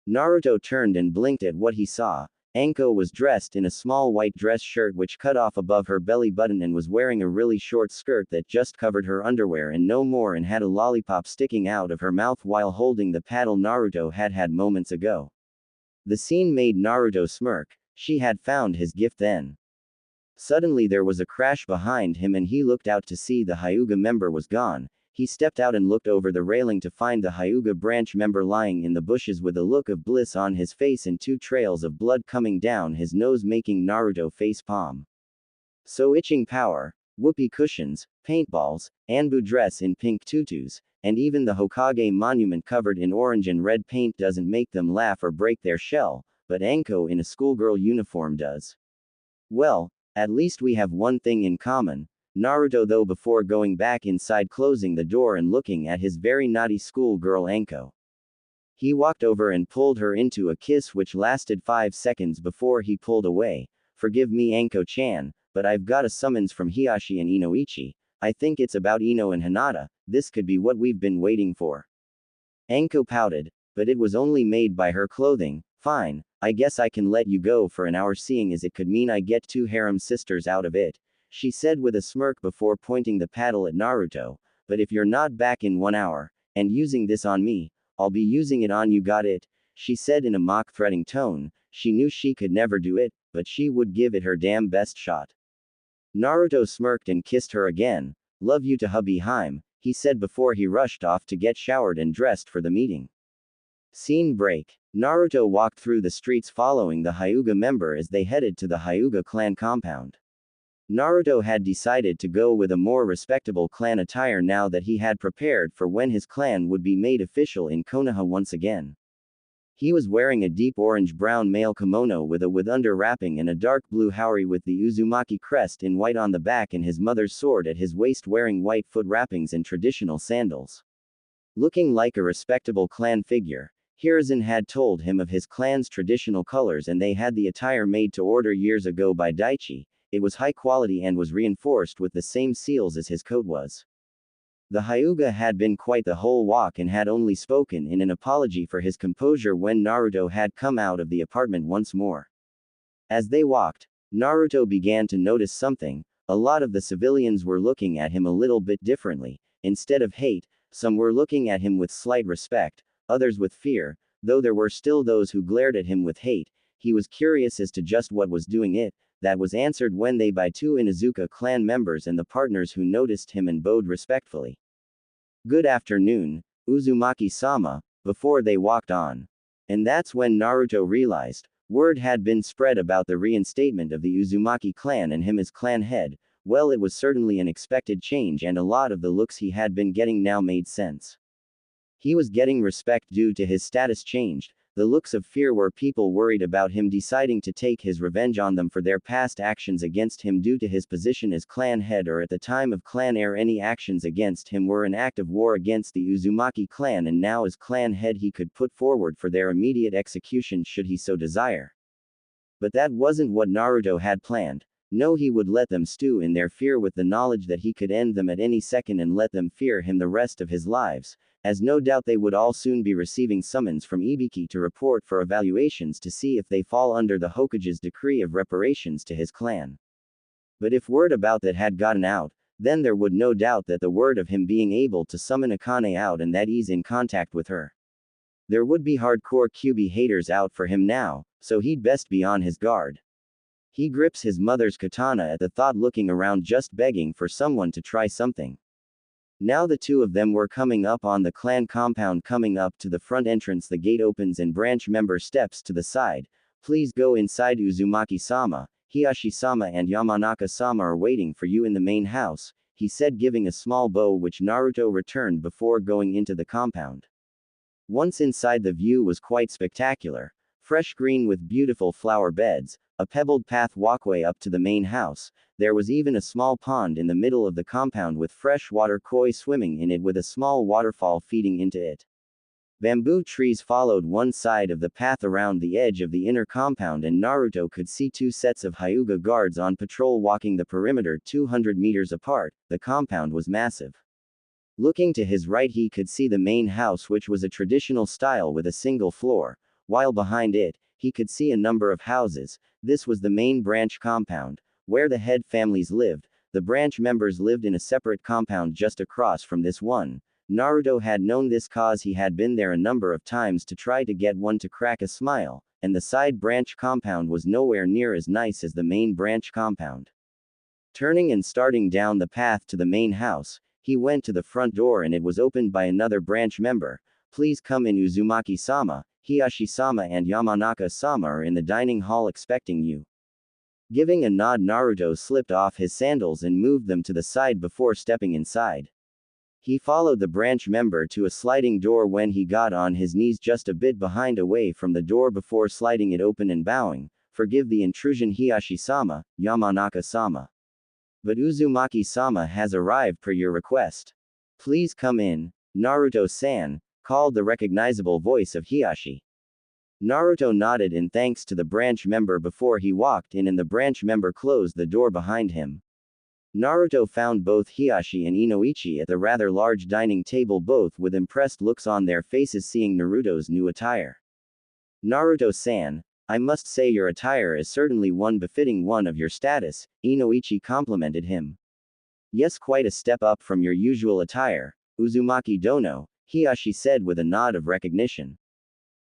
Naruto turned and blinked at what he saw. Anko was dressed in a small white dress shirt which cut off above her belly button and was wearing a really short skirt that just covered her underwear and no more, and had a lollipop sticking out of her mouth while holding the paddle Naruto had had moments ago. The scene made Naruto smirk. She had found his gift then. Suddenly there was a crash behind him and he looked out to see the Hyuga member was gone. He stepped out and looked over the railing to find the Hyuga branch member lying in the bushes with a look of bliss on his face and 2 trails of blood coming down his nose, making Naruto face palm. So itching power, whoopee cushions, paintballs, Anbu dress in pink tutus, and even the Hokage monument covered in orange and red paint doesn't make them laugh or break their shell, but Anko in a schoolgirl uniform does. Well, at least we have one thing in common. Naruto though, before going back inside, closing the door and looking at his very naughty schoolgirl Anko. He walked over and pulled her into a kiss which lasted 5 seconds before he pulled away. Forgive me, Anko-chan, but I've got a summons from Hiashi and Inoichi. I think it's about Ino and Hinata. This could be what we've been waiting for. Anko pouted, but it was only made by her clothing. Fine, I guess I can let you go for an hour, seeing as it could mean I get 2 harem sisters out of it, she said with a smirk before pointing the paddle at Naruto. But if you're not back in 1 hour, and using this on me, I'll be using it on you, got it? She said in a mock threatening tone. She knew she could never do it, but she would give it her damn best shot. Naruto smirked and kissed her again. Love you to hubby Haim, he said before he rushed off to get showered and dressed for the meeting. Scene break. Naruto walked through the streets following the Hyuga member as they headed to the Hyuga clan compound. Naruto had decided to go with a more respectable clan attire now that he had prepared for when his clan would be made official in Konoha once again. He was wearing a deep orange-brown male kimono with under wrapping and a dark blue haori with the Uzumaki crest in white on the back and his mother's sword at his waist, wearing white foot wrappings and traditional sandals. Looking like a respectable clan figure, Hiruzen had told him of his clan's traditional colors and they had the attire made to order years ago by Daichi. It was high quality and was reinforced with the same seals as his coat was. The Hyuga had been quite the whole walk and had only spoken in an apology for his composure when Naruto had come out of the apartment once more. As they walked, Naruto began to notice something. A lot of the civilians were looking at him a little bit differently. Instead of hate, some were looking at him with slight respect, others with fear, though there were still those who glared at him with hate. He was curious as to just what was doing it. That was answered when they by 2 Inuzuka clan members and the partners who noticed him and bowed respectfully. Good afternoon, Uzumaki-sama, before they walked on. And that's when Naruto realized, word had been spread about the reinstatement of the Uzumaki clan and him as clan head. Well, it was certainly an expected change and a lot of the looks he had been getting now made sense. He was getting respect due to his status changed. The looks of fear were people worried about him deciding to take his revenge on them for their past actions against him due to his position as clan head, or at the time of clan heir any actions against him were an act of war against the Uzumaki clan, and now as clan head he could put forward for their immediate execution should he so desire. But that wasn't what Naruto had planned. No, he would let them stew in their fear with the knowledge that he could end them at any second and let them fear him the rest of his lives, as no doubt they would all soon be receiving summons from Ibiki to report for evaluations to see if they fall under the Hokage's decree of reparations to his clan. But if word about that had gotten out, then there would no doubt that the word of him being able to summon Akane out and that he's in contact with her. There would be hardcore QB haters out for him now, so he'd best be on his guard. He grips his mother's katana at the thought, looking around just begging for someone to try something. Now the two of them were coming up on the clan compound. Coming up to the front entrance, the gate opens and branch member steps to the side. Please go inside. Uzumaki-sama, Hiashi-sama and Yamanaka-sama are waiting for you in the main house, he said, giving a small bow which Naruto returned before going into the compound. Once inside, the view was quite spectacular. Fresh green with beautiful flower beds, a pebbled path walkway up to the main house. There was even a small pond in the middle of the compound with fresh water koi swimming in it with a small waterfall feeding into it. Bamboo trees followed one side of the path around the edge of the inner compound, and Naruto could see two sets of Hyuga guards on patrol walking the perimeter 200 meters apart. The compound was massive. Looking to his right, he could see the main house, which was a traditional style with a single floor, while behind it, he could see a number of houses. This was the main branch compound, where the head families lived. The branch members lived in a separate compound just across from this one. Naruto had known this cause he had been there a number of times to try to get one to crack a smile, and the side branch compound was nowhere near as nice as the main branch compound. Turning and starting down the path to the main house, he went to the front door and it was opened by another branch member. Please come in. Uzumaki-sama, Hiashi-sama and Yamanaka-sama are in the dining hall expecting you. Giving a nod, Naruto slipped off his sandals and moved them to the side before stepping inside. He followed the branch member to a sliding door. When he got on his knees just a bit behind away from the door before sliding it open and bowing, "Forgive the intrusion, Hiashi-sama, Yamanaka-sama. But Uzumaki-sama has arrived per your request. Please come in, Naruto-san," called the recognizable voice of Hiashi. Naruto nodded in thanks to the branch member before he walked in, and the branch member closed the door behind him. Naruto found both Hiashi and Inoichi at the rather large dining table, both with impressed looks on their faces seeing Naruto's new attire. "Naruto-san, I must say your attire is certainly one befitting one of your status," Inoichi complimented him. "Yes, quite a step up from your usual attire, Uzumaki Dono," Hiashi said with a nod of recognition.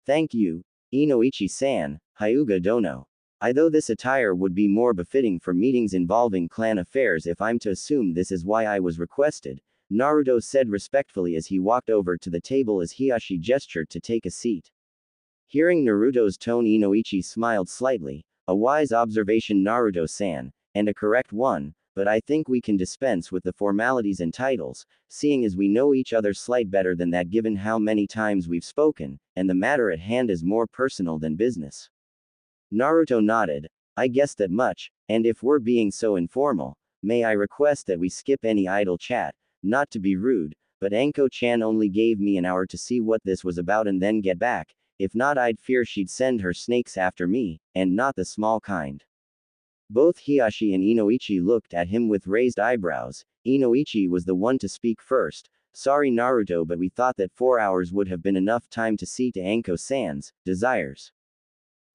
"Thank you, Inoichi-san, Hyuga Dono. Though this attire would be more befitting for meetings involving clan affairs if I'm to assume this is why I was requested," Naruto said respectfully as he walked over to the table as Hiashi gestured to take a seat. Hearing Naruto's tone, Inoichi smiled slightly. "A wise observation, Naruto-san, and a correct one, but I think we can dispense with the formalities and titles, seeing as we know each other slight better than that given how many times we've spoken, and the matter at hand is more personal than business." Naruto nodded. "I guess that much, and if we're being so informal, may I request that we skip any idle chat, not to be rude, but Anko-chan only gave me an hour to see what this was about and then get back. If not, I'd fear she'd send her snakes after me, and not the small kind." Both Hiashi and Inoichi looked at him with raised eyebrows. Inoichi was the one to speak first. "Sorry Naruto, but we thought that 4 hours would have been enough time to see to Anko-san's desires."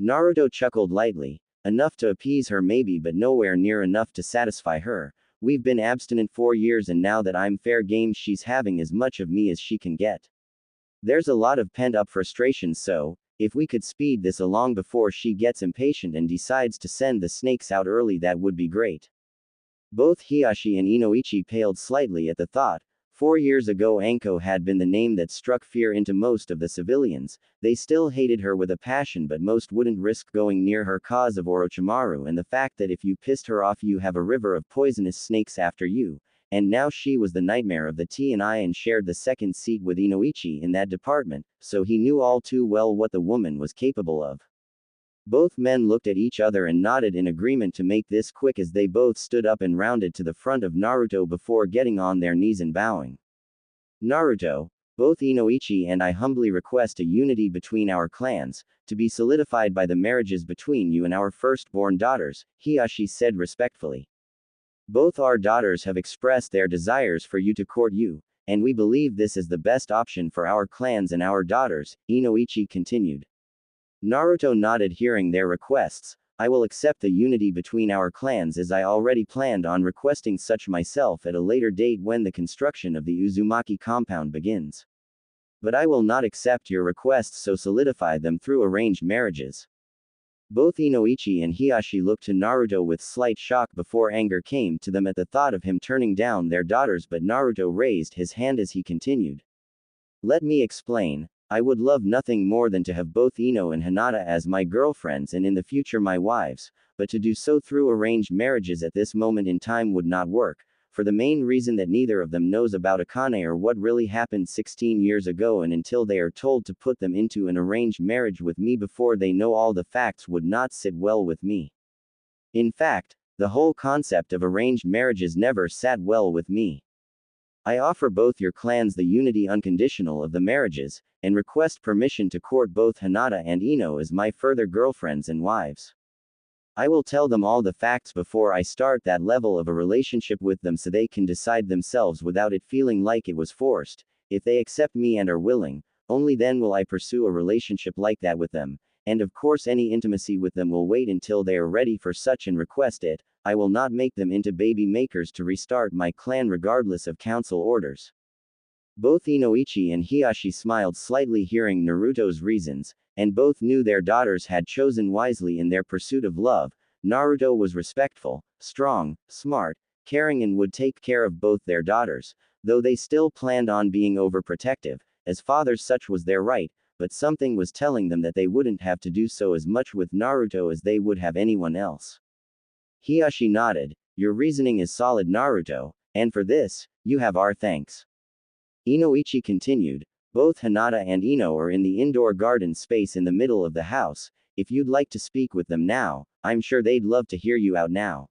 Naruto chuckled lightly. "Enough to appease her maybe, but nowhere near enough to satisfy her. We've been abstinent 4 years and now that I'm fair game she's having as much of me as she can get. There's a lot of pent-up frustration, so, if we could speed this along before she gets impatient and decides to send the snakes out early, that would be great." Both Hiashi and Inoichi paled slightly at the thought. 4 years ago Anko had been the name that struck fear into most of the civilians. They still hated her with a passion, but most wouldn't risk going near her cause of Orochimaru and the fact that if you pissed her off you have a river of poisonous snakes after you. And now she was the nightmare of the T&I and shared the second seat with Inoichi in that department, so he knew all too well what the woman was capable of. Both men looked at each other and nodded in agreement to make this quick as they both stood up and rounded to the front of Naruto before getting on their knees and bowing. "Naruto, Both Inoichi and I humbly request a unity between our clans, to be solidified by the marriages between you and our firstborn daughters, Hiyashi said respectfully. Both our daughters have expressed their desires for you to court you, and we believe this is the best option for our clans and our daughters, Inoichi continued. Naruto nodded hearing their requests. I will accept the unity between our clans as I already planned on requesting such myself at a later date when the construction of the Uzumaki compound begins. But I will not accept your requests, so solidify them through arranged marriages. Both Inoichi and Hiyashi looked to Naruto with slight shock before anger came to them at the thought of him turning down their daughters, but Naruto raised his hand as he continued. Let me explain. I would love nothing more than to have both Ino and Hinata as my girlfriends and in the future my wives, but to do so through arranged marriages at this moment in time would not work, for the main reason that neither of them knows about Akane or what really happened 16 years ago, and until they are told to put them into an arranged marriage with me before they know all the facts would not sit well with me. In fact, the whole concept of arranged marriages never sat well with me. I offer both your clans the unity unconditional of the marriages, and request permission to court both Hinata and Ino as my further girlfriends and wives. I will tell them all the facts before I start that level of a relationship with them so they can decide themselves without it feeling like it was forced. If they accept me and are willing, only then will I pursue a relationship like that with them, and of course any intimacy with them will wait until they are ready for such and request it. I will not make them into baby makers to restart my clan regardless of council orders. Both Inoichi and Hiyashi smiled slightly hearing Naruto's reasons, and both knew their daughters had chosen wisely in their pursuit of love. Naruto was respectful, strong, smart, caring, and would take care of both their daughters, though they still planned on being overprotective. As fathers, such was their right, but something was telling them that they wouldn't have to do so as much with Naruto as they would have anyone else. Hiyashi nodded. Your reasoning is solid, Naruto, and for this, you have our thanks. Inoichi continued. Both Hinata and Ino are in the indoor garden space in the middle of the house. If you'd like to speak with them now, I'm sure they'd love to hear you out now.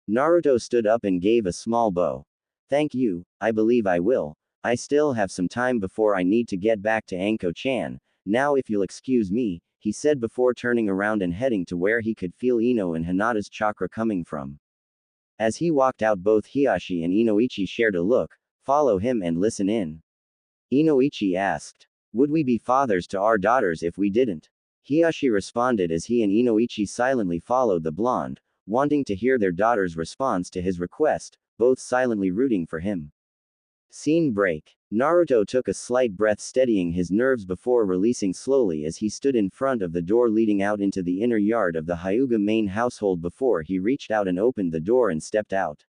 Naruto stood up and gave a small bow. Thank you, I believe I will. I still have some time before I need to get back to Anko-chan. Now if you'll excuse me, he said before turning around and heading to where he could feel Ino and Hinata's chakra coming from. As he walked out, both Hiyashi and Inoichi shared a look. Follow him and listen in. Inoichi asked. Would we be fathers to our daughters if we didn't? Hiyashi responded as he and Inoichi silently followed the blonde, wanting to hear their daughter's response to his request, both silently rooting for him. Scene break. Naruto took a slight breath, steadying his nerves before releasing slowly as he stood in front of the door leading out into the inner yard of the Hyuga main household before he reached out and opened the door and stepped out.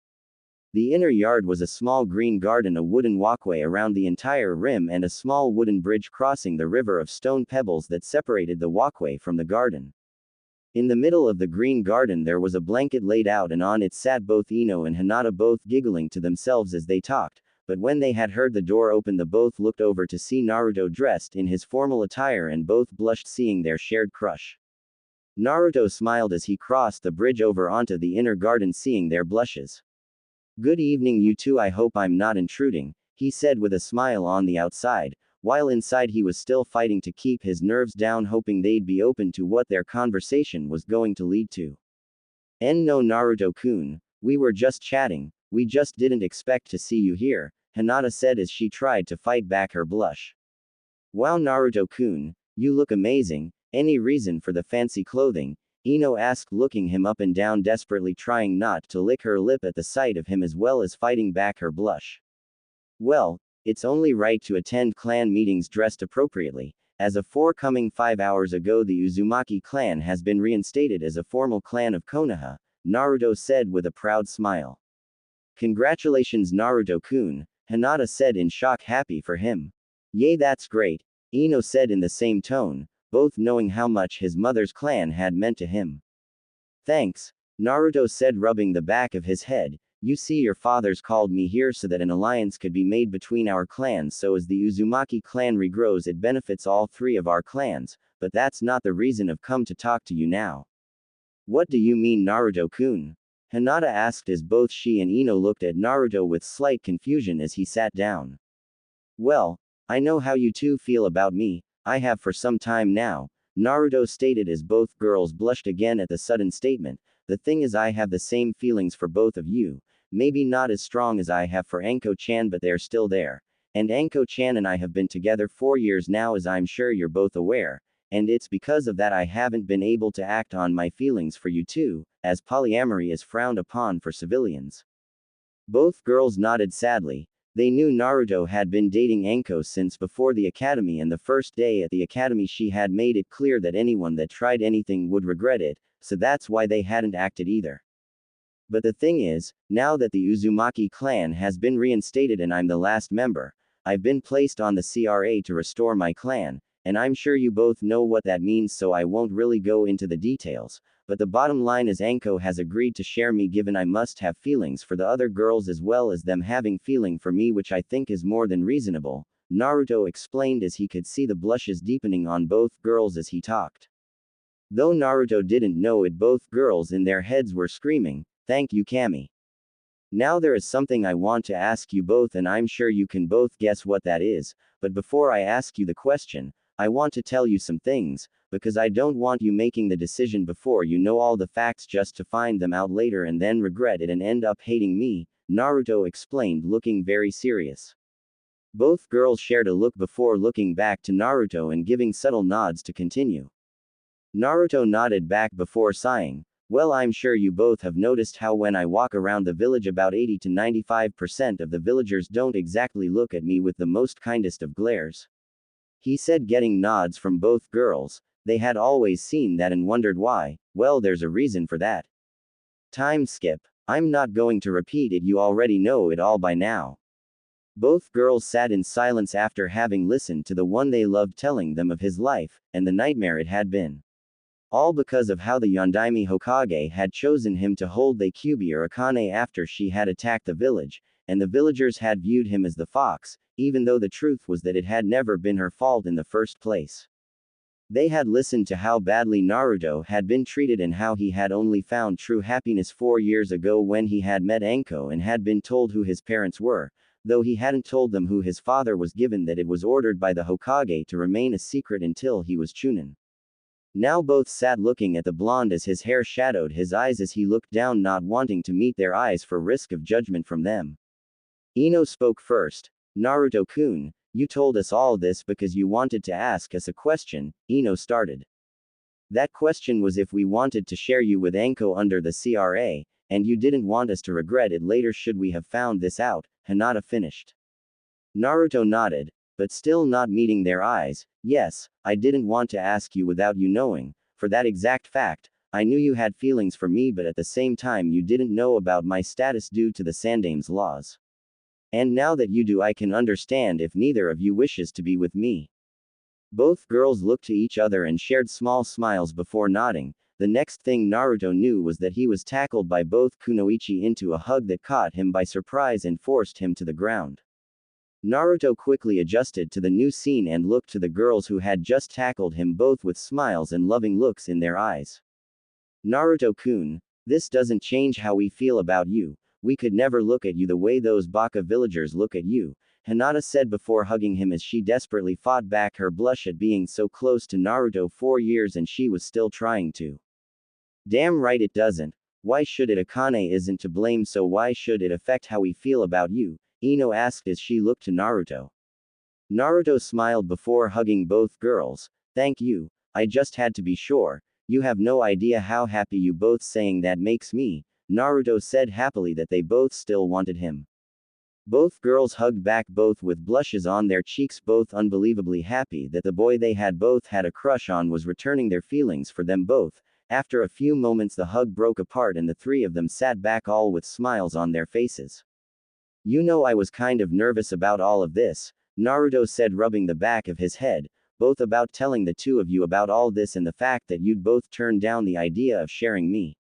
The inner yard was a small green garden, a wooden walkway around the entire rim, and a small wooden bridge crossing the river of stone pebbles that separated the walkway from the garden. In the middle of the green garden there was a blanket laid out, and on it sat both Ino and Hinata, both giggling to themselves as they talked. But when they had heard the door open, they both looked over to see Naruto dressed in his formal attire, and both blushed seeing their shared crush. Naruto smiled as he crossed the bridge over onto the inner garden, seeing their blushes. Good evening, you two. I hope I'm not intruding, he said with a smile on the outside, while inside he was still fighting to keep his nerves down, hoping they'd be open to what their conversation was going to lead to. No, Naruto-kun, we were just chatting, we just didn't expect to see you here, Hinata said as she tried to fight back her blush. Wow, Naruto-kun, you look amazing. Any reason for the fancy clothing? Ino asked, looking him up and down, desperately trying not to lick her lip at the sight of him as well as fighting back her blush. Well, it's only right to attend clan meetings dressed appropriately. As of coming 5 hours ago, the Uzumaki clan has been reinstated as a formal clan of Konoha, Naruto said with a proud smile. Congratulations, Naruto-kun, Hinata said in shock, happy for him. Yay, that's great, Ino said in the same tone, both knowing how much his mother's clan had meant to him. Thanks, Naruto said, rubbing the back of his head. You see, your fathers called me here so that an alliance could be made between our clans, so as the Uzumaki clan regrows it benefits all three of our clans, but that's not the reason I've come to talk to you now. What do you mean, Naruto-kun? Hinata asked as both she and Ino looked at Naruto with slight confusion as he sat down. Well, I know how you two feel about me, I have for some time now, Naruto stated as both girls blushed again at the sudden statement. The thing is, I have the same feelings for both of you, maybe not as strong as I have for Anko-chan, but they're still there. And Anko-chan and I have been together 4 years now, as I'm sure you're both aware, and it's because of that I haven't been able to act on my feelings for you two, as polyamory is frowned upon for civilians. Both girls nodded sadly. They knew Naruto had been dating Anko since before the academy, and the first day at the academy she had made it clear that anyone that tried anything would regret it, so that's why they hadn't acted either. But the thing is, now that the Uzumaki clan has been reinstated and I'm the last member, I've been placed on the CRA to restore my clan, and I'm sure you both know what that means, so I won't really go into the details, but the bottom line is Anko has agreed to share me, given I must have feelings for the other girls as well as them having feeling for me, which I think is more than reasonable, Naruto explained as he could see the blushes deepening on both girls as he talked. Though Naruto didn't know it, both girls in their heads were screaming, "Thank you, Kami." Now there is something I want to ask you both, and I'm sure you can both guess what that is, but before I ask you the question, I want to tell you some things, because I don't want you making the decision before you know all the facts just to find them out later and then regret it and end up hating me, Naruto explained, looking very serious. Both girls shared a look before looking back to Naruto and giving subtle nods to continue. Naruto nodded back before sighing. Well, I'm sure you both have noticed how when I walk around the village about 80 to 95% of the villagers don't exactly look at me with the most kindest of glares. He said, getting nods from both girls. They had always seen that and wondered why. Well, there's a reason for that. Time skip. I'm not going to repeat it, you already know it all by now. Both girls sat in silence after having listened to the one they loved telling them of his life, and the nightmare it had been. All because of how the Yondaime Hokage had chosen him to hold the Kyubi or Akane after she had attacked the village, and the villagers had viewed him as the fox, even though the truth was that it had never been her fault in the first place. They had listened to how badly Naruto had been treated and how he had only found true happiness 4 years ago when he had met Anko and had been told who his parents were, though he hadn't told them who his father was, given that it was ordered by the Hokage to remain a secret until he was Chunin. Now both sat looking at the blonde as his hair shadowed his eyes as he looked down, not wanting to meet their eyes for risk of judgment from them. Ino spoke first. Naruto-kun, you told us all this because you wanted to ask us a question, Ino started. That question was if we wanted to share you with Anko under the CRA, and you didn't want us to regret it later should we have found this out, Hinata finished. Naruto nodded, but still not meeting their eyes. Yes, I didn't want to ask you without you knowing, for that exact fact. I knew you had feelings for me, but at the same time you didn't know about my status due to the Sandame's laws. And now that you do, I can understand if neither of you wishes to be with me. Both girls looked to each other and shared small smiles before nodding. The next thing Naruto knew was that he was tackled by both Kunoichi into a hug that caught him by surprise and forced him to the ground. Naruto quickly adjusted to the new scene and looked to the girls who had just tackled him, both with smiles and loving looks in their eyes. Naruto-kun, this doesn't change how we feel about you. We could never look at you the way those Baka villagers look at you, Hinata said before hugging him as she desperately fought back her blush at being so close to Naruto 4 years and she was still trying to. Damn right it doesn't. Why should it? Akane isn't to blame, so why should it affect how we feel about you? Ino asked as she looked to Naruto. Naruto smiled before hugging both girls. Thank you, I just had to be sure. You have no idea how happy you both saying that makes me, Naruto said happily that they both still wanted him. Both girls hugged back, both with blushes on their cheeks, both unbelievably happy that the boy they had both had a crush on was returning their feelings for them both. After a few moments the hug broke apart and the three of them sat back, all with smiles on their faces. You know, I was kind of nervous about all of this, Naruto said, rubbing the back of his head, both about telling the two of you about all this and the fact that you'd both turned down the idea of sharing me.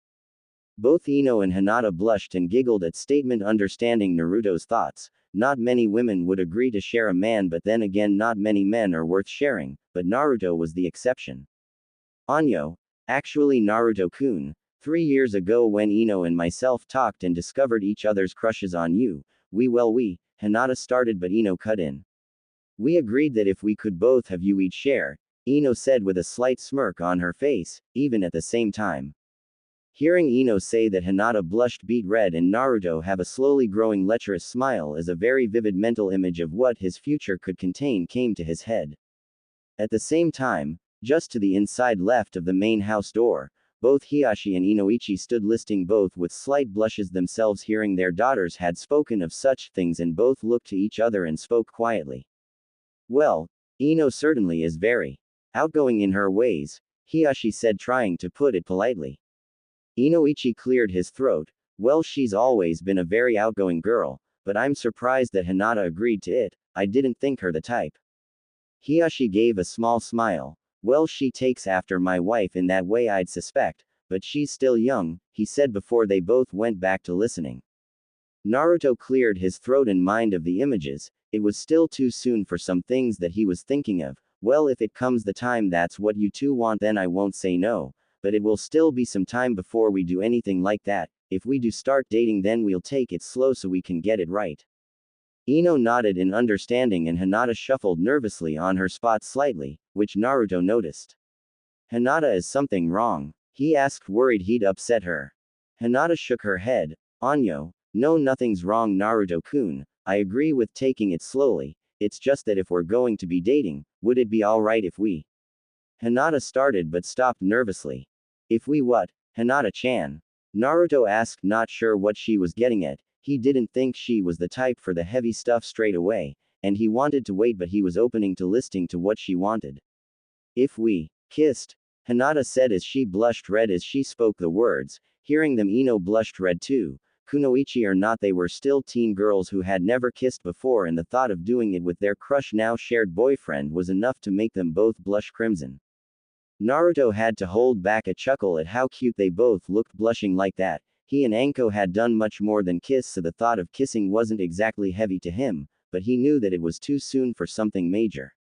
Both Ino and Hinata blushed and giggled at statement, understanding Naruto's thoughts. Not many women would agree to share a man, but then again not many men are worth sharing, but Naruto was the exception. Anyo, actually Naruto-kun, 3 years ago when Ino and myself talked and discovered each other's crushes on you, Hinata started, but Ino cut in. We agreed that if we could both have you each share, Ino said with a slight smirk on her face, even at the same time. Hearing Ino say that, Hinata blushed beet red and Naruto have a slowly growing lecherous smile as a very vivid mental image of what his future could contain came to his head. At the same time, just to the inside left of the main house door, both Hiashi and Inoichi stood listening, both with slight blushes themselves, hearing their daughters had spoken of such things, and both looked to each other and spoke quietly. Well, Ino certainly is very outgoing in her ways, Hiashi said, trying to put it politely. Inoichi cleared his throat. Well, she's always been a very outgoing girl, but I'm surprised that Hinata agreed to it. I didn't think her the type. Hiashi gave a small smile. Well, she takes after my wife in that way, I'd suspect, but she's still young, he said before they both went back to listening. Naruto cleared his throat and mind of the images. It was still too soon for some things that he was thinking of. Well, if it comes the time that's what you two want, then I won't say no, but it will still be some time before we do anything like that. If we do start dating, then we'll take it slow so we can get it right. Ino nodded in understanding and Hinata shuffled nervously on her spot slightly, which Naruto noticed. Hinata, is something wrong? He asked, worried he'd upset her. Hinata shook her head. Anyo, no, nothing's wrong, Naruto-kun. I agree with taking it slowly. It's just that if we're going to be dating, would it be alright if we? Hinata started but stopped nervously. If we what? Hinata-chan? Naruto asked, not sure what she was getting at. He didn't think she was the type for the heavy stuff straight away, and he wanted to wait, but he was opening to listening to what she wanted. If we kissed? Hinata said as she blushed red as she spoke the words. Hearing them, Ino blushed red too. Kunoichi or not, they were still teen girls who had never kissed before, and the thought of doing it with their crush, now shared boyfriend, was enough to make them both blush crimson. Naruto had to hold back a chuckle at how cute they both looked blushing like that. He and Anko had done much more than kiss, so the thought of kissing wasn't exactly heavy to him, but he knew that it was too soon for something major.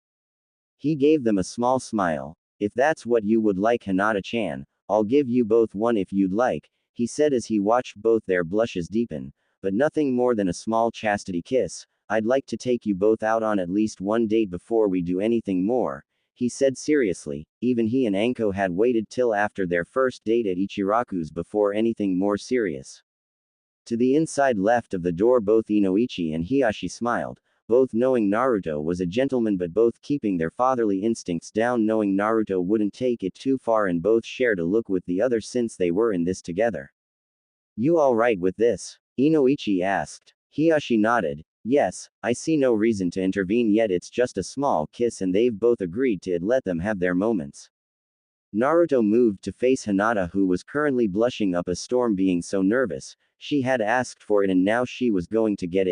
He gave them a small smile. If that's what you would like, Hinata-chan, I'll give you both one if you'd like, he said as he watched both their blushes deepen, but nothing more than a small chastity kiss. I'd like to take you both out on at least one date before we do anything more, he said seriously. Even he and Anko had waited till after their first date at Ichiraku's before anything more serious. To the inside left of the door, both Inoichi and Hiashi smiled, both knowing Naruto was a gentleman but both keeping their fatherly instincts down, knowing Naruto wouldn't take it too far, and both shared a look with the other since they were in this together. You alright with this? Inoichi asked. Hiashi nodded. Yes, I see no reason to intervene yet, it's just a small kiss and they've both agreed to it, let them have their moments. Naruto moved to face Hinata, who was currently blushing up a storm, being so nervous. She had asked for it and now she was going to get it.